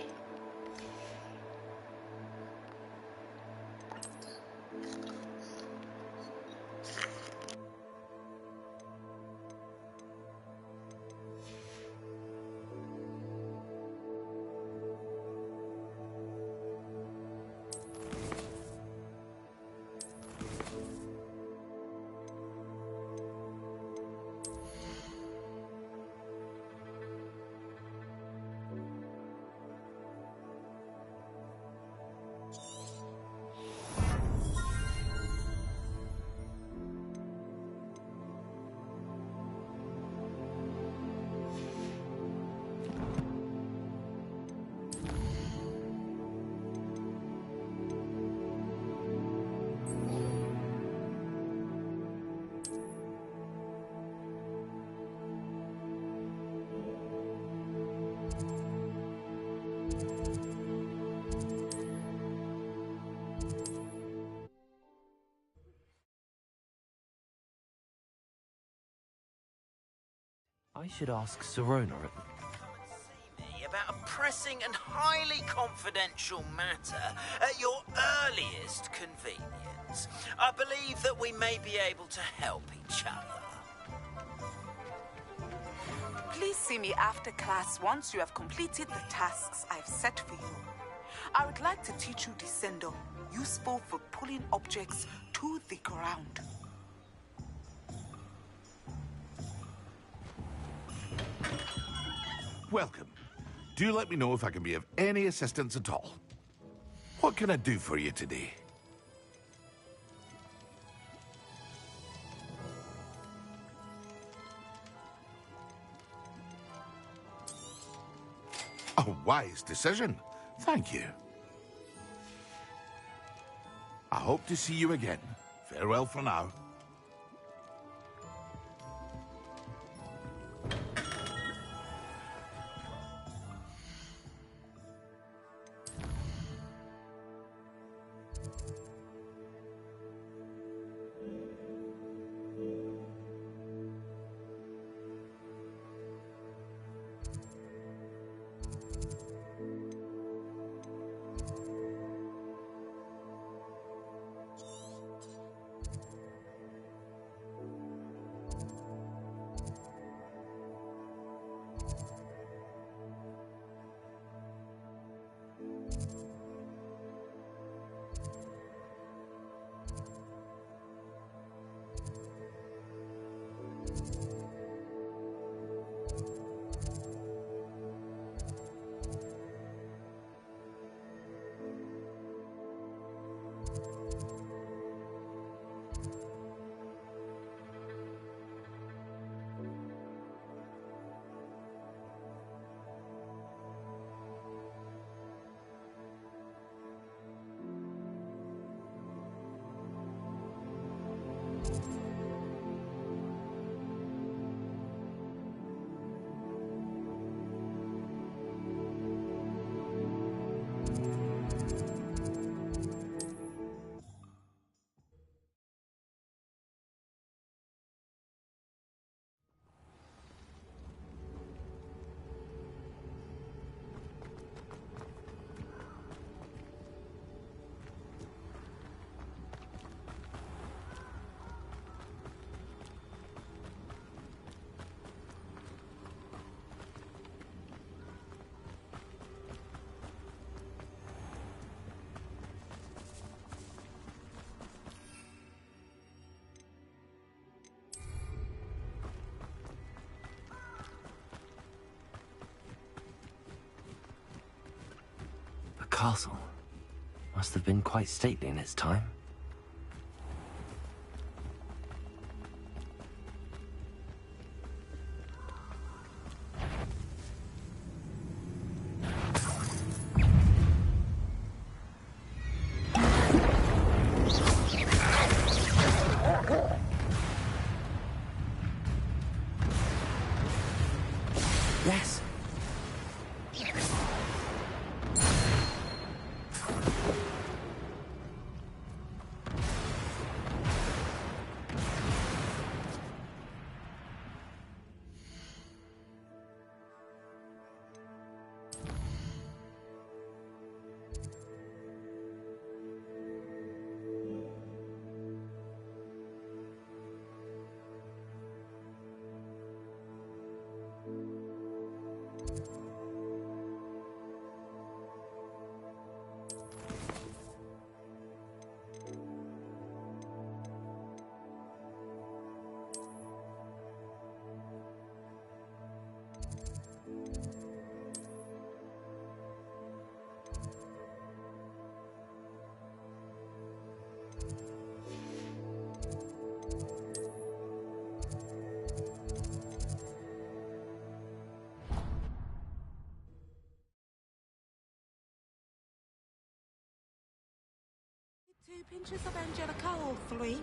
I should ask Serona. About a pressing and highly confidential matter at your earliest convenience. I believe that we may be able to help each other. Please see me after class once you have completed the tasks I've set for you. I would like to teach you Descendo, useful for pulling objects to the ground. Welcome. Do let me know if I can be of any assistance at all. What can I do for you today? A wise decision. Thank you. I hope to see you again. Farewell for now. Castle must have been quite stately in its time. Yes. Two pinches of Angelica, or 3?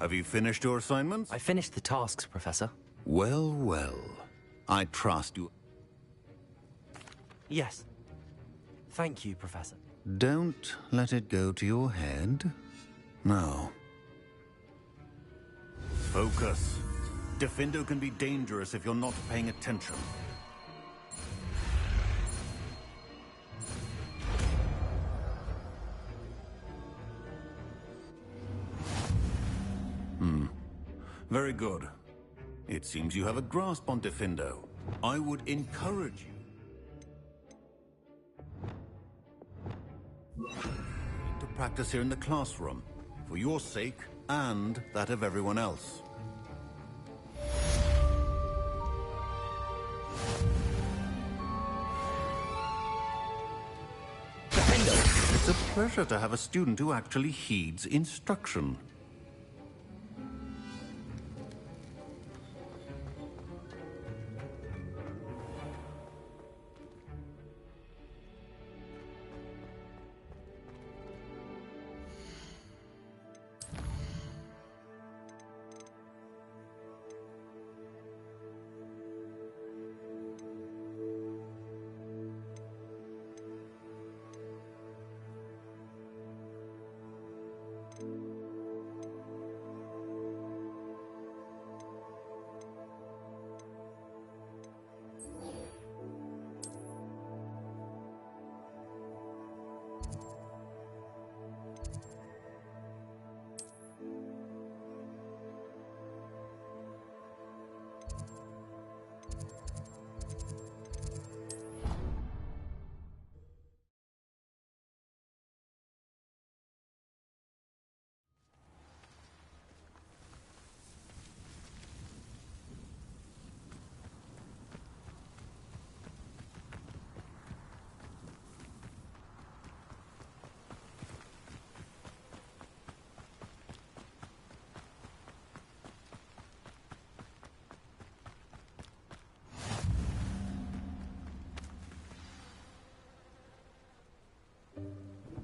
Have you finished your assignments? I finished the tasks, Professor. Well, well. I trust you. Yes. Thank you, Professor. Don't let it go to your head. Now. Focus. Defendo can be dangerous if you're not paying attention. Very good. It seems you have a grasp on Defendo. I would encourage you to practice here in the classroom, for your sake and that of everyone else. Defendo! It's a pleasure to have a student who actually heeds instruction.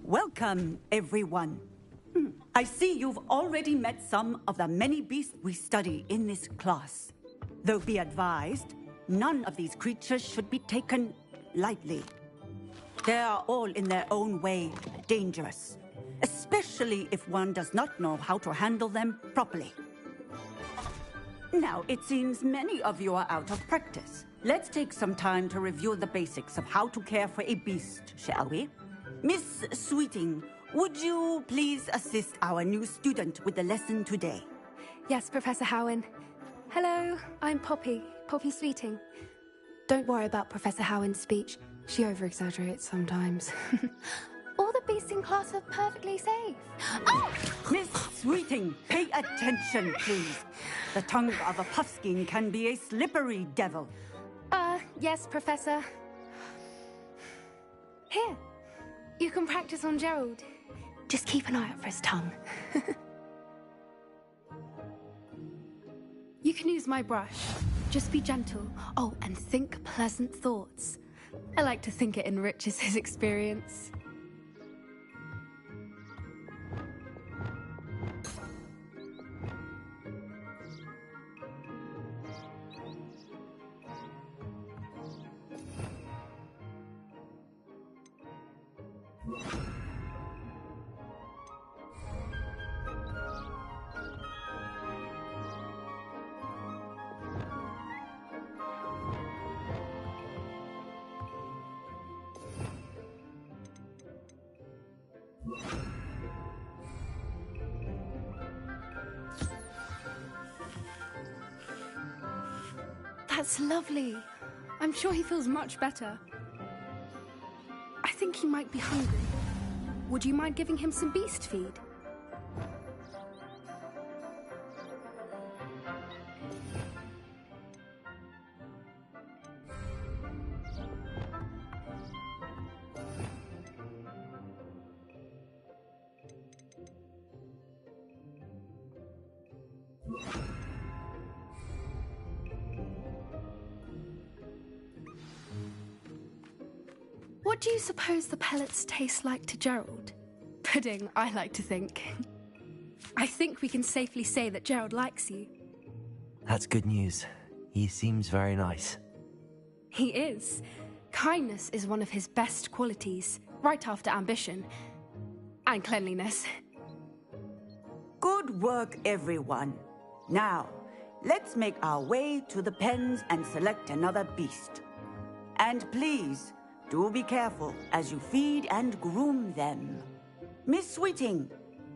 Welcome, everyone. I see you've already met some of the many beasts we study in this class. Though be advised, none of these creatures should be taken lightly. They are all in their own way dangerous, especially if one does not know how to handle them properly. Now, it seems many of you are out of practice. Let's take some time to review the basics of how to care for a beast, shall we? Miss Sweeting, would you please assist our new student with the lesson today? Yes, Professor Howen. Hello, I'm Poppy Sweeting. Don't worry about Professor Howen's speech. She over-exaggerates sometimes. All the beasts in class are perfectly safe. Oh! Miss Sweeting, pay attention, please. The tongue of a puffskein can be a slippery devil. Yes, Professor. Here. You can practice on Gerald. Just keep an eye out for his tongue. You can use my brush. Just be gentle. Oh, and think pleasant thoughts. I like to think it enriches his experience. That's lovely. I'm sure he feels much better. I think he might be hungry. Would you mind giving him some beast feed? What do you suppose the pellets taste like to Gerald? Pudding, I like to think. I think we can safely say that Gerald likes you. That's good news. He seems very nice. He is. Kindness is one of his best qualities, right after ambition. And cleanliness. Good work, everyone. Now, let's make our way to the pens and select another beast. And please, do be careful as you feed and groom them. Miss Sweeting,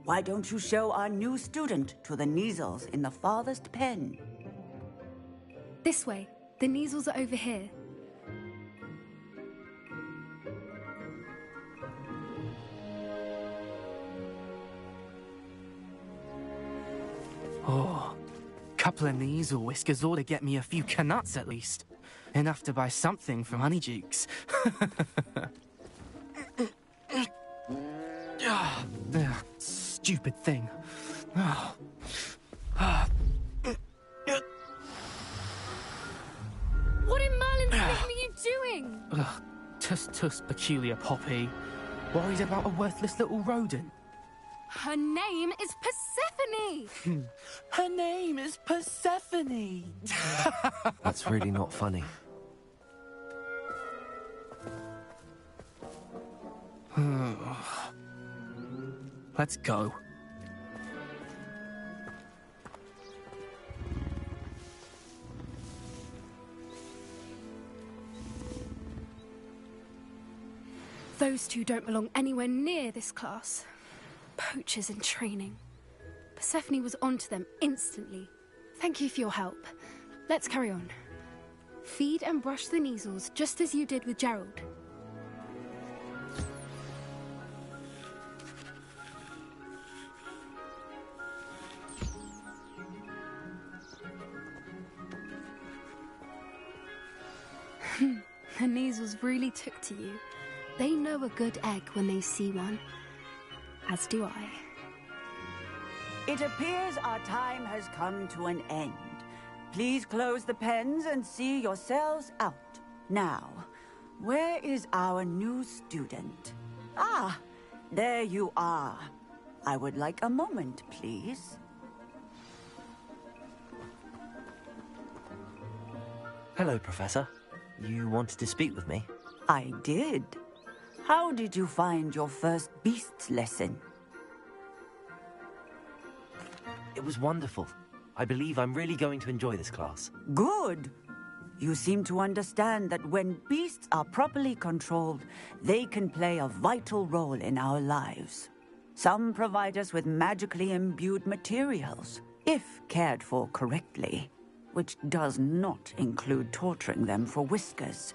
why don't you show our new student to the Neasels in the farthest pen? This way. The Neasels are over here. Oh, couple of Neasel whiskers ought to get me a few canuts at least. Enough to buy something from Honeydukes. Stupid thing. What in Merlin's name are you doing? Tuss, peculiar Poppy. Worried about a worthless little rodent. Her name is Persephone! Her name is Persephone! That's really not funny. Let's go. Those two don't belong anywhere near this class. Poachers in training. Persephone was onto them instantly. Thank you for your help. Let's carry on. Feed and brush the Neasels just as you did with Gerald. The Neasels really took to you. They know a good egg when they see one. As do I. It appears our time has come to an end. Please close the pens and see yourselves out. Now, where is our new student? Ah, there you are. I would like a moment, please. Hello, Professor. You wanted to speak with me? I did. How did you find your first beasts lesson? It was wonderful. I believe I'm really going to enjoy this class. Good. You seem to understand that when beasts are properly controlled, they can play a vital role in our lives. Some provide us with magically imbued materials, if cared for correctly, which does not include torturing them for whiskers.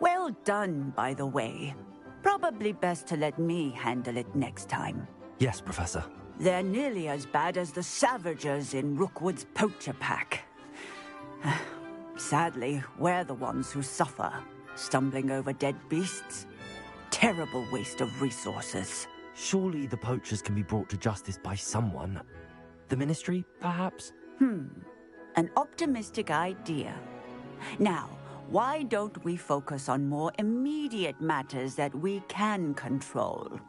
Well done, by the way. Probably best to let me handle it next time. Yes, Professor. They're nearly as bad as the Savagers in Rookwood's poacher pack. Sadly, we're the ones who suffer, stumbling over dead beasts. Terrible waste of resources. Surely the poachers can be brought to justice by someone. The Ministry, perhaps? An optimistic idea. Now, why don't we focus on more immediate matters that we can control?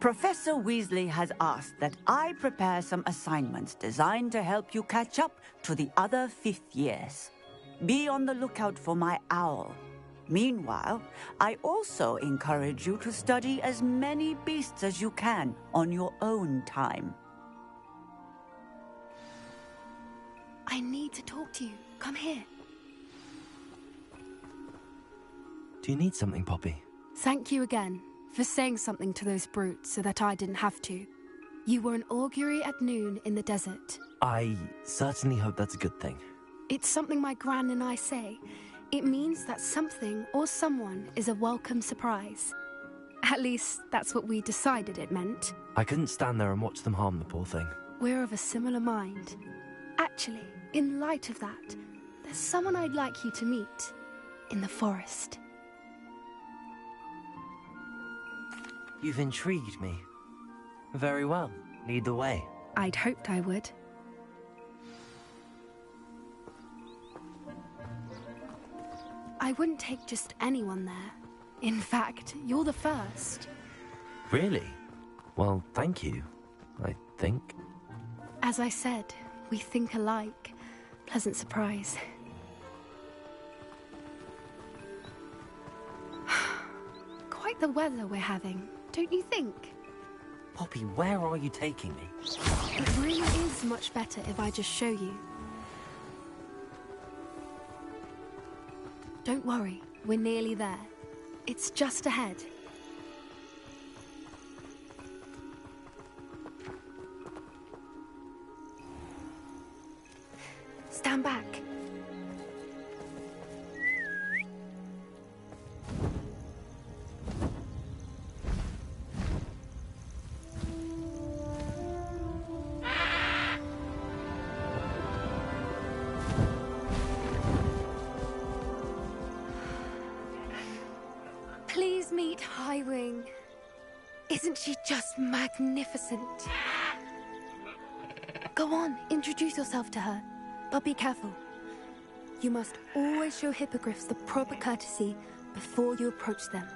Professor Weasley has asked that I prepare some assignments designed to help you catch up to the other fifth years. Be on the lookout for my owl. Meanwhile, I also encourage you to study as many beasts as you can on your own time. I need to talk to you. Come here. Do you need something, Poppy? Thank you again for saying something to those brutes so that I didn't have to. You were an augury at noon in the desert. I certainly hope that's a good thing. It's something my gran and I say. It means that something or someone is a welcome surprise. At least, that's what we decided it meant. I couldn't stand there and watch them harm the poor thing. We're of a similar mind. Actually, in light of that, there's someone I'd like you to meet. In the forest. You've intrigued me. Very well. Lead the way. I'd hoped I would. I wouldn't take just anyone there. In fact, you're the first. Really? Well, thank you. I think. As I said, we think alike. Pleasant surprise. Quite the weather we're having, don't you think? Poppy, where are you taking me? It really is much better if I just show you. Don't worry, we're nearly there. It's just ahead. Stand back. Please meet Highwing. Isn't she just magnificent? Go on, introduce yourself to her. But be careful. You must always show hippogriffs the proper courtesy before you approach them.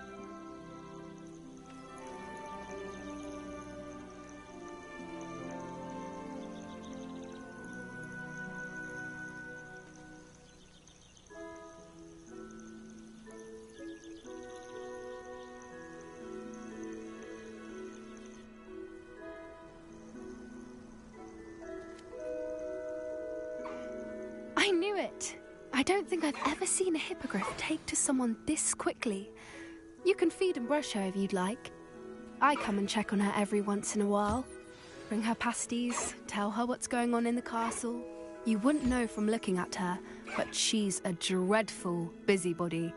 I knew it! I don't think I've ever seen a hippogriff take to someone this quickly. You can feed and brush her if you'd like. I come and check on her every once in a while. Bring her pasties, tell her what's going on in the castle. You wouldn't know from looking at her, but she's a dreadful busybody.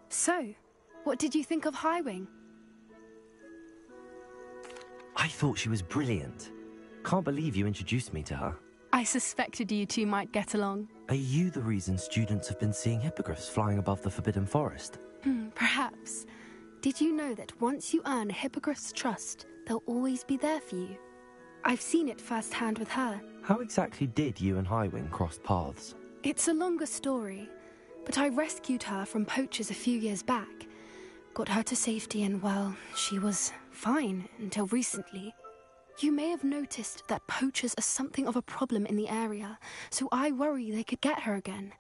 So, what did you think of Highwing? I thought she was brilliant. Can't believe you introduced me to her. I suspected you two might get along. Are you the reason students have been seeing hippogriffs flying above the Forbidden Forest? Perhaps. Did you know that once you earn a hippogriff's trust, they'll always be there for you? I've seen it firsthand with her. How exactly did you and Highwing cross paths? It's a longer story, but I rescued her from poachers a few years back. Got her to safety and, well, she was fine until recently. You may have noticed that poachers are something of a problem in the area, so I worry they could get her again.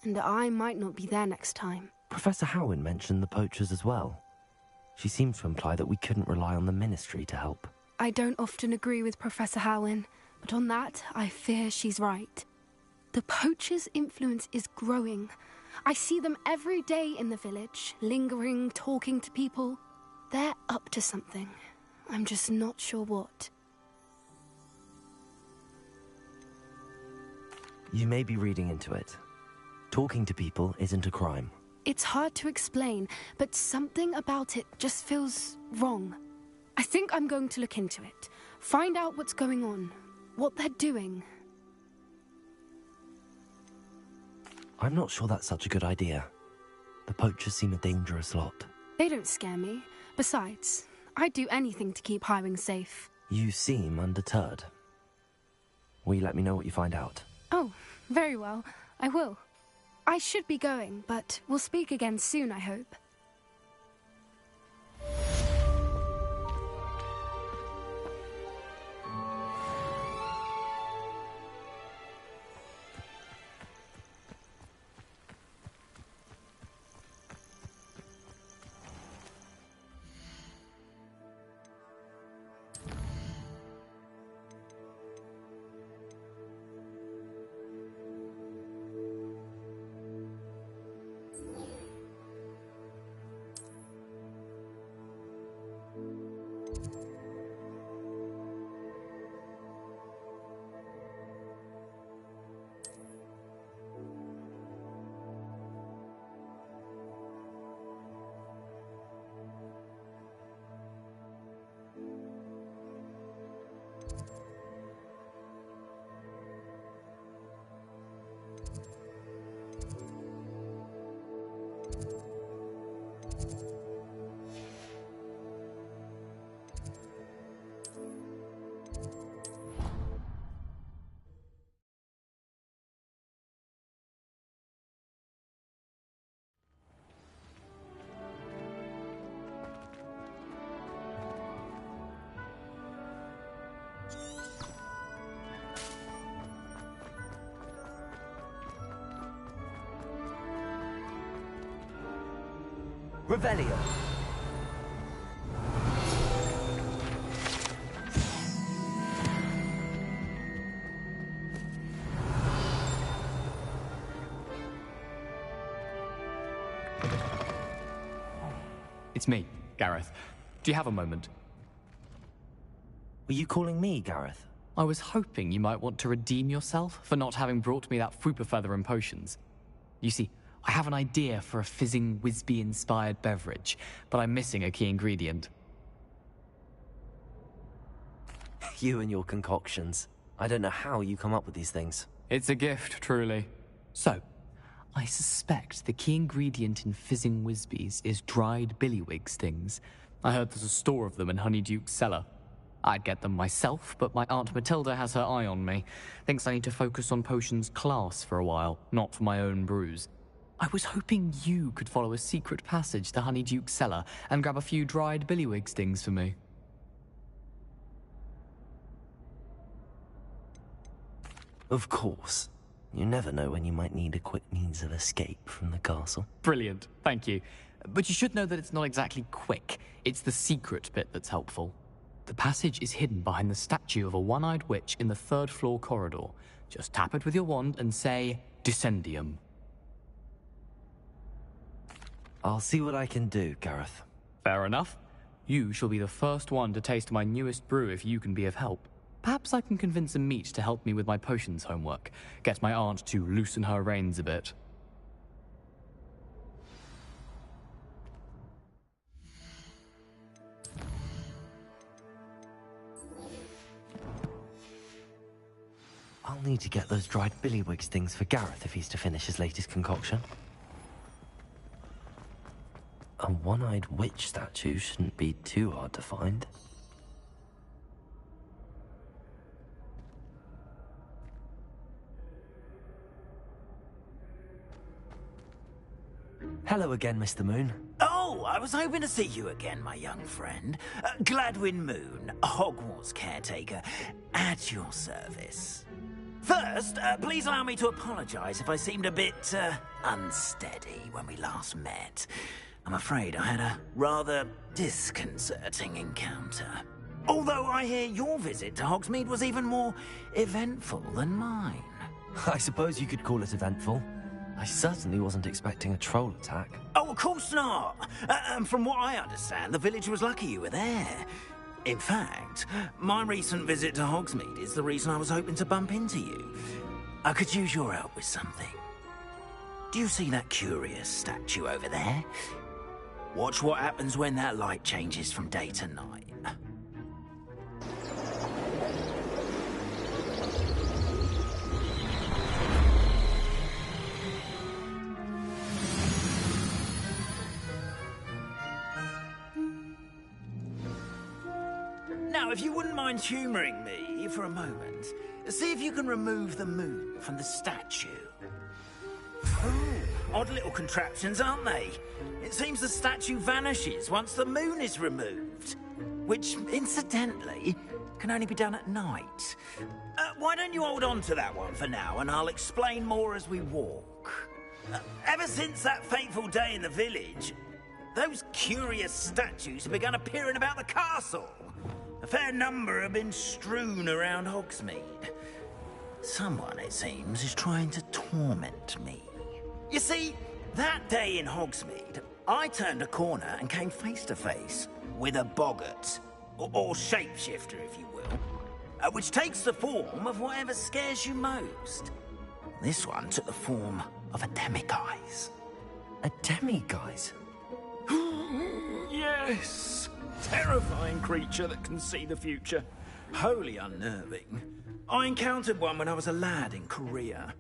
And I might not be there next time. Professor Howin mentioned the poachers as well. She seemed to imply that we couldn't rely on the Ministry to help. I don't often agree with Professor Howin, but on that, I fear she's right. The poachers' influence is growing. I see them every day in the village, lingering, talking to people. They're up to something. I'm just not sure what. You may be reading into it. Talking to people isn't a crime. It's hard to explain, but something about it just feels wrong. I think I'm going to look into it. Find out what's going on, what they're doing. I'm not sure that's such a good idea. The poachers seem a dangerous lot. They don't scare me. Besides, I'd do anything to keep Highwing safe. You seem undeterred. Will you let me know what you find out? Oh, very well. I will. I should be going, but we'll speak again soon, I hope. Revelio. It's me, Gareth. Do you have a moment? Were you calling me, Gareth? I was hoping you might want to redeem yourself for not having brought me that Fooper feather and potions. You see, I have an idea for a fizzing Wisby-inspired beverage, but I'm missing a key ingredient. You and your concoctions. I don't know how you come up with these things. It's a gift, truly. So, I suspect the key ingredient in fizzing Wisbies is dried billywig stings. I heard there's a store of them in Honeyduke's cellar. I'd get them myself, but my Aunt Matilda has her eye on me. Thinks I need to focus on potions class for a while, not for my own brews. I was hoping you could follow a secret passage to Honeyduke's cellar and grab a few dried billywig stings for me. Of course. You never know when you might need a quick means of escape from the castle. Brilliant, thank you. But you should know that it's not exactly quick. It's the secret bit that's helpful. The passage is hidden behind the statue of a one-eyed witch in the third-floor corridor. Just tap it with your wand and say, Descendium. I'll see what I can do, Gareth. Fair enough. You shall be the first one to taste my newest brew if you can be of help. Perhaps I can convince a meat to help me with my potions homework. Get my aunt to loosen her reins a bit. I'll need to get those dried billywig stings for Gareth if he's to finish his latest concoction. A one-eyed witch statue shouldn't be too hard to find. Hello again, Mr. Moon. Oh, I was hoping to see you again, my young friend. Gladwin Moon, Hogwarts caretaker, at your service. First, please allow me to apologize if I seemed a bit, unsteady when we last met. I'm afraid I had a rather disconcerting encounter. Although I hear your visit to Hogsmeade was even more eventful than mine. I suppose you could call it eventful. I certainly wasn't expecting a troll attack. Oh, of course not. And from what I understand, the village was lucky you were there. In fact, my recent visit to Hogsmeade is the reason I was hoping to bump into you. I could use your help with something. Do you see that curious statue over there? Watch what happens when that light changes from day to night. Now, if you wouldn't mind humouring me for a moment, see if you can remove the moon from the statue. Oh, odd little contraptions, aren't they? It seems the statue vanishes once the moon is removed. Which, incidentally, can only be done at night. Why don't you hold on to that one for now, and I'll explain more as we walk. Ever since that fateful day in the village, those curious statues have begun appearing about the castle. A fair number have been strewn around Hogsmeade. Someone, it seems, is trying to torment me. You see, that day in Hogsmeade, I turned a corner and came face to face with a boggart, or shapeshifter, if you will, which takes the form of whatever scares you most. This one took the form of a demiguise. A demiguise? Yes! Terrifying creature that can see the future. Wholly unnerving. I encountered one when I was a lad in Korea.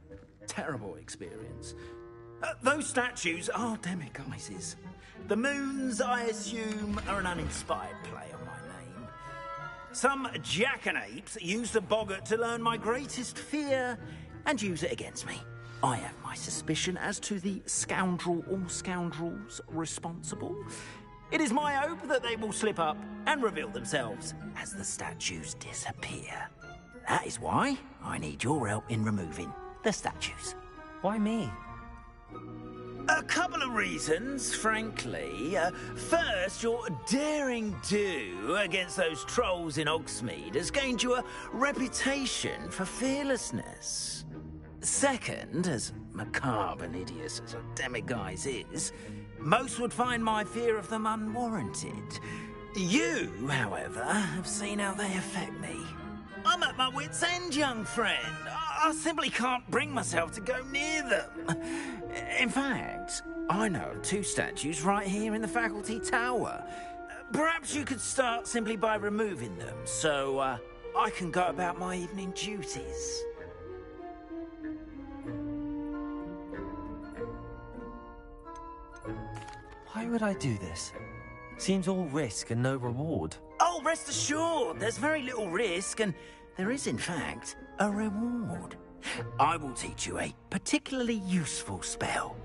Terrible experience. Those statues are demiguises. The moons, I assume, are an uninspired play on my name. Some jackanapes used a boggart to learn my greatest fear and use it against me. I have my suspicion as to the scoundrel or scoundrels responsible. It is my hope that they will slip up and reveal themselves as the statues disappear. That is why I need your help in removing the statues. Why me? A couple of reasons, frankly. First, your daring do against those trolls in Hogsmeade has gained you a reputation for fearlessness. Second, as macabre and hideous as a demiguise is, most would find my fear of them unwarranted. You, however, have seen how they affect me. I'm at my wit's end, young friend. I simply can't bring myself to go near them. In fact, I know of 2 statues right here in the faculty tower. Perhaps you could start simply by removing them, so I can go about my evening duties. Why would I do this? Seems all risk and no reward. Oh, rest assured, there's very little risk, and there is, in fact, a reward. I will teach you a particularly useful spell.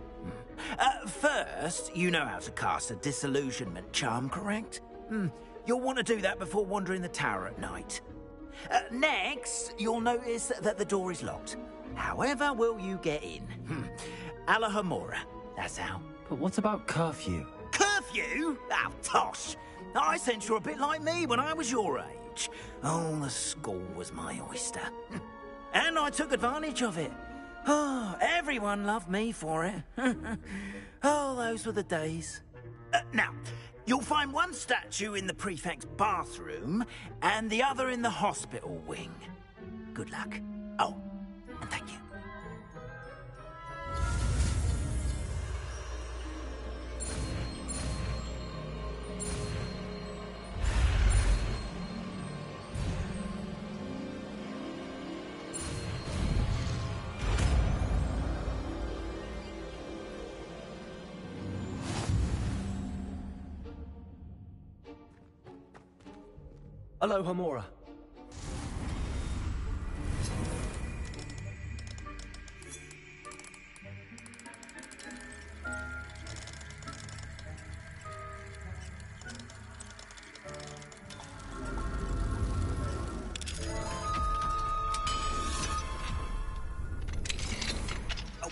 First, you know how to cast a disillusionment charm, correct? You'll want to do that before wandering the tower at night. Next, you'll notice that the door is locked. However will you get in? Alahomora, that's how. But what about curfew? Curfew? Oh, tosh! I sense you're a bit like me when I was your age. Oh, the school was my oyster. And I took advantage of it. Oh, everyone loved me for it. Oh, those were the days. Now, you'll find one statue in the prefect's bathroom and the other in the hospital wing. Good luck. Oh, and thank you. Alohomora.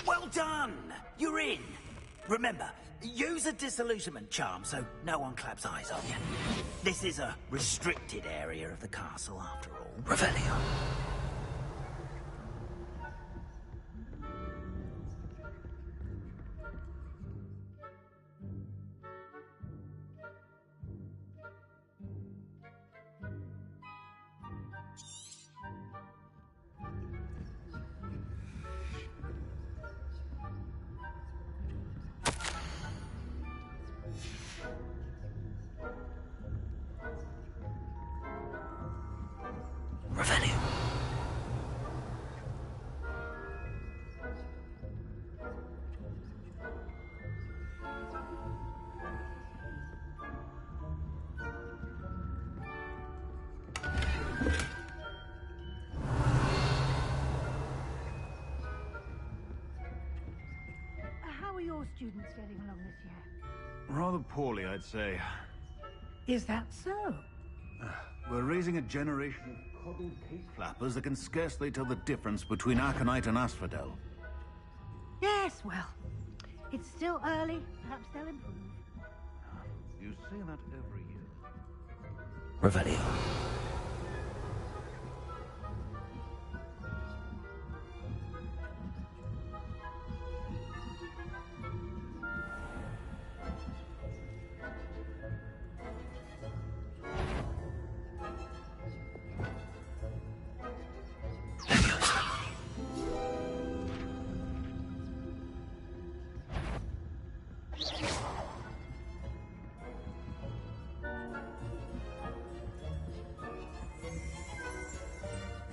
Well done! You're in. Remember, use a disillusionment charm so no one claps eyes on you. This is a restricted area of the castle, after all. Revelio. How are your students getting along this year? Rather poorly, I'd say. Is that so? We're raising a generation of coddled cake flappers that can scarcely tell the difference between aconite and asphodel. Yes, well, it's still early. Perhaps they'll improve. You say that every year. Revelio.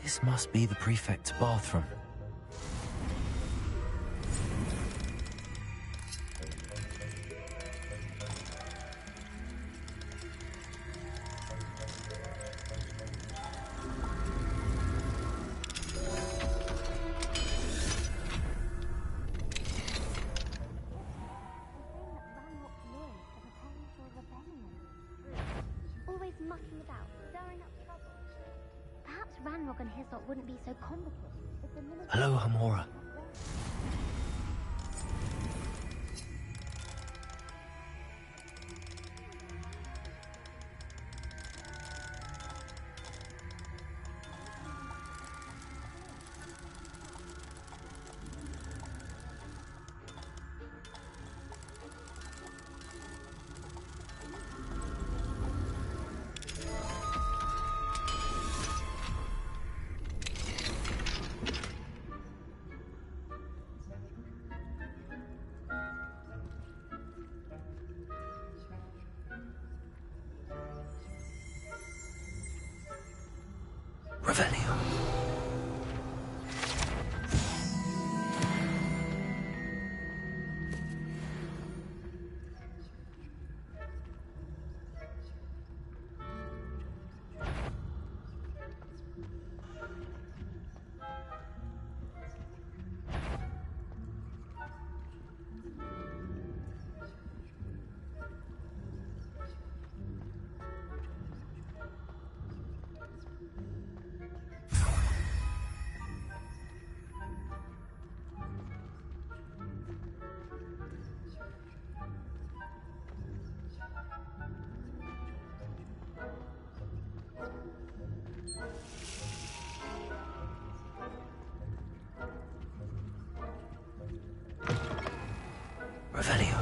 This must be the prefect's bathroom. Always mucking about, stirring up trouble. Perhaps Ranrock and Hislop wouldn't be so competent if the military... Alohomora. Revelio.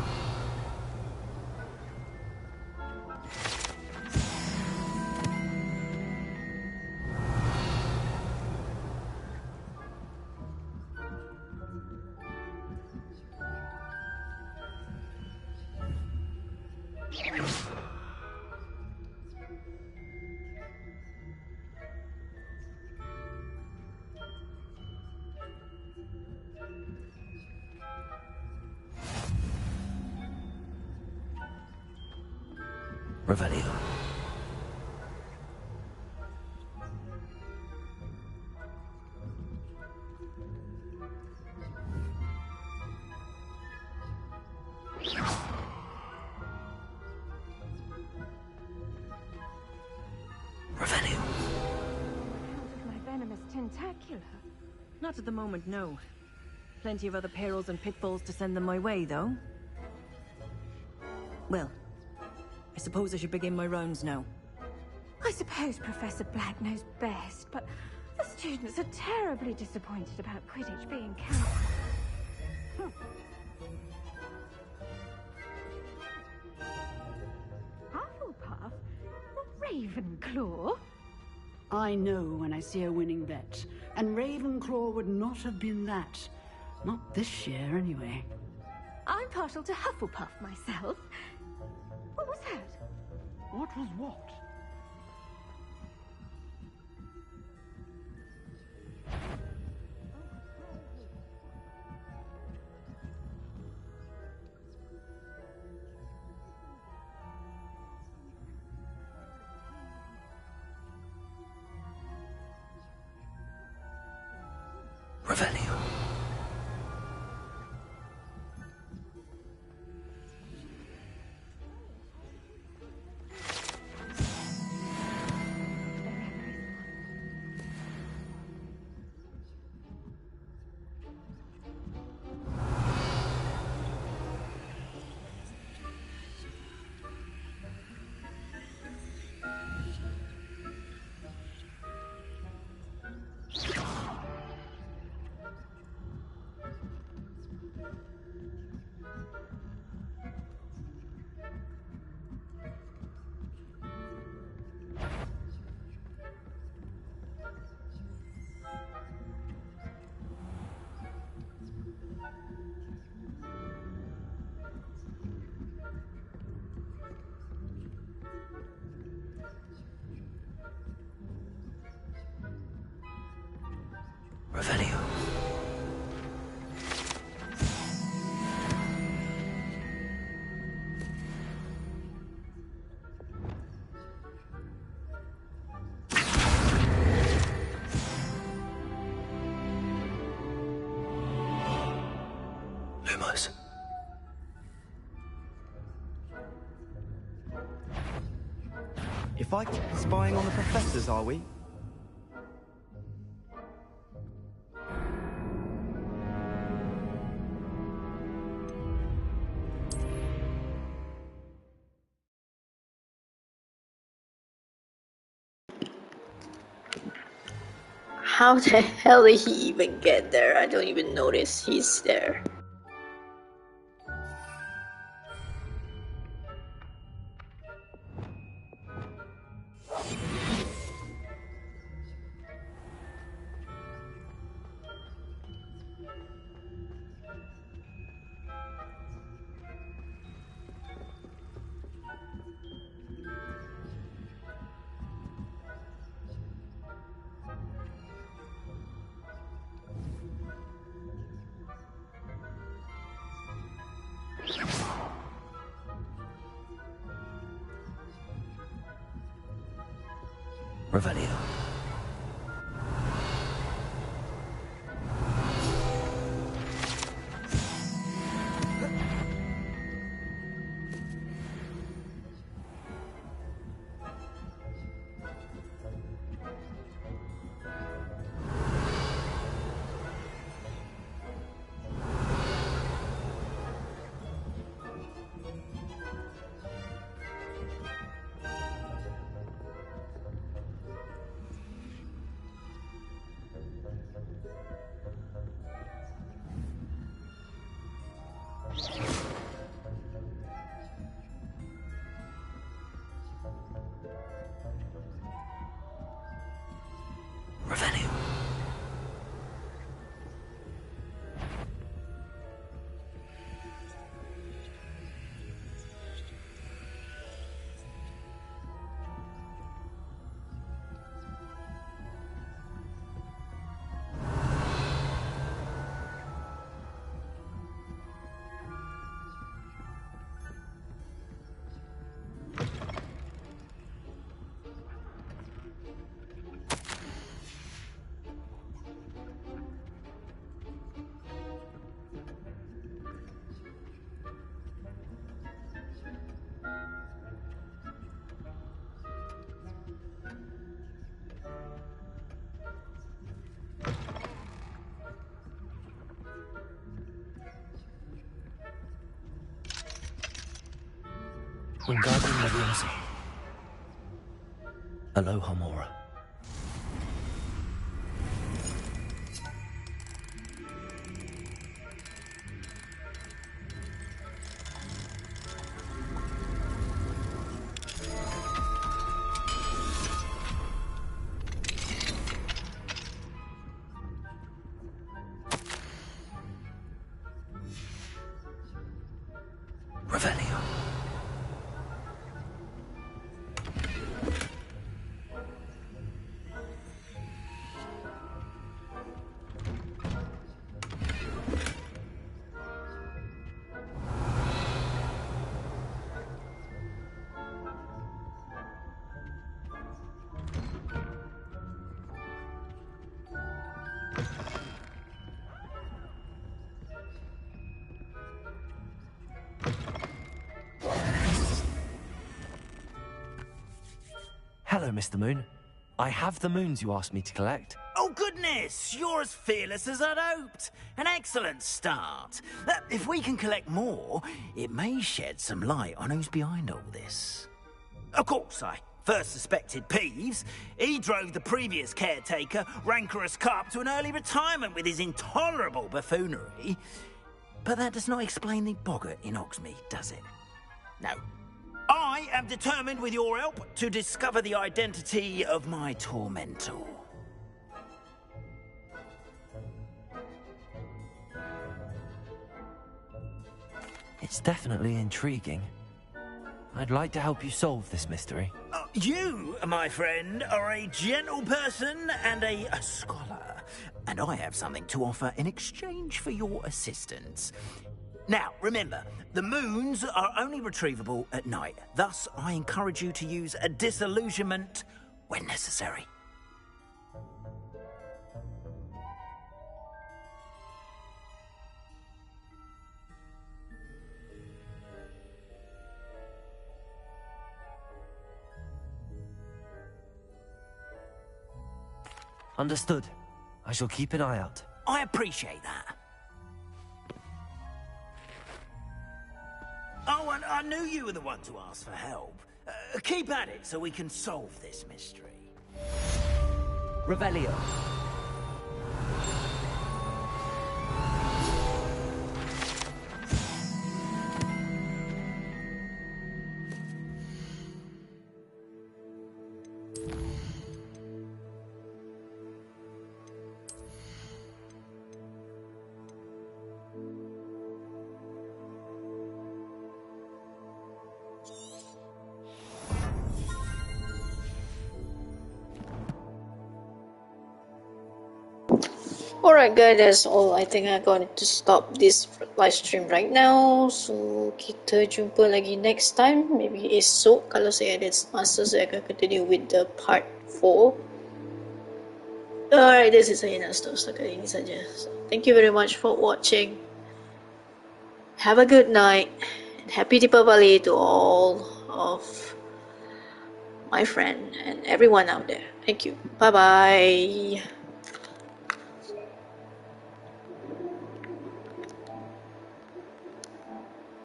Revelio. Revelio. My venomous tentacular. Not at the moment, no. Plenty of other perils and pitfalls to send them my way, though. Well, I suppose I should begin my rounds now. I suppose Professor Black knows best, but the students are terribly disappointed about Quidditch being cancelled. Hufflepuff? Ravenclaw? I know when I see a winning bet, and Ravenclaw would not have been that. Not this year, anyway. I'm partial to Hufflepuff myself. What was that? What was what? Revelio. Revelio. Lumos. If I spying on the professors, are we? How the hell did he even get there? I don't even notice he's there. Revelio. Wingardium Leviosa. Aloha Mora. Revelio. Hello, Mr. Moon. I have the moons you asked me to collect. Oh, goodness! You're as fearless as I'd hoped. An excellent start. If we can collect more, it may shed some light on who's behind all this. Of course, I first suspected Peeves. He drove the previous caretaker, Rancorous Carp, to an early retirement with his intolerable buffoonery. But that does not explain the boggart in Hogsmeade, does it? No. I am determined, with your help, to discover the identity of my tormentor. It's definitely intriguing. I'd like to help you solve this mystery. You, my friend, are a gentle person and a scholar, and I have something to offer in exchange for your assistance. Now, remember, the moons are only retrievable at night. Thus, I encourage you to use a disillusionment when necessary. Understood. I shall keep an eye out. I appreciate that. Oh, and I knew you were the one to ask for help. Keep at it so we can solve this mystery. Revelio. Alright guys, that's all. I think I'm going to stop this live stream right now. So kita jumpa lagi next time. Maybe esok kalau saya ada masa, saya akan continue with the part 4. Alright, this is saya nak stop setakat ini saja. So, thank you very much for watching. Have a good night and happy Deepavali to all of my friend and everyone out there. Thank you. Bye bye.